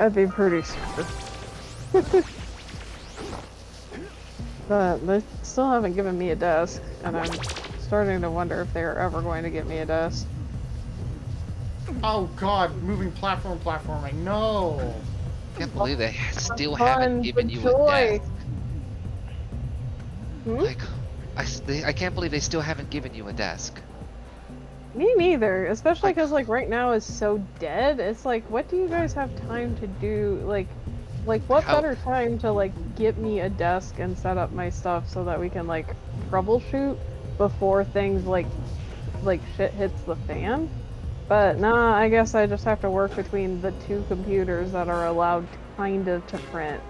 I'd be pretty stupid. But they still haven't given me a desk, and I'm starting to wonder if they're ever going to get me a desk. Oh god, moving platforming. No. I can't believe they still Fun, haven't given the you joy. a desk. Hmm? Like, I can't believe they still haven't given you a desk. Me neither, especially because like right now is so dead. It's like, what do you guys have time to do? Like what How- better time to like get me a desk and set up my stuff so that we can like troubleshoot before things like shit hits the fan? But nah, I guess I just have to work between the two computers that are allowed kind of to print.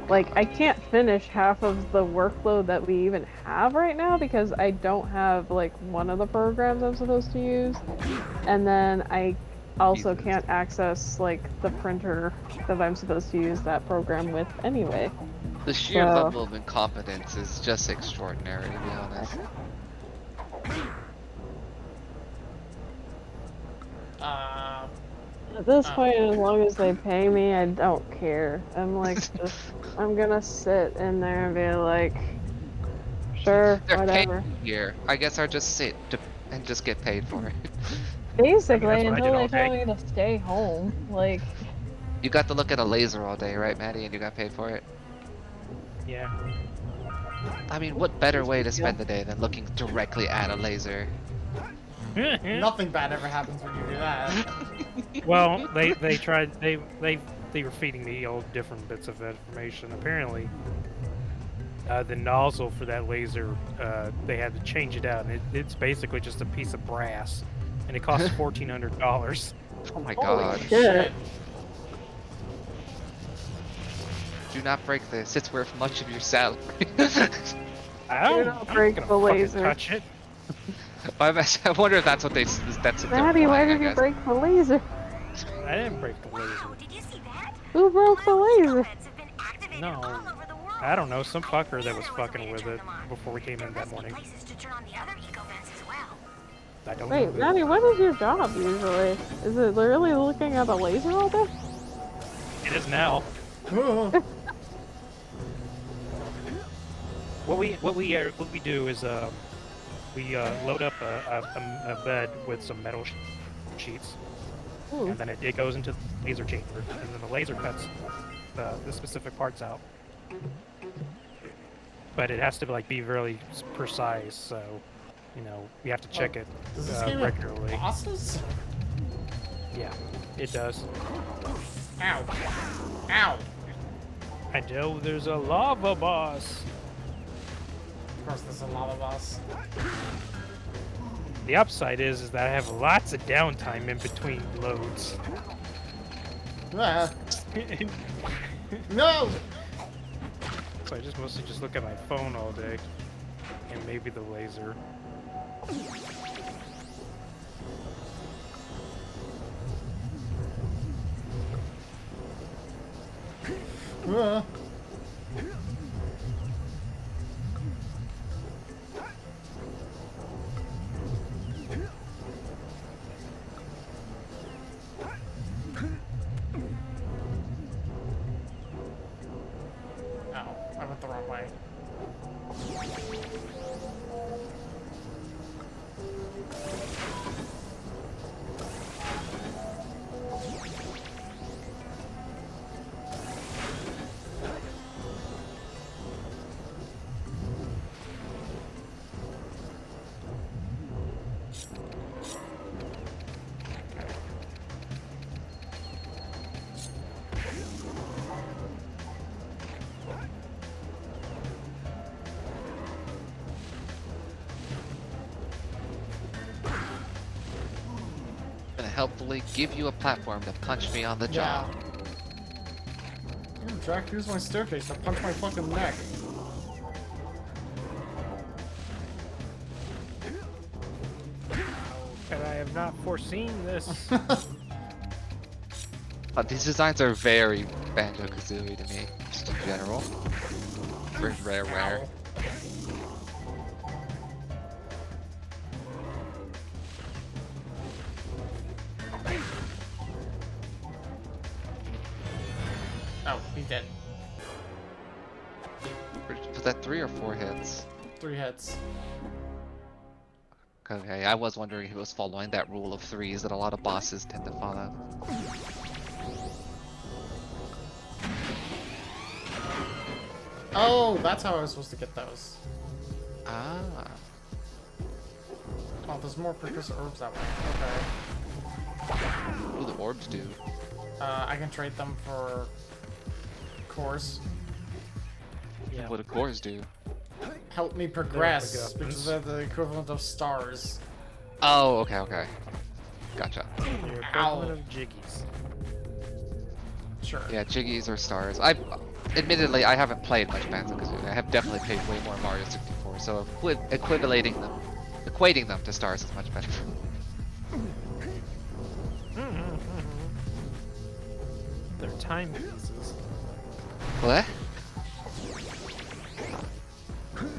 Like, I can't finish half of the workload that we even have right now because I don't have, like, one of the programs I'm supposed to use. And then I also can't access, like, the printer that I'm supposed to use that program with anyway. The sheer So- level of incompetence is just extraordinary, to be honest. At this point, as long as they pay me, I don't care. I'm like, I'm gonna sit in there and be like, sure, They're whatever. paying you here. I guess I'll just sit and just get paid for it. Basically, I mean, that's what I until did they all tell me to stay home. Like, You got to look at a laser all day, right, Maddie? And you got paid for it? Yeah. I mean, what better way to spend the day than looking directly at a laser? Nothing bad ever happens when you do that. Well, they tried. They were feeding me all different bits of information. Apparently, the nozzle for that laser, they had to change it out, and it's basically just a piece of brass, and it costs $1,400. Oh my holy god. shit. Do not break this. It's worth much of your salary. I don't, not I'm break gonna the fucking laser. touch it. I wonder if that's what that's Daddy, implying, why I did you guess. break the laser? I didn't break the laser. Wow, did you see that? Who broke the laser? Vents have been activated No. all over the world. I don't know, some fucker that knew was there was a way fucking to with turn it them on. before we came There in that must be morning. places to turn on the other eco vents as well. I don't Wait, know. Daddy, what is your job usually? Is it literally looking at a laser all day? It is now. What we do is we load up a bed with some metal sheets, Ooh. and then it goes into the laser chamber, and then the laser cuts the specific parts out. But it has to like be really precise, so you know we have to check it Does this game have regularly. bosses? Yeah, it does. Ow. Ow. I know there's a lava boss. Of course, there's a lava boss. The upside is that I have lots of downtime in between loads. Ah. No! So I just mostly just look at my phone all day, and maybe the laser. Ah. Ow, I went the wrong way. Gonna helpfully give you a platform to punch me on the jaw. Damn, Jack, here's my staircase. I punch my fucking neck. And I have not foreseen this. These designs are very Banjo-Kazooie to me, just in general. Very rare. Oh, he's dead. Was that 3 or 4 hits? 3 hits. Okay, I was wondering if it was following that rule of 3s that a lot of bosses tend to follow. Oh, that's how I was supposed to get those. Ah. Oh, there's more precursor orbs that way. Okay. What do the orbs do? I can trade them for cores. Yeah. What do cores do? Help me progress, MacGuffins. because they're the equivalent of stars. Oh, okay. Gotcha. Your Ow. equivalent of jiggies. Sure. Yeah, jiggies or stars. Admittedly, I haven't played much Banjo-Kazooie. I have definitely played way more Mario 64, so equating them to stars is much better. They're time pieces. What?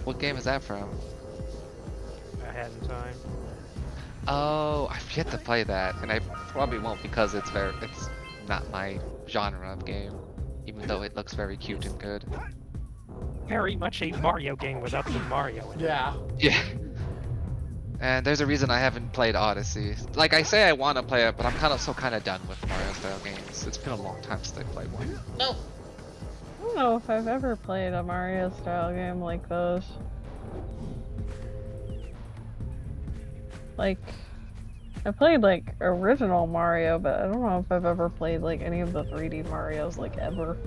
What game is that from? Ahead in time. Oh, I've yet to play that, and I probably won't because it's not my genre of game, even though it looks very cute and good. Very much a Mario game without the Mario in it. Yeah. Yeah. And there's a reason I haven't played Odyssey. Like, I say I want to play it, but I'm kind of done with Mario-style games. It's been a long time since I played one. No. I don't know if I've ever played a Mario style game like those. Like, I played like original Mario, but I don't know if I've ever played like any of the 3D Marios like ever.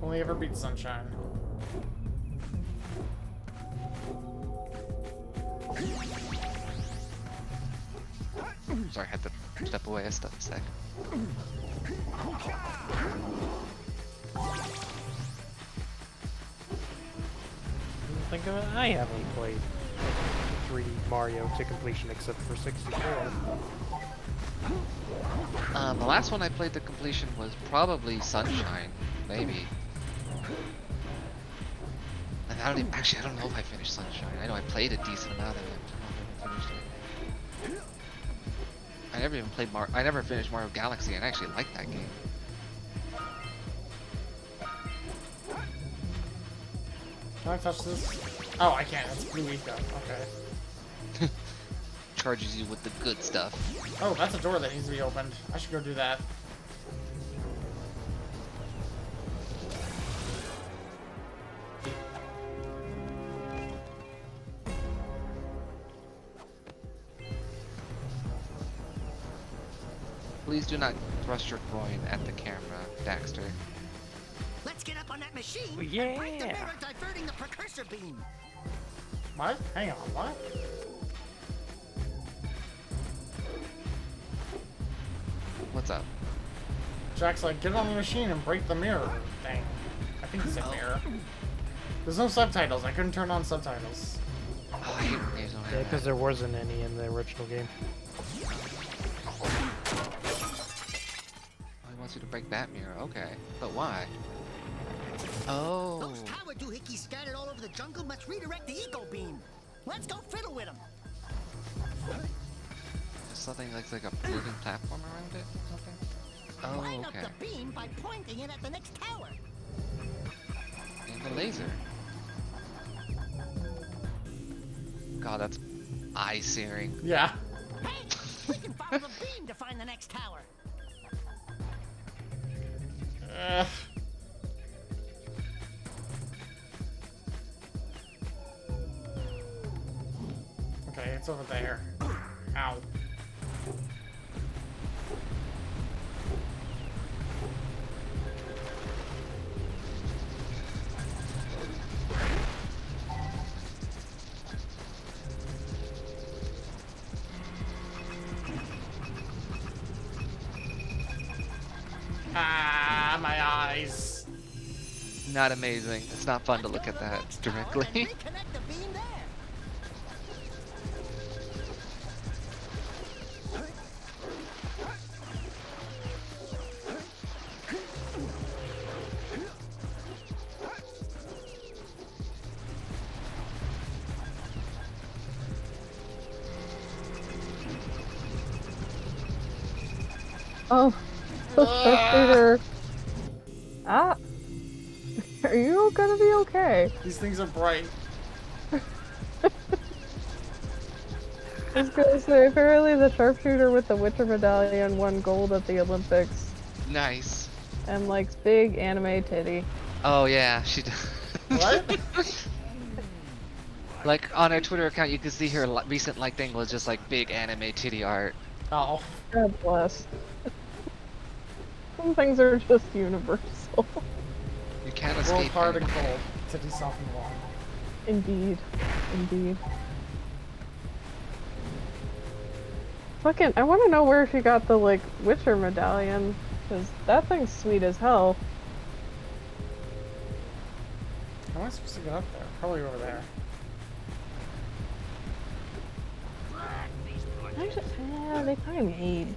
Only ever beat Sunshine. Sorry, I had to step away a sec. Think of it, I haven't played 3D Mario to completion except for 64. The last one I played to completion was probably Sunshine, maybe. And I don't even, actually, I don't know if I finished Sunshine. I know I played a decent amount of it. I don't know if I finished it. I never even played I never finished Mario Galaxy, and I actually liked that game. Can I touch this? Oh, I can't. It's blue eco. Okay. Charges you with the good stuff. Oh, that's a door that needs to be opened. I should go do that. Please do not thrust your groin at the camera, Daxter. Let's get up on that machine and break the Yeah. mirror diverting the precursor beam. What? Hang on, what? What's up? Jack's like, get on the machine and break the mirror thing. I think it's a mirror. There's no subtitles. I couldn't turn on subtitles. Oh, I hate when games don't have Yeah, that. because there wasn't any in the original game. Oh, he wants you to break that mirror. Okay. But why? Oh. Those power doohickeys scattered all over the jungle must redirect the eco beam. Let's go fiddle with them. Something like a floating platform around it or something? Oh, Line okay. up the beam by pointing it at the next tower. And the laser. God, that's eye-searing. Yeah. Hey, we can follow the beam to find the next tower. Okay, it's over there. Ow. Ah, my eyes. Not amazing. It's not fun to look at that directly. And reconnect the beam there. Oh, the sharpshooter. Ah. Are you gonna be okay? These things are bright. I was gonna say, apparently the sharpshooter with the Witcher medallion won gold at the Olympics. Nice. And likes big anime titty. Oh yeah, she does. What? Like on her Twitter account, you can see her recent like thing was just like big anime titty art. Oh. God bless. Some things are just universal. You can't Roll escape. hard and anime. cold. Titty soft and warm. Indeed. Indeed. Fucking, I want to know where she got the, like, Witcher medallion. Because that thing's sweet as hell. How am I supposed to get up there? Probably over there. Yeah, they probably made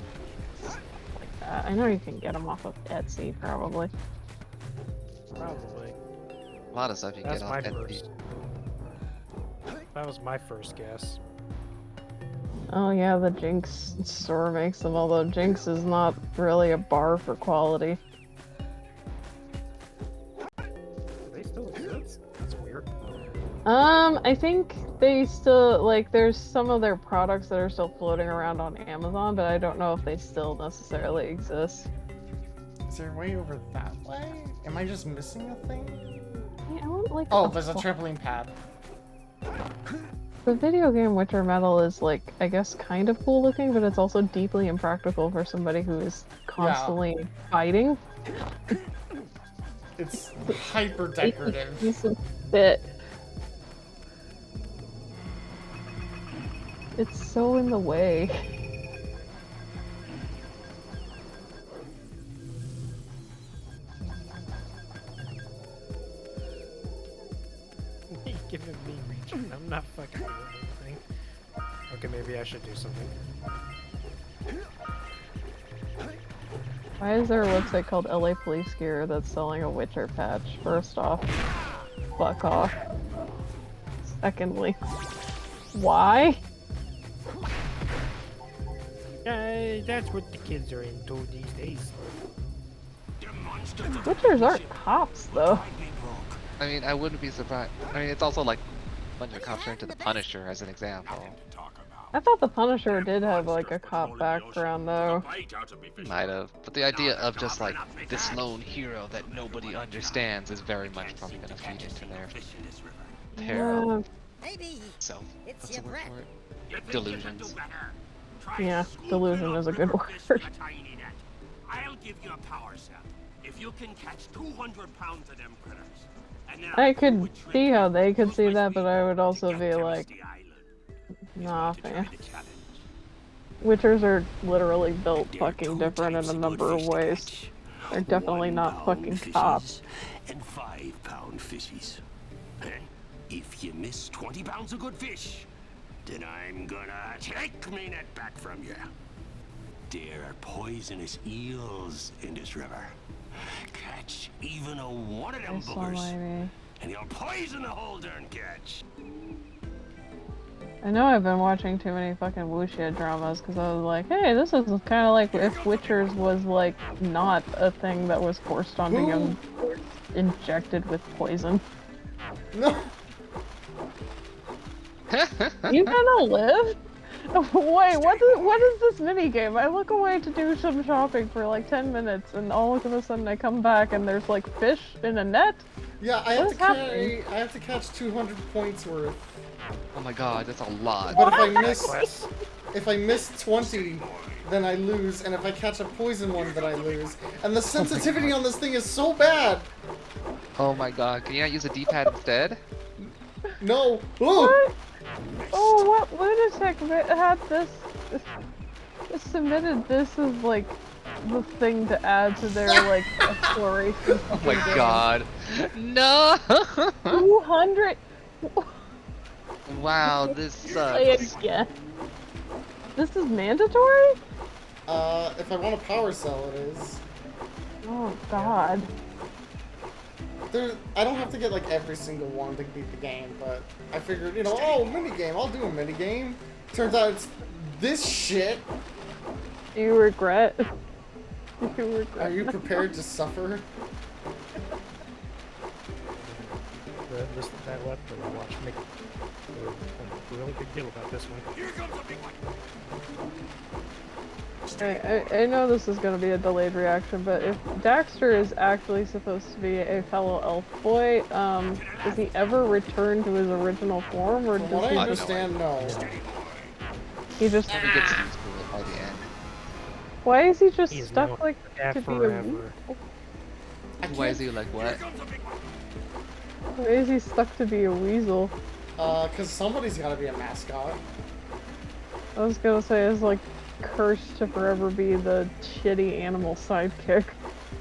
stuff like that. I know you can get them off of Etsy, probably. Probably. A lot of stuff you That's get my off Etsy. first. That was my first guess. Oh yeah, the Jinx store makes them, although Jinx is not really a bar for quality. They still exist? That's weird. I think they still, like, there's some of their products that are still floating around on Amazon, but I don't know if they still necessarily exist. Is there a way over that way? Am I just missing a thing? I want, like, Oh, there's a trampoline pad. The video game Witcher Metal is, like, I guess kind of cool looking, but it's also deeply impractical for somebody who is constantly fighting. It's hyper decorative. Decent fit. It's so in the way. Giving me reach. I'm not fucking doing anything. Okay, maybe I should do something. Why is there a website called LA Police Gear that's selling a Witcher patch? First off, fuck off. Secondly, why? That's what the kids are into these days. Witchers aren't cops, though. I mean, I wouldn't be surprised. I mean, it's also like a bunch of cops are into the Punisher as an example. I thought the Punisher did have like a cop background, though. Might have. But the idea of just like this lone hero that nobody understands is very much probably going to feed into their Maybe so. it's What's the your word breath. for it? Delusions. Yeah, delusion is a good word. I'll give you a power cell if you can catch 200 pounds of them critters. And then I I'll could do a see trick. how they could Use see my that, but I would speed also to be get them like, to the island. nah, To try man. the challenge. Witchers are literally built They're fucking 2 different in types a of number of good fish to ways. catch. They're definitely not 1 fucking pound cops. fishies and 5-pound fishies. And if you miss 20 pounds of good fish, then I'm gonna take me net back from you. There are poisonous eels in this river. Catch even a one of them This boogers, one, and you'll poison the whole darn catch. I know I've been watching too many fucking wuxia dramas because I was like, hey, this is kind of like if Witchers was like not a thing that was forced onto young boys, injected with poison. No. You gonna live? Wait, what is this mini game? I look away to do some shopping for like 10 minutes, and all of a sudden I come back and there's like fish in a net. Yeah, I What have to is carry. I have to catch 200 points worth. Oh my god, that's a lot. But if I miss 20, then I lose, and if I catch a poison one, then I lose. And the sensitivity on this thing is so bad. Oh my god, can you not use a D-pad instead? No. What? Oh, what lunatic had this submitted this as like the thing to add to their like exploration. Oh my god. No! 200. Wow, this Play it sucks. again. This is mandatory? If I want a power cell, it is. Oh god. I don't have to get like every single one to beat the game, but I figured, you know, oh, mini game, I'll do a mini game. Turns out it's this shit. Do you regret? Do you regret? Are you prepared to suffer? That left that I watched make a really big deal about this one. Here comes a big one. I know this is going to be a delayed reaction, but if Daxter is actually supposed to be a fellow elf boy, does he ever return to his original form, or From does what he I just... understand, no. He just... He gets used to it by the end. Why is he just He's stuck no like F to be a... forever. Why is he like what? Why is he stuck to be a weasel? Cause somebody's gotta be a mascot. I was gonna say, it's like cursed to forever be the shitty animal sidekick.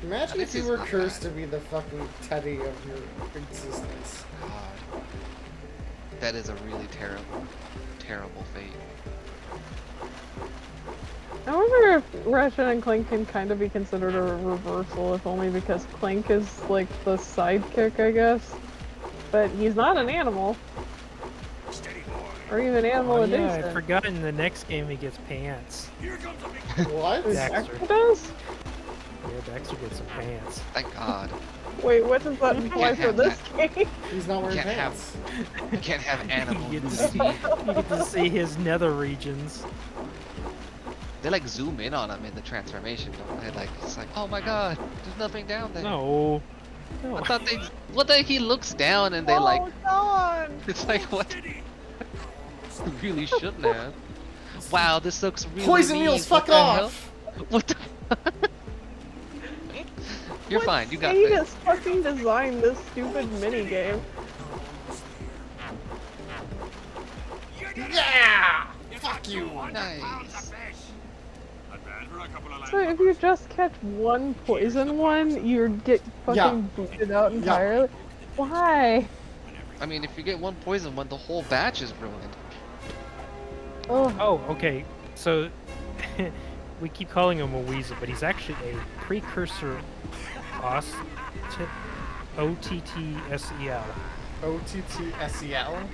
Imagine if you This were is not cursed bad. to be the fucking Teddy of your existence. God. That is a really terrible, terrible fate. I wonder if Ratchet and Clank can kind of be considered a reversal, if only because Clank is like the sidekick, I guess. But he's not an animal. Or even animal Oh yeah, adjacent. I forgot in the next game he gets pants. What? Daxter. Does? Yeah, Daxter gets some pants. Thank God. Wait, what does that imply Can't for have this game? He's not wearing Can't have- pants. You can't have animal You get to nudity. You get to see his nether regions. They like zoom in on him in the transformation, don't they? Like it's like, oh my God, there's nothing down there. No. No. I thought they. What the? He looks down and they like. God! It's like what? You really shouldn't have. Wow, this looks really Poison mean. eels, What fuck the hell? off! What the? You're fine. You got He this. just fucking designed this stupid minigame. Yeah! Fuck you! Nice. So if you just catch one poison one, you get fucking booted out entirely? Why? I mean, if you get one poison one, the whole batch is ruined. Oh, Oh, okay. So we keep calling him a weasel, but he's actually a precursor OTTSEL. OTTSEL?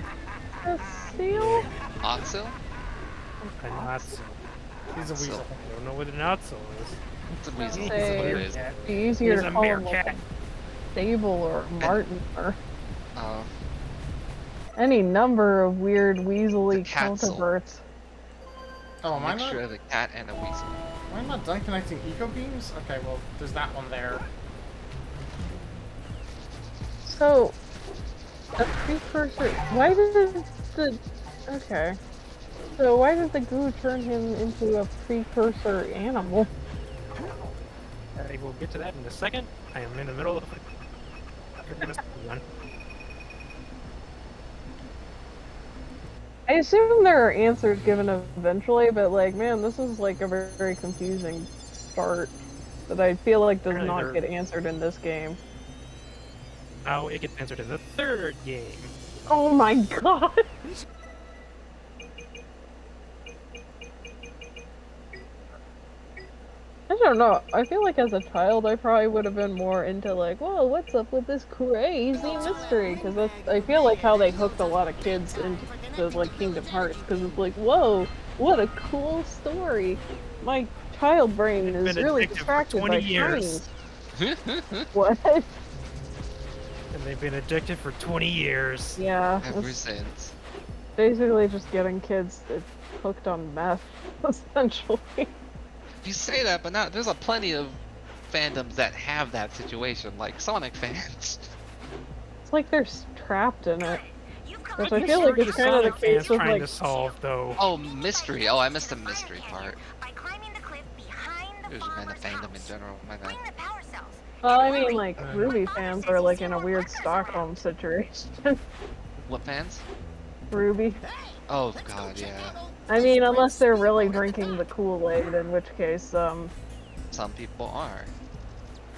a seal? Otsil? A Natsu. He's a So- weasel. I don't know what an Natsu is. It's a weasel. He's That's a what it is. meerkat. Be easier He's to a call him like meerkat. Sable or Martin or Uh, any number of weird weaselly It's a catzel. counterparts. Oh, am I not? mixture of a cat and a weasel. Am I not done connecting eco beams? Okay, well, there's that one there. So, a precursor. Why did the? Okay. So why did the goo turn him into a precursor animal? I will get to that in a second. I am in the middle of one. I assume there are answers given eventually, but like, man, this is like a very, very confusing part that I feel like does Apparently not they're- get answered in this game. Now it gets answered in the third game. Oh my god! I don't know. I feel like as a child, I probably would have been more into like, whoa, what's up with this crazy mystery? Because that's, I feel like how they hooked a lot of kids into like Kingdom Hearts. Because it's like, whoa, what a cool story. My child brain It's is been really addictive for distracted 20 by years. tinies. What? And they've been addicted for 20 years. Yeah, Ever it's since. basically just getting kids hooked on meth, essentially. You say that, but now there's a plenty of fandoms that have that situation, like Sonic fans. It's like they're trapped in it. You've come Which up I with feel a like The it's kind of the Sonic case fans with trying like to solve though. Oh, mystery. Oh, I missed the mystery part. by climbing the cliff behind the It was kind of farmer's fandom in house. general. My bad. Bring the power cells. Well, I mean, like, Ruby fans are, like, in a weird Stockholm situation. What fans? Ruby. Oh god, yeah. I mean, unless they're really drinking the Kool-Aid, in which case, Some people are.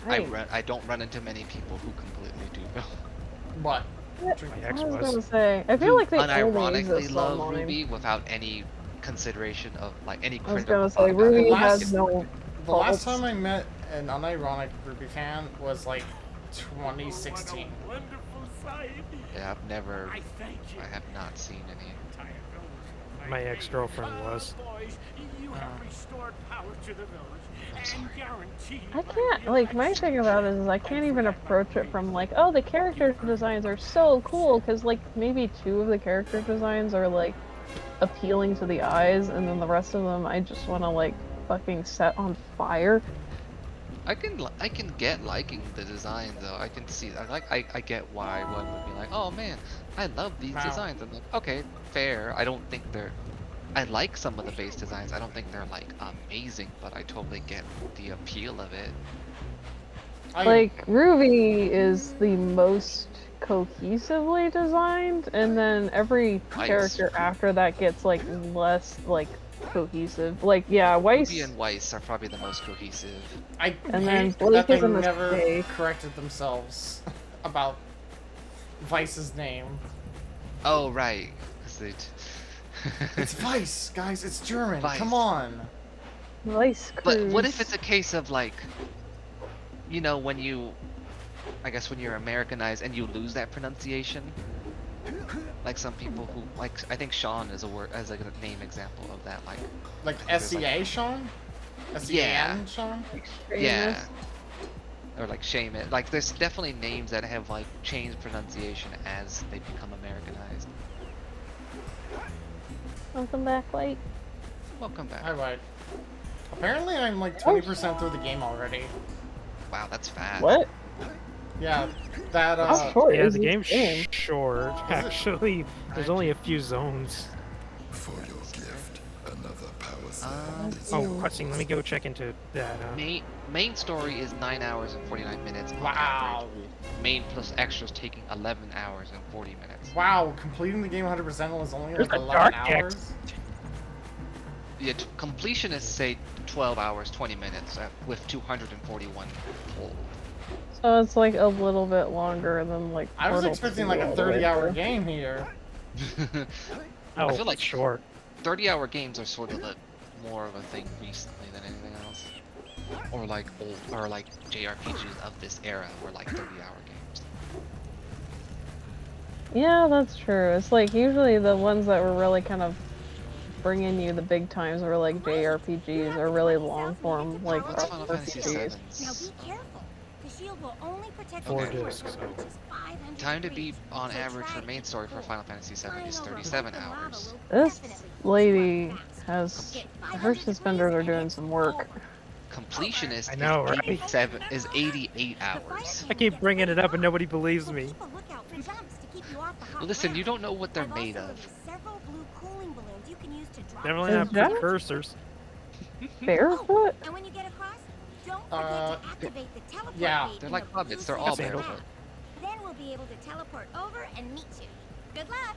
I I don't run into many people who completely do though. What? My I ex was was. gonna say, I feel like they only unironically exist love online. Ruby without any consideration of like any I was critical gonna thought say, about it. Ruby Last- has no The last faults. time I met an unironic Ruby fan was like 2016. Wonderful sight. Yeah, I've never. I thank you. I have not seen any. My ex-girlfriend was. Boys, you have restored power to the village and guaranteed. I can't, like, my thing about it is I can't even approach it from, like, oh, the character designs are so cool, because, like, maybe 2 of the character designs are, like, appealing to the eyes, and then the rest of them I just want to, like, fucking set on fire. I can get liking the design though. I can see that. I get why one would be like, oh man, I love these Wow. designs. I'm like, okay, fair. I don't think they're. I like some of the base designs. I don't think they're like amazing, but I totally get the appeal of it. Like, Ruby is the most cohesively designed, and then every Weiss. character after that gets, like, less, like, cohesive. Like, yeah, Weiss... Ruby and Weiss are probably the most cohesive. I And then hate Blake that they is a never mistake. corrected themselves about Vice's name. Oh right, 'cause they. It's Vice, guys. It's German. Weiss. Come on. Weiss But what Cruz. if it's a case of like, you know, when you, I guess when you're Americanized and you lose that pronunciation, like some people who, like I think Sean is a word as like a name example of that, like Like there's, like- SEA Sean? SEAN Yeah. Sean? yeah, or like shame it. Like there's definitely names that have like changed pronunciation as they become Americanized. Welcome back, White. Welcome back. Hi, White. Apparently, I'm like 20% through the game already. Wow, that's fast. What? Yeah, that How short Yeah, is the this game's game? short. Actually, there's only a few zones. For your gift, another power cell. Oh, cutscene. Let me go check into that. Main story is 9 hours and 49 minutes. on Wow. average. Main plus extras taking 11 hours and 40 minutes. Wow, completing the game 100% was only There's like a 11 dark hours. text. Yeah, completionists say 12 hours 20 minutes with 241 total. So it's like a little bit longer than like. I was Portal expecting 2 like a all the way 30-hour through. game here. Oh, I feel like short. 30-hour games are sort of more of a thing recently than anything else. Or like JRPGs of this era were like 30-hour games. Yeah, that's true. It's like usually the ones that were really kind of bringing you the big times were like JRPGs or really long form like What's Final Fantasy RPGs. Now be 7's? careful. The shield will only protect Four Okay. the discs, which so is 500 Time to degrees. beat on So average try for to main keep it story for cool. Final Fantasy 7 Flying is over 37 molten lava hours. will This definitely cool you lady off fast. has Hit her 500 suspenders are degrees and doing it's some work. over. Completionist I is know, right? 88 The fire hours. I cannon keep gets bringing pretty it up and hot, nobody believes so me. keep a lookout for jumps to keep you off the hot Listen, you ground. don't know what they're I've made also of. released several blue cooling balloons you can use to drop Definitely down Is not on the that village. precursors. barefoot? And when you get across, don't forget to activate the teleport yeah. gate They're in like the blue hobbits, they're all Yes, center Andal. map. barefoot. Then we'll be able to teleport over and meet you. Good luck.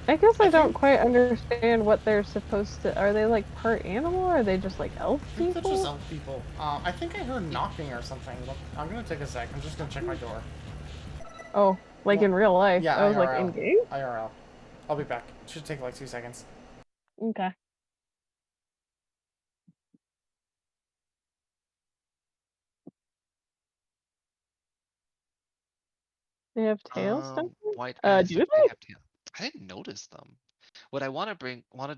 I guess I I don't think quite understand what they're supposed to. Are they like part animal or are they just like elf I think they're just people? elf people. I think I heard knocking or something. Look, I'm gonna take a sec. I'm just gonna check my door. Oh, like Well, in real life. yeah, I was like in IRL. game? IRL. I'll be back. Should take like 2 seconds. Okay. They have tails down White there? guys, Do they they? have tail. I didn't notice them. What I wanted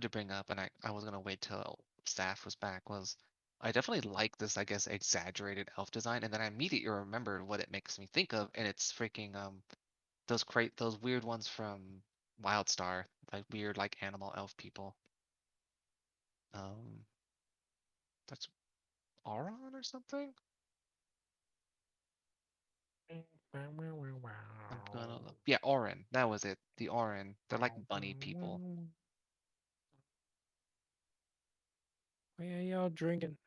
to bring up, and I was gonna wait till staff was back, was I definitely like this, I guess, exaggerated elf design, and then I immediately remembered what it makes me think of, and it's freaking those weird ones from Wildstar, like weird like animal elf people. Um, that's Auron or something. I'm gonna look. Yeah, Auron. That was it. The Auron. They're like bunny people. Why are y'all drinking?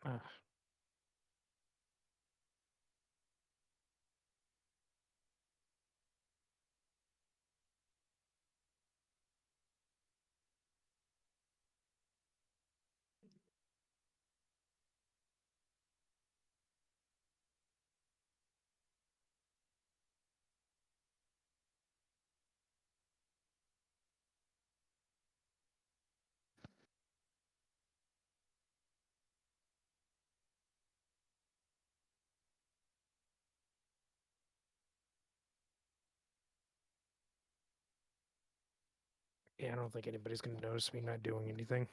Yeah, I don't think anybody's gonna notice me not doing anything.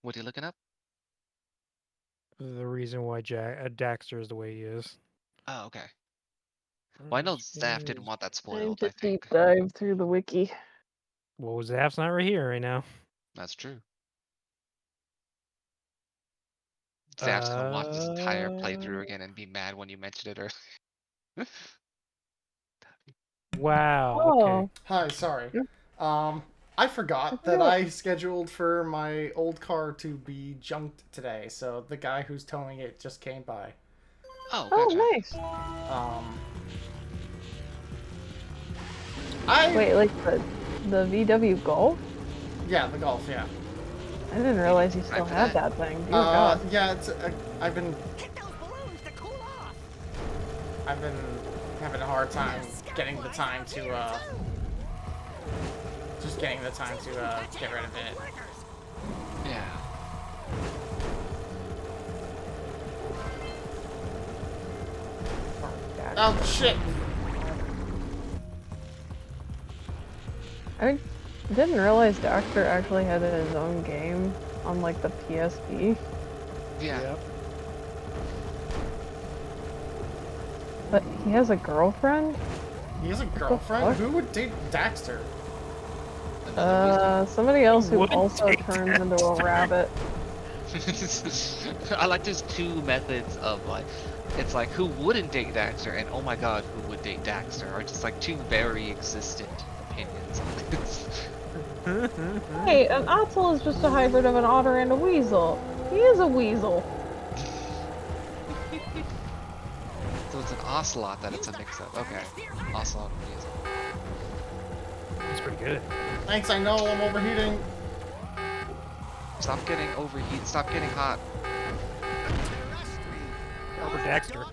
What are you looking up? The reason why Daxter is the way he is. Oh, okay. Well, I know Zaf didn't want that Time spoiled, to I deep think. dive through the wiki. Well, Zaf's not right here right now. That's true. Zaf's gonna watch this entire playthrough again and be mad when you mentioned it earlier. Wow. Okay. Oh, Hi, sorry. Yeah. I I forgot that forgot. I scheduled for my old car to be junked today, so the guy who's towing it just came by. Oh, Oh, gotcha. nice. I Wait, like the VW Golf? yeah, the Golf, yeah. I didn't realize you still for had that. that thing. Dear God. Yeah, it's I've been Hit those balloons to cool off. having a hard time getting the time to just getting the time to get rid of it. Yeah. Oh shit! I didn't realize Daxter actually had his own game on like the PSP. Yeah. Yep. But he has a girlfriend? He has a girlfriend? fuck? Who would date Daxter? Somebody else who Would also take turns into a rabbit. I like there's two methods of like, it's like who wouldn't date Daxter and oh my god, who would date Daxter are just like two very existent opinions on this. Hey, an otter is just a hybrid of an otter and a weasel. He is a weasel. So it's an ocelot that it's a mix-up. Okay. Ocelot and weasel. He's pretty good. Thanks, I know I'm overheating. Stop getting overheated. Stop getting hot. Over Daxter.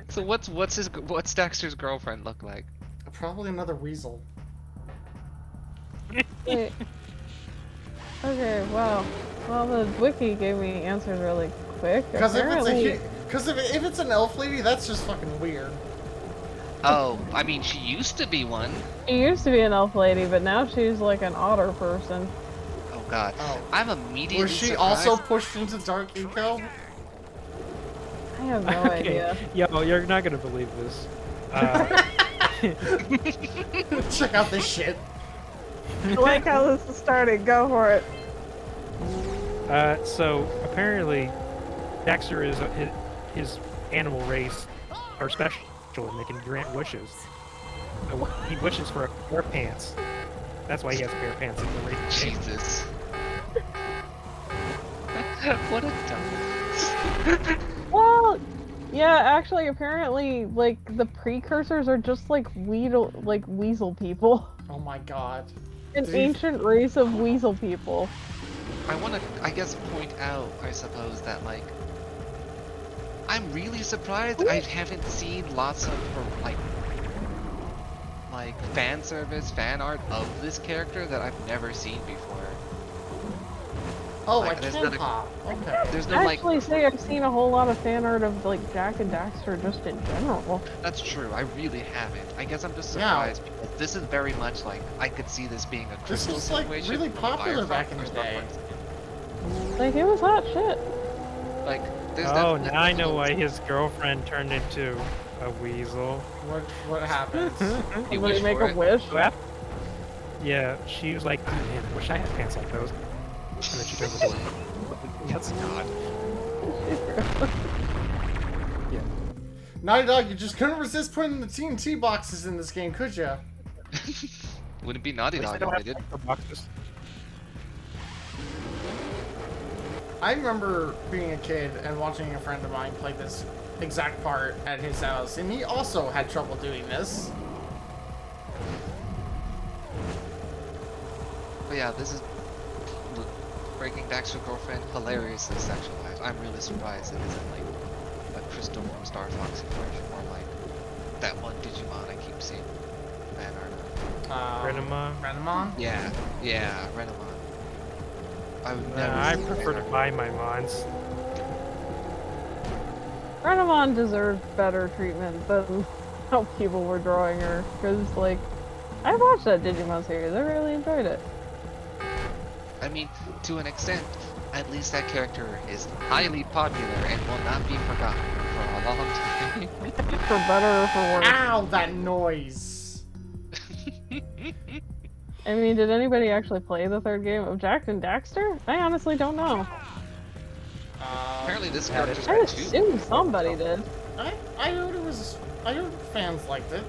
So what's Daxter's girlfriend look like? Probably another weasel. Wait. Okay, wow. Well, the wiki gave me answers really quick. Because Apparently, if it's an elf lady, that's just fucking weird. Oh, I mean, she used to be one. she used to be an elf lady, but now she's like an otter person. Oh god. Oh. I'm immediately Was she surprised. also pushed into Dark Eco? I have no idea. Yo, you're not gonna believe this. Check out this shit. I like how this is starting. Go for it. So apparently, Daxter is his animal race are special and they can grant wishes. So he wishes for a pair of pants. That's why he has a pair of pants in the race. Jesus. What a dumbass. Well, yeah, actually, apparently, like the precursors are just like weasel people. Oh my god. An ancient race of weasel people. I want to, I guess, point out, I suppose, that, like, I'm really surprised I haven't seen lots of, like, fan service, fan art of this character that I've never seen before. Oh, Like, I there's can not a- pop. Okay. There's no, I like, actually say I've seen a whole lot of fan art of like Jak and Daxter just in general. that's true, I really haven't. I guess I'm just Yeah. surprised because this is very much like, I could see this being a This crystal was like situation really from popular Firefly back in the first day. reference. Like it was hot shit. Like, there's Oh, that now I know why his girlfriend turned into a weasel. What happened? You Somebody wish make for a it? wish. Yeah, she was like, oh man, I wish I had pants like those. And then she turned the door. That's God. Yeah. Naughty Dog, you just couldn't resist putting the TNT boxes in this game, could ya? Wouldn't be Naughty At least Dog I don't if they have did. micro boxes. I remember being a kid and watching a friend of mine play this exact part at his house, and he also had trouble doing this. But yeah, this is Breaking Daxter Girlfriend, hilariously sexualized. I'm really surprised it isn't like a Crystal from Star Fox situation or like that one Digimon I keep seeing fan art of. Renamon? Renamon? Yeah, Renamon. I would Nah, never. I see prefer to fan art. buy my mons. Renamon deserves better treatment than how people were drawing her. Because, like, I watched that Digimon series. I really enjoyed it. I mean, to an extent, at least that character is highly popular and will not be forgotten for a long time. For better or for worse. Ow, that noise! I mean, did anybody actually play the third game of Jak and Daxter? I honestly don't know. Apparently this Yeah, character's I got two. assume somebody did. I heard it was. I heard fans liked it.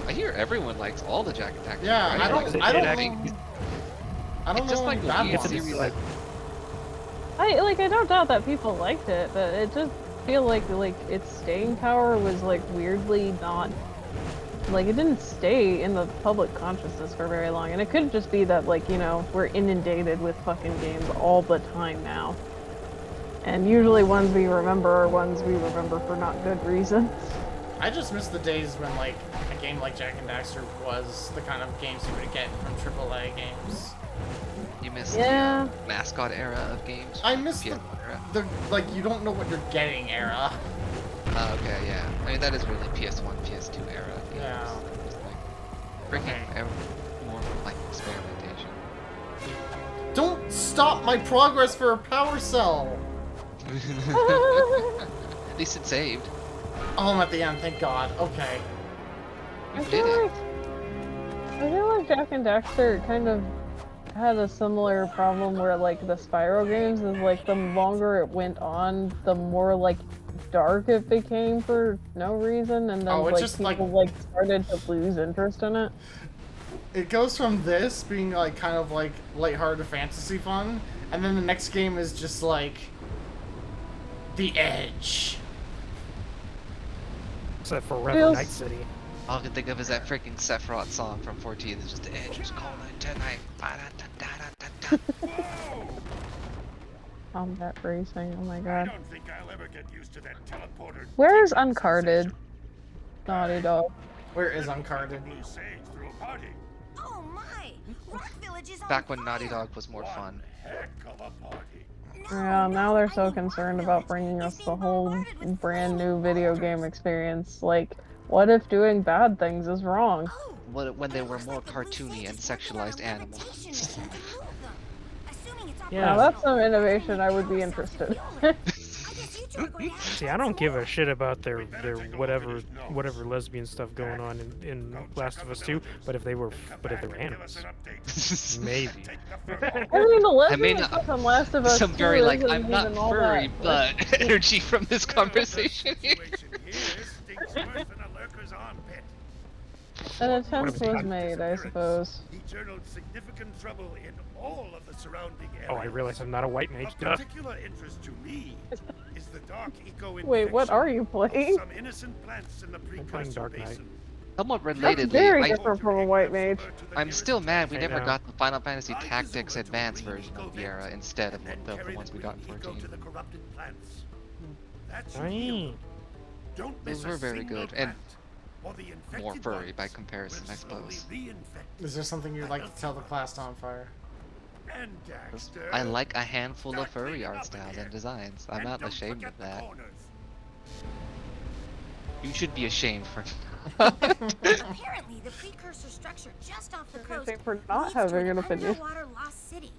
I hear everyone likes all the Jak and Daxter. Yeah, right? I don't. Like, I it don't. actually- I don't It's just know like any a bad weird ones. It's like, I don't doubt that people liked it, but it just feel like its staying power was like weirdly not like it didn't stay in the public consciousness for very long, and it could just be that like, you know, we're inundated with fucking games all the time now, and usually ones we remember are ones we remember for not good reasons. I just miss the days when like a game like Jak and Daxter was the kind of games you would get from AAA games. You missed Yeah. the mascot era of games. I miss PS1 era. the like you don't know what you're getting era. Okay, yeah. I mean that is really PS1, PS2 era games. Yeah. Just like bringing more like experimentation. Don't stop my progress for a power cell. At least it saved. Oh, I'm at the end. Thank God. Okay. You I did feel it. like Jak and Daxter kind of had a similar problem where like the Spyro games is like the longer it went on, the more like dark it became for no reason, and then Oh, it like just, people like started to lose interest in it. It goes from this being like kind of like lighthearted fantasy fun, and then the next game is just like the edge. except for Rebel Feels- Night City. All I can think of is that freaking Sephiroth song from 14. It's just the edge is calling tonight. Ba-da-da-da-da-da-da. Combat racing, oh my I god. don't think I'll ever get used to that teleporter. Where is demon Uncarded? sensation. Naughty Dog. Where is Uncarded? Blue Sage threw a party. Oh my! Rock Village is on Back when Naughty fire. Dog was more fun. Heck of a party. Yeah, now they're so I mean, concerned Rock about Village bringing is us the being whole bombarded with brand new flaming video boulders. game experience. Like, what if doing bad things is wrong? Oh, When they it were looks more like the blue cartoony sage and is working on a sexualized levitation animals. machine to move them. Assuming it's Yeah. Now that's some operational, innovation then I the would be power cells to interested fuel in. it. I guess you two are going to have to See, I tell don't us give more. a shit about their better take a look at whatever his nose. whatever lesbian stuff going on in Last of Us 2, but if they were animals, maybe. I mean, the I mean, lesbian stuff in Last of Us some 2 very like, isn't I'm not even all furry, that. but energy from this conversation here. An attempt was made, I suppose. Eternal significant trouble in all of the surrounding areas. Oh, I realize I'm not a white mage. Of Duh. particular interest to me is the dark eco Wait, what are you playing? Some innocent plants in the playing precursor Dark Knight. basin. Somewhat That's relatedly, very different from a white mage. I'm still mad we I never know. got the Final Fantasy I use Tactics them to Advanced green version eco of Viera vent, instead of and then the carry ones we green got in eco 14. to the corrupted plants. That should Aye. heal them. Don't miss Those were a very single good, and plant, or the more infected furry by ones comparison, will I slowly suppose. reinfect. Is there something you'd like to tell the class on fire? And Daxter, I like a handful of start furry cleaning art up in styles here. and designs. I'm And not don't ashamed forget of the that. corners. You should be ashamed for Apparently, the precursor structure just off the coast For not leads to having an an opinion. underwater lost city.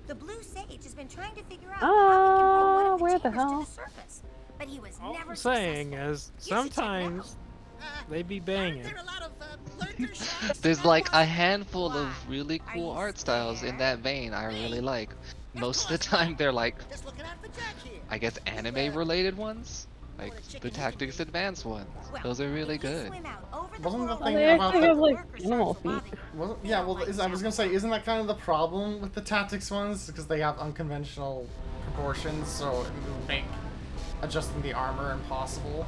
The Blue Sage has been trying to figure out how he can pull one of the where the chambers hell? to the surface, but he was All never I'm saying successful. is You should check it sometimes they be banging. There are a lot of lurker shots. There's like a handful of Why? really Are cool you art styles in scared? that vein I really like. Most of the time they're like, Just looking out for Jack here. I guess anime related ones? Like the Tactics Advanced ones. Well, Those are really if you good. swim out over the Wasn't the coral thing reef, They about actually the- have like lurker animal sharks will feet. bother you. Well, They yeah, don't well, like I was gonna say, isn't that kind of the problem with the tactics ones? Because they have unconventional proportions, so it would make adjusting the armor impossible.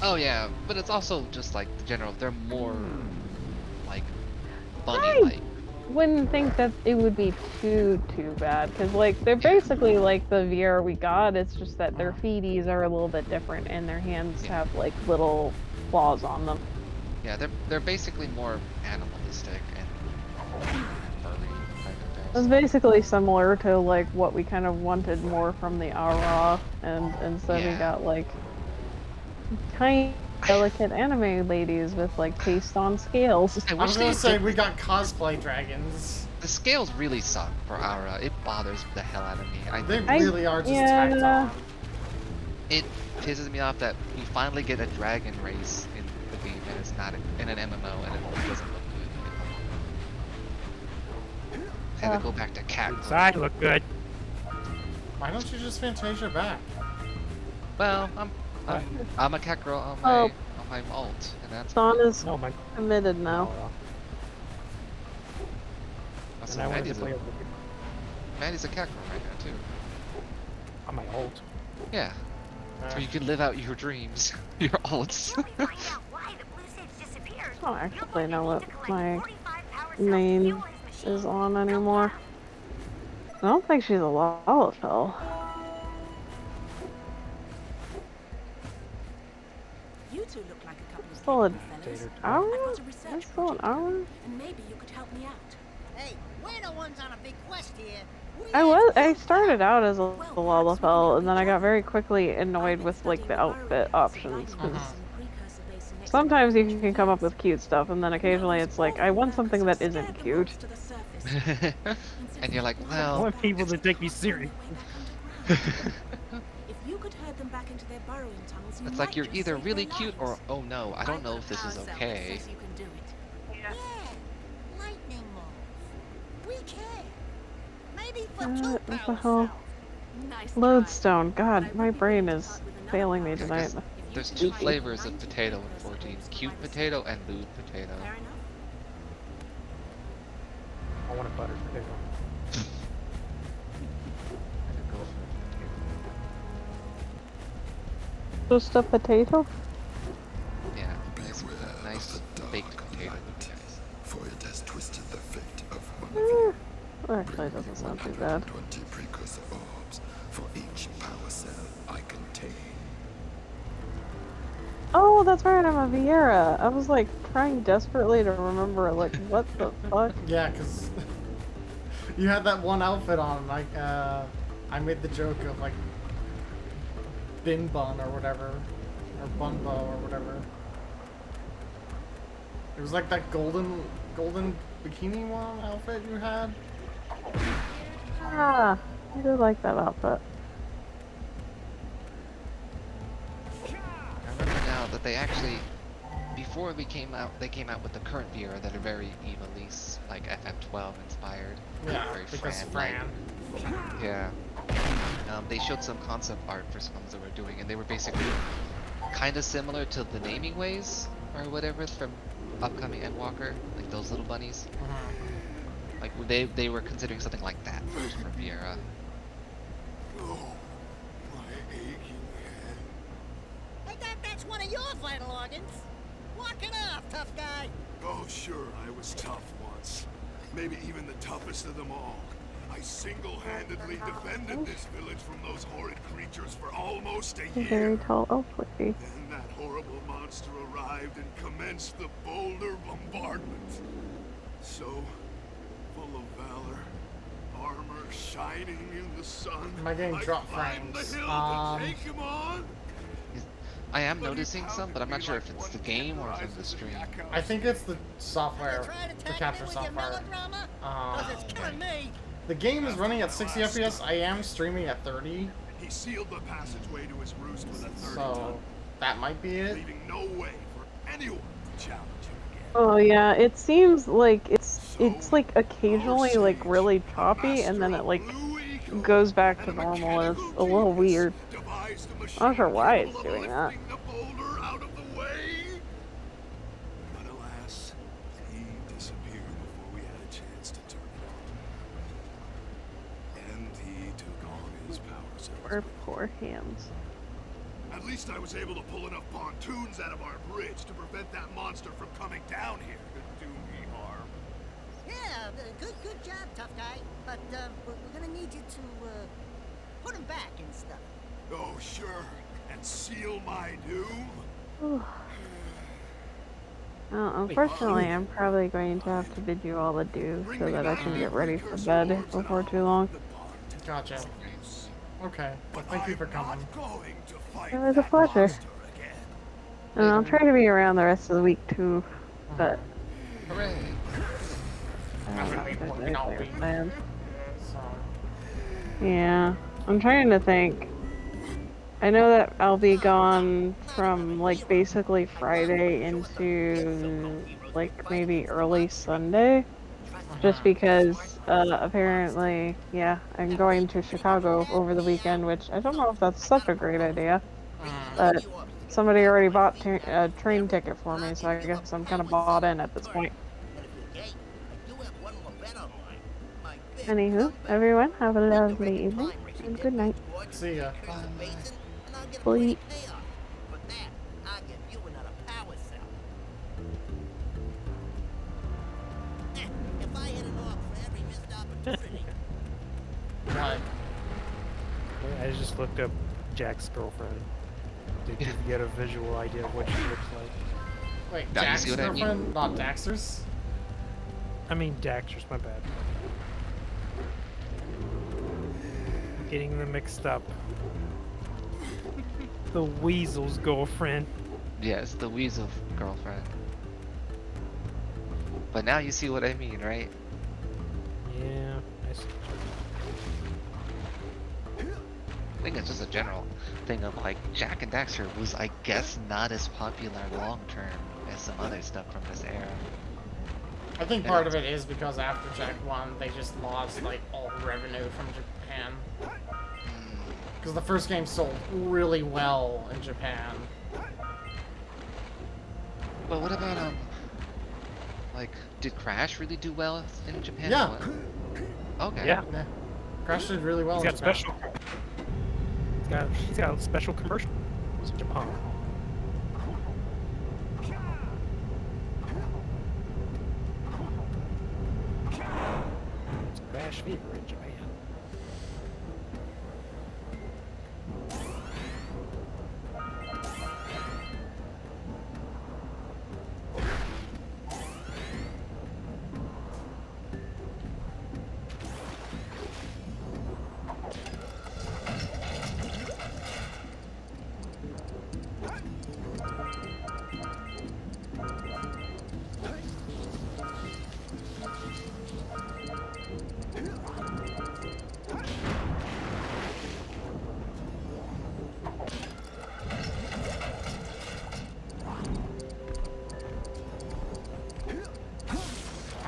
Oh yeah, but it's also just like the general, they're more like I bunny-like. wouldn't think that it would be too bad, because like they're basically like the VR we got. It's just that their feeties are a little bit different and their hands Yeah. have like little claws on them. Yeah, they're basically more animalistic and furry by It's comparison. basically similar to like what we kind of wanted more from the Aura, and instead we Yeah. got like tiny, delicate anime ladies with like paste on scales. I I wish was they gonna say, did- we got cosplay dragons. the scales really suck for Aura. It bothers the hell out of me. They I- really are just yeah. tacked on. It pisses me off that we finally get a dragon race in the game and it's not in an MMO and it doesn't look good. Had to go back to cat. Inside look good. Why don't you just Fantasia back? Well, I'm a cat girl on Oh. my alt, and that's Dawn is Oh my. committed now. also And I wanted to Maddie's play a cat girl right now too. on my ult. Yeah, so you can live out your dreams, your alts. Till we find out why the Blue Sage disappeared, I don't you're actually going to know need what to collect my 45 power cells to main fuel his machine. is on Good anymore. luck. I don't think she's a Lalafell. You two look like a couple of Still a capable fellas. Tater. hour? I've got a Is research still an project hour? and maybe you could help me out. Hey, we're the ones on a big quest here. I started out as a Lalafell, and then I got very quickly annoyed with like the outfit options. 'Cause sometimes you can come up with cute stuff, and then occasionally it's like, I want something that isn't cute. And you're like, I well, want people to take me serious. If you could herd them back into their burrowing tunnels, you it's might like you're just either save really their cute or lives. oh no, I don't I've know got if a this power is cell that okay. says you can do it. Yeah, lightning bolts. We can. Maybe for What two the power hell? cells. Nice try. Lodestone. But I God, would my be brain willing to is part with another failing me power tonight. cell. If you There's can two find flavors of 90 potato in power cells 14, to cute provide the potato service. and lewd potato. Fair enough. I want a butter potato. I'd go for Just a potato? yeah, nice, Beware nice of the baked dark potato. light, Nice. for it has twisted the fate of one of you. Actually, it doesn't sound too bad. 120 precursor orbs, for each power cell I contain. Oh, that's right, I'm a Vieira. I was like trying desperately to remember, like, what the fuck? Yeah, because you had that one outfit on. Like, I made the joke of like Bin Bun or whatever, or Bunbo or whatever. It was like that golden bikini one outfit you had. Ah, I do like that outfit. I remember now that they actually, before they came out with the current Vera that are very Evilise, like FF12 inspired. Yeah, Very because Fran-like. Fran. Yeah. They showed some concept art for songs that we're doing, and they were basically kind of similar to the naming ways or whatever from upcoming Endwalker, like those little bunnies. Like they were considering something like that for Vieira. Oh, my aching head. Hey, that's one of your vital organs. Walk it off, tough guy. Oh, sure, I was tough once. Maybe even the toughest of them all. I single-handedly defended this village from those horrid creatures for almost a A very year. tall elf lady. Then that horrible monster arrived and commenced the boulder bombardment. So, full of valor, armor shining in the sun, Am I getting I drop climbed frames? the hill to take him on. I am noticing some, but I'm not sure if it's the game or from the stream. I think it's the software, Try to the tackle capture it with your software. melodrama? 'Cause it's killing me. The game is running at 60 FPS. I am streaming at 30, He sealed the passageway to his roost with a 30 so ton, that might be it. leaving no way for anyone to challenge him again. Oh yeah, it seems like it's like occasionally like really choppy and then it like goes back to normal and it's a little weird. I'm not sure why it's doing that. The boulder out of the way. But alas, he disappeared before we had a chance to turn it on. And he took on his power cells. Or poor hands. At least I was able to pull enough pontoons out of our bridge to prevent that monster from coming down here to do me harm. Yeah, good job, tough guy. But we're gonna need you to put him back and stuff. Oh, sure. And seal my doom? Well, unfortunately, I'm probably going to have to bid you all adieu so that I can get ready for bed before too long. Gotcha. Okay. Well, thank you for coming. It was a pleasure. And I'll try to be around the rest of the week too, but Hooray! I don't know if there's working all anything week. planned. So, Yeah, I'm trying to think. I know that I'll be gone from like basically Friday into like maybe early Sunday, just because apparently, yeah, I'm going to Chicago over the weekend, which I don't know if that's such a great idea, but somebody already bought a train ticket for me, so I guess I'm kind of bought in at this point. Anywho, everyone, have a lovely evening and good night. see ya. Sleep. What? I just looked up Jack's girlfriend to get a visual idea of what she looks like. Wait, Now you Jack's see what I mean? girlfriend, not Daxter's? I mean, Daxter's, my bad. Getting them mixed up. The Weasel's girlfriend. Yes, the Weasel girlfriend. But now you see what I mean, right? Yeah, I see. I think it's just a general thing of like Jak and Daxter was, I guess, not as popular long term as some other stuff from this era. I think part of it is because after Jak 1, they just lost like all revenue from Japan. Because the first game sold really well in Japan. But what about like, did Crash really do well in Japan? Yeah. What? Okay. Yeah. Yeah. Crash did really well He's in got Japan. special. He's got a special commercial. It was in Japan. It's Crash fever in Japan.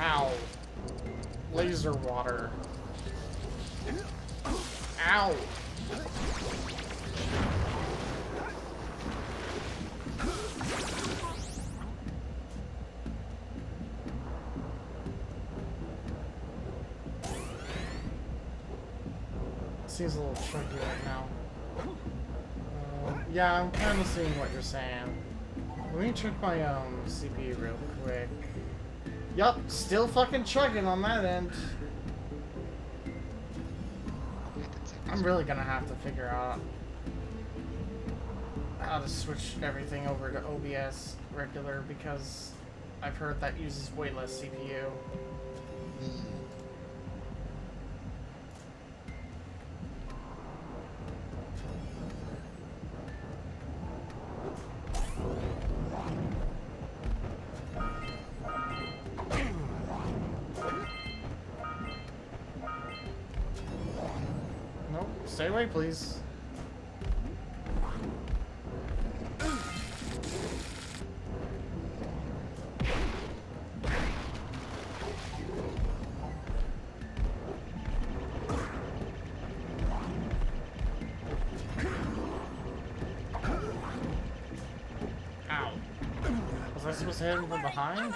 Ow. Laser water. Ow. Seems a little tricky right now. Yeah, I'm kind of seeing what you're saying. Let me check my CPU real quick. Yup, still fucking chugging on that end. I'm really gonna have to figure out how to switch everything over to OBS regular because I've heard that uses way less CPU. Nope, stay away, please. Ow. Was I supposed to hit him from behind?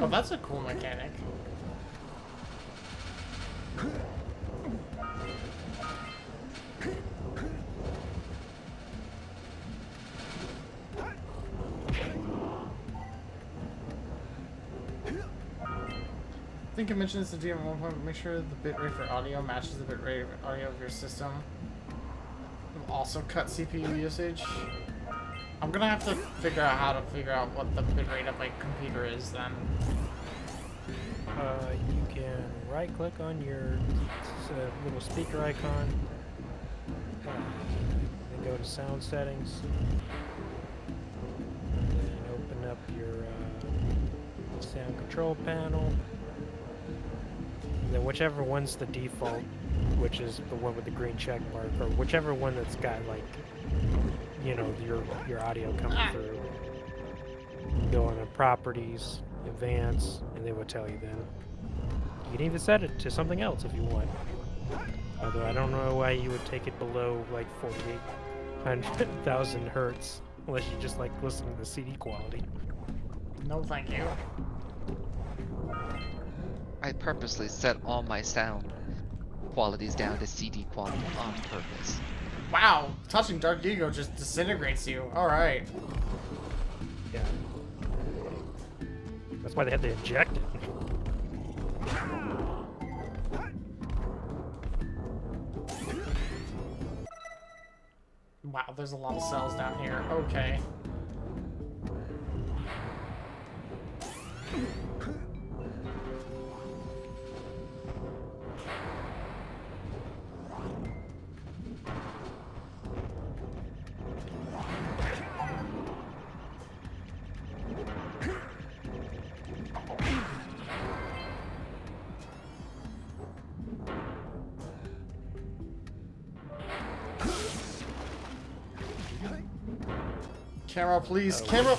Oh, that's a cool mechanic. I think I mentioned this to DM at one point, but make sure the bitrate for audio matches the bitrate of audio of your system. It will also cut CPU usage. I'm gonna have to figure out how to figure out what the bitrate of my computer is then. You can right click on your little speaker icon, then go to sound settings, and then open up your sound control panel. And then whichever one's the default, which is the one with the green check mark, or whichever one that's got like, you know, your audio coming through. Go on to properties, advanced, and they will tell you then. You can even set it to something else if you want. Although I don't know why you would take it below like 48,000 hertz unless you just like listening to the CD quality. No, thank you. I purposely set all my sound qualities down to CD quality on purpose. Wow, touching Dark Ego just disintegrates you. Alright. Yeah. That's why they had to inject it. Wow, there's a lot of cells down here. Okay. Camera, please. Camera.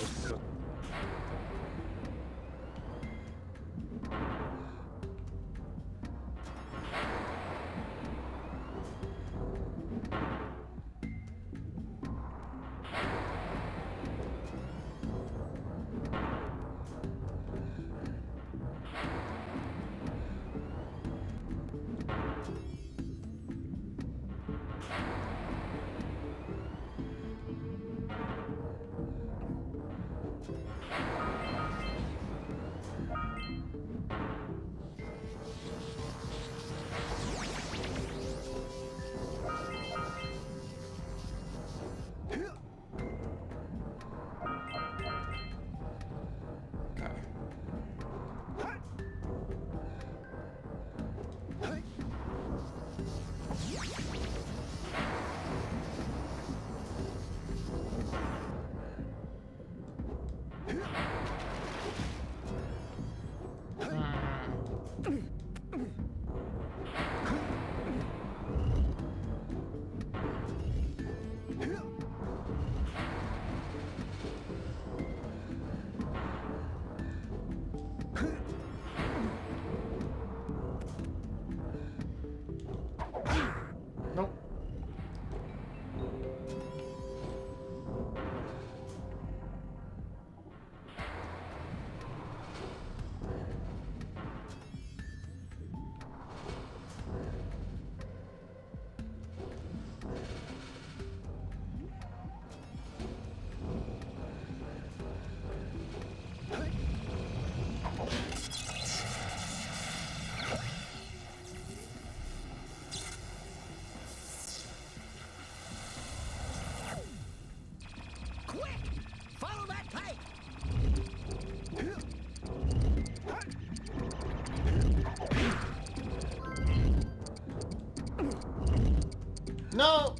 No!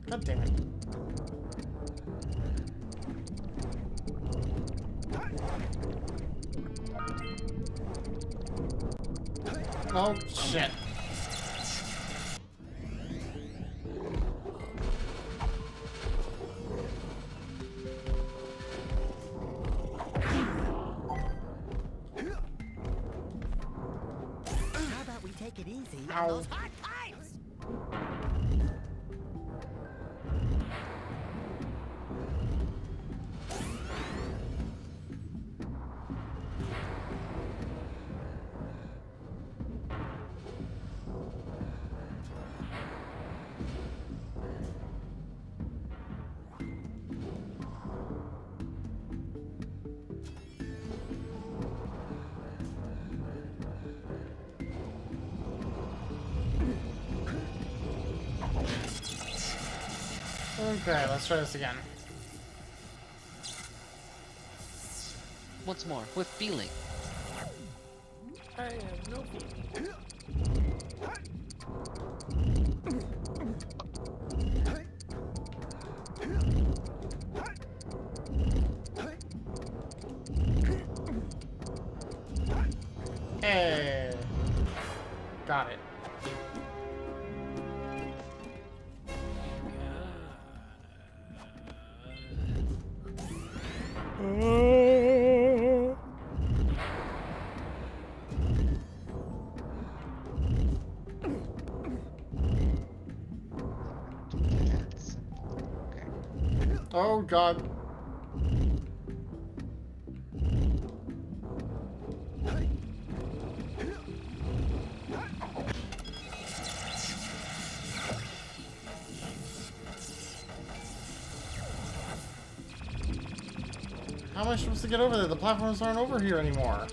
God damn it. Oh, shit. How about we take it easy Ow. on those hard times? Okay, let's try this again. Once more, with feeling. I have no feeling. Hey! Got it. That's okay. Oh god. How am I supposed to get over there? The platforms aren't over here anymore.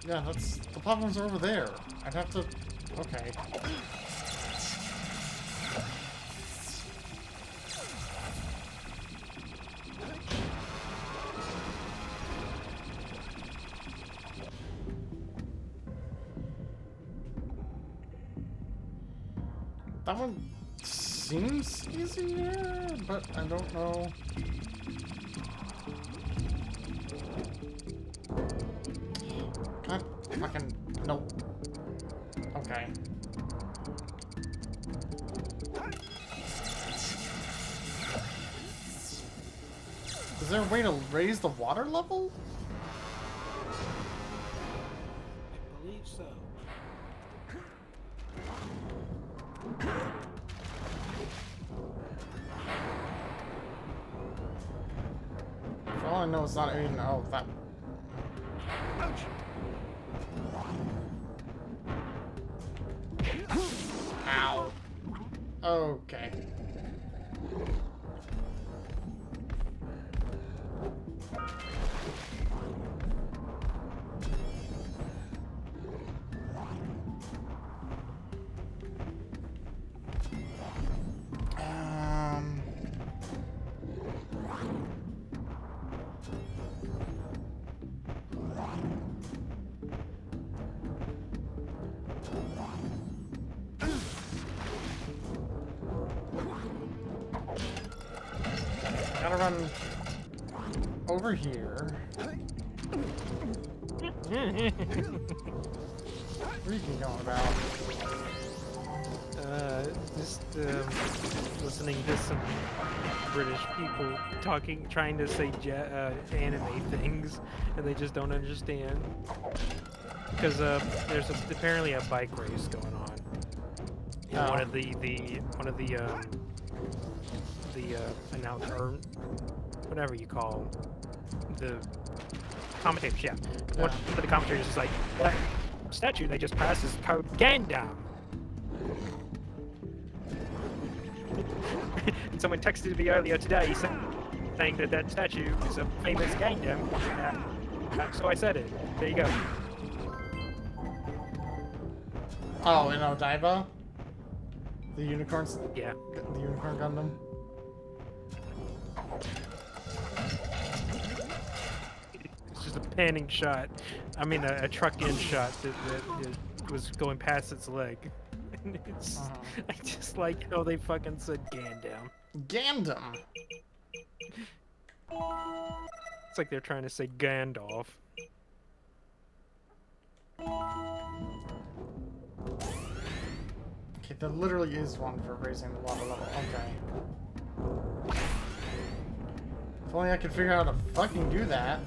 Yeah, that's... the platforms are over there. I'd have to... okay. That one seems easier, but I don't know. God fucking nope. Okay. Is there a way to raise the water level? I believe so. For all I know, it's not even... oh, that... Ow. Okay. Gotta run over here. What are you going about? Just listening to some British people talking, trying to say anime things, and they just don't understand. Because there's apparently a bike race going on. And one of the announcer, or whatever you call the commentators, yeah. One of the commentators is like, that statue they just passed is called Gundam. And someone texted me earlier today saying that that statue is a famous Gundam. So I said it. There you go. Oh, in Odaiba? The unicorns? Yeah. The unicorn Gundam? It's just a panning shot. I mean, a truck-in shot that it was going past its leg. And it's, I just like how they fucking said Gandam. Gandam. It's like they're trying to say Gandalf. Okay, there literally is one for raising the water level. Okay. If only I could figure out how to fucking do that.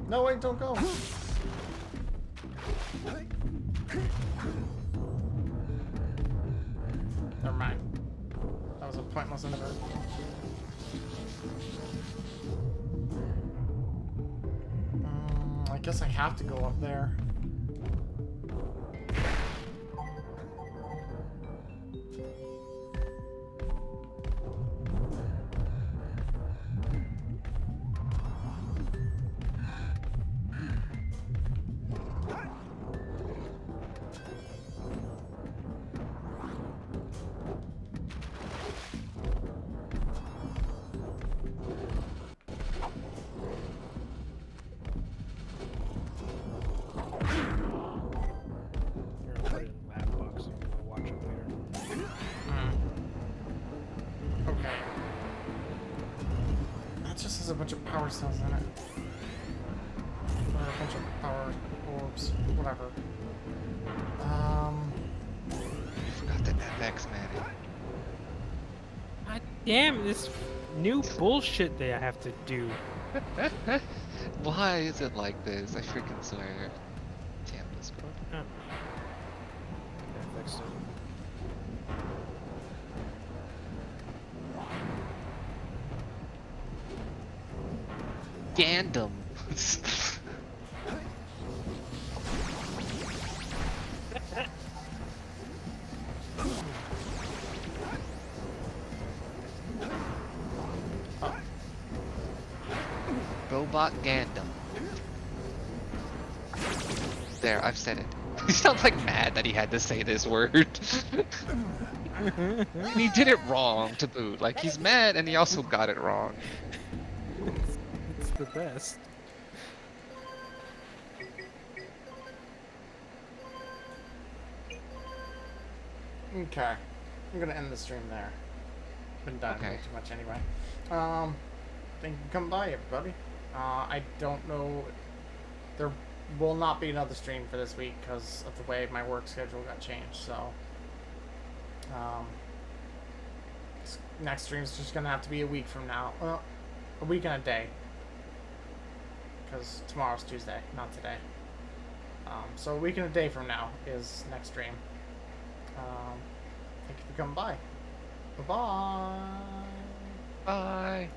No, wait, don't go. Never mind. That was a pointless endeavor. I guess I have to go up there. A bunch of power cells in it. Or a bunch of power orbs, whatever. I forgot the FX man. God damn, this new bullshit that I have to do. Why is it like this? I freaking swear. Damn this bro. Oh. FX. Gandam. Robot Gandam. There, I've said it. He sounds like mad that he had to say this word. And he did it wrong to boot. Like, he's mad and he also got it wrong. It's the best. Okay. I'm gonna end the stream there. Been done way too much anyway. Thank you for coming by, everybody. I don't know. There will not be another stream for this week because of the way my work schedule got changed. So, next stream's just gonna have to be a week from now. Well, a week and a day. Because tomorrow's Tuesday, not today. So a week and a day from now is next stream. Thank you for coming by. Bye-bye. Bye.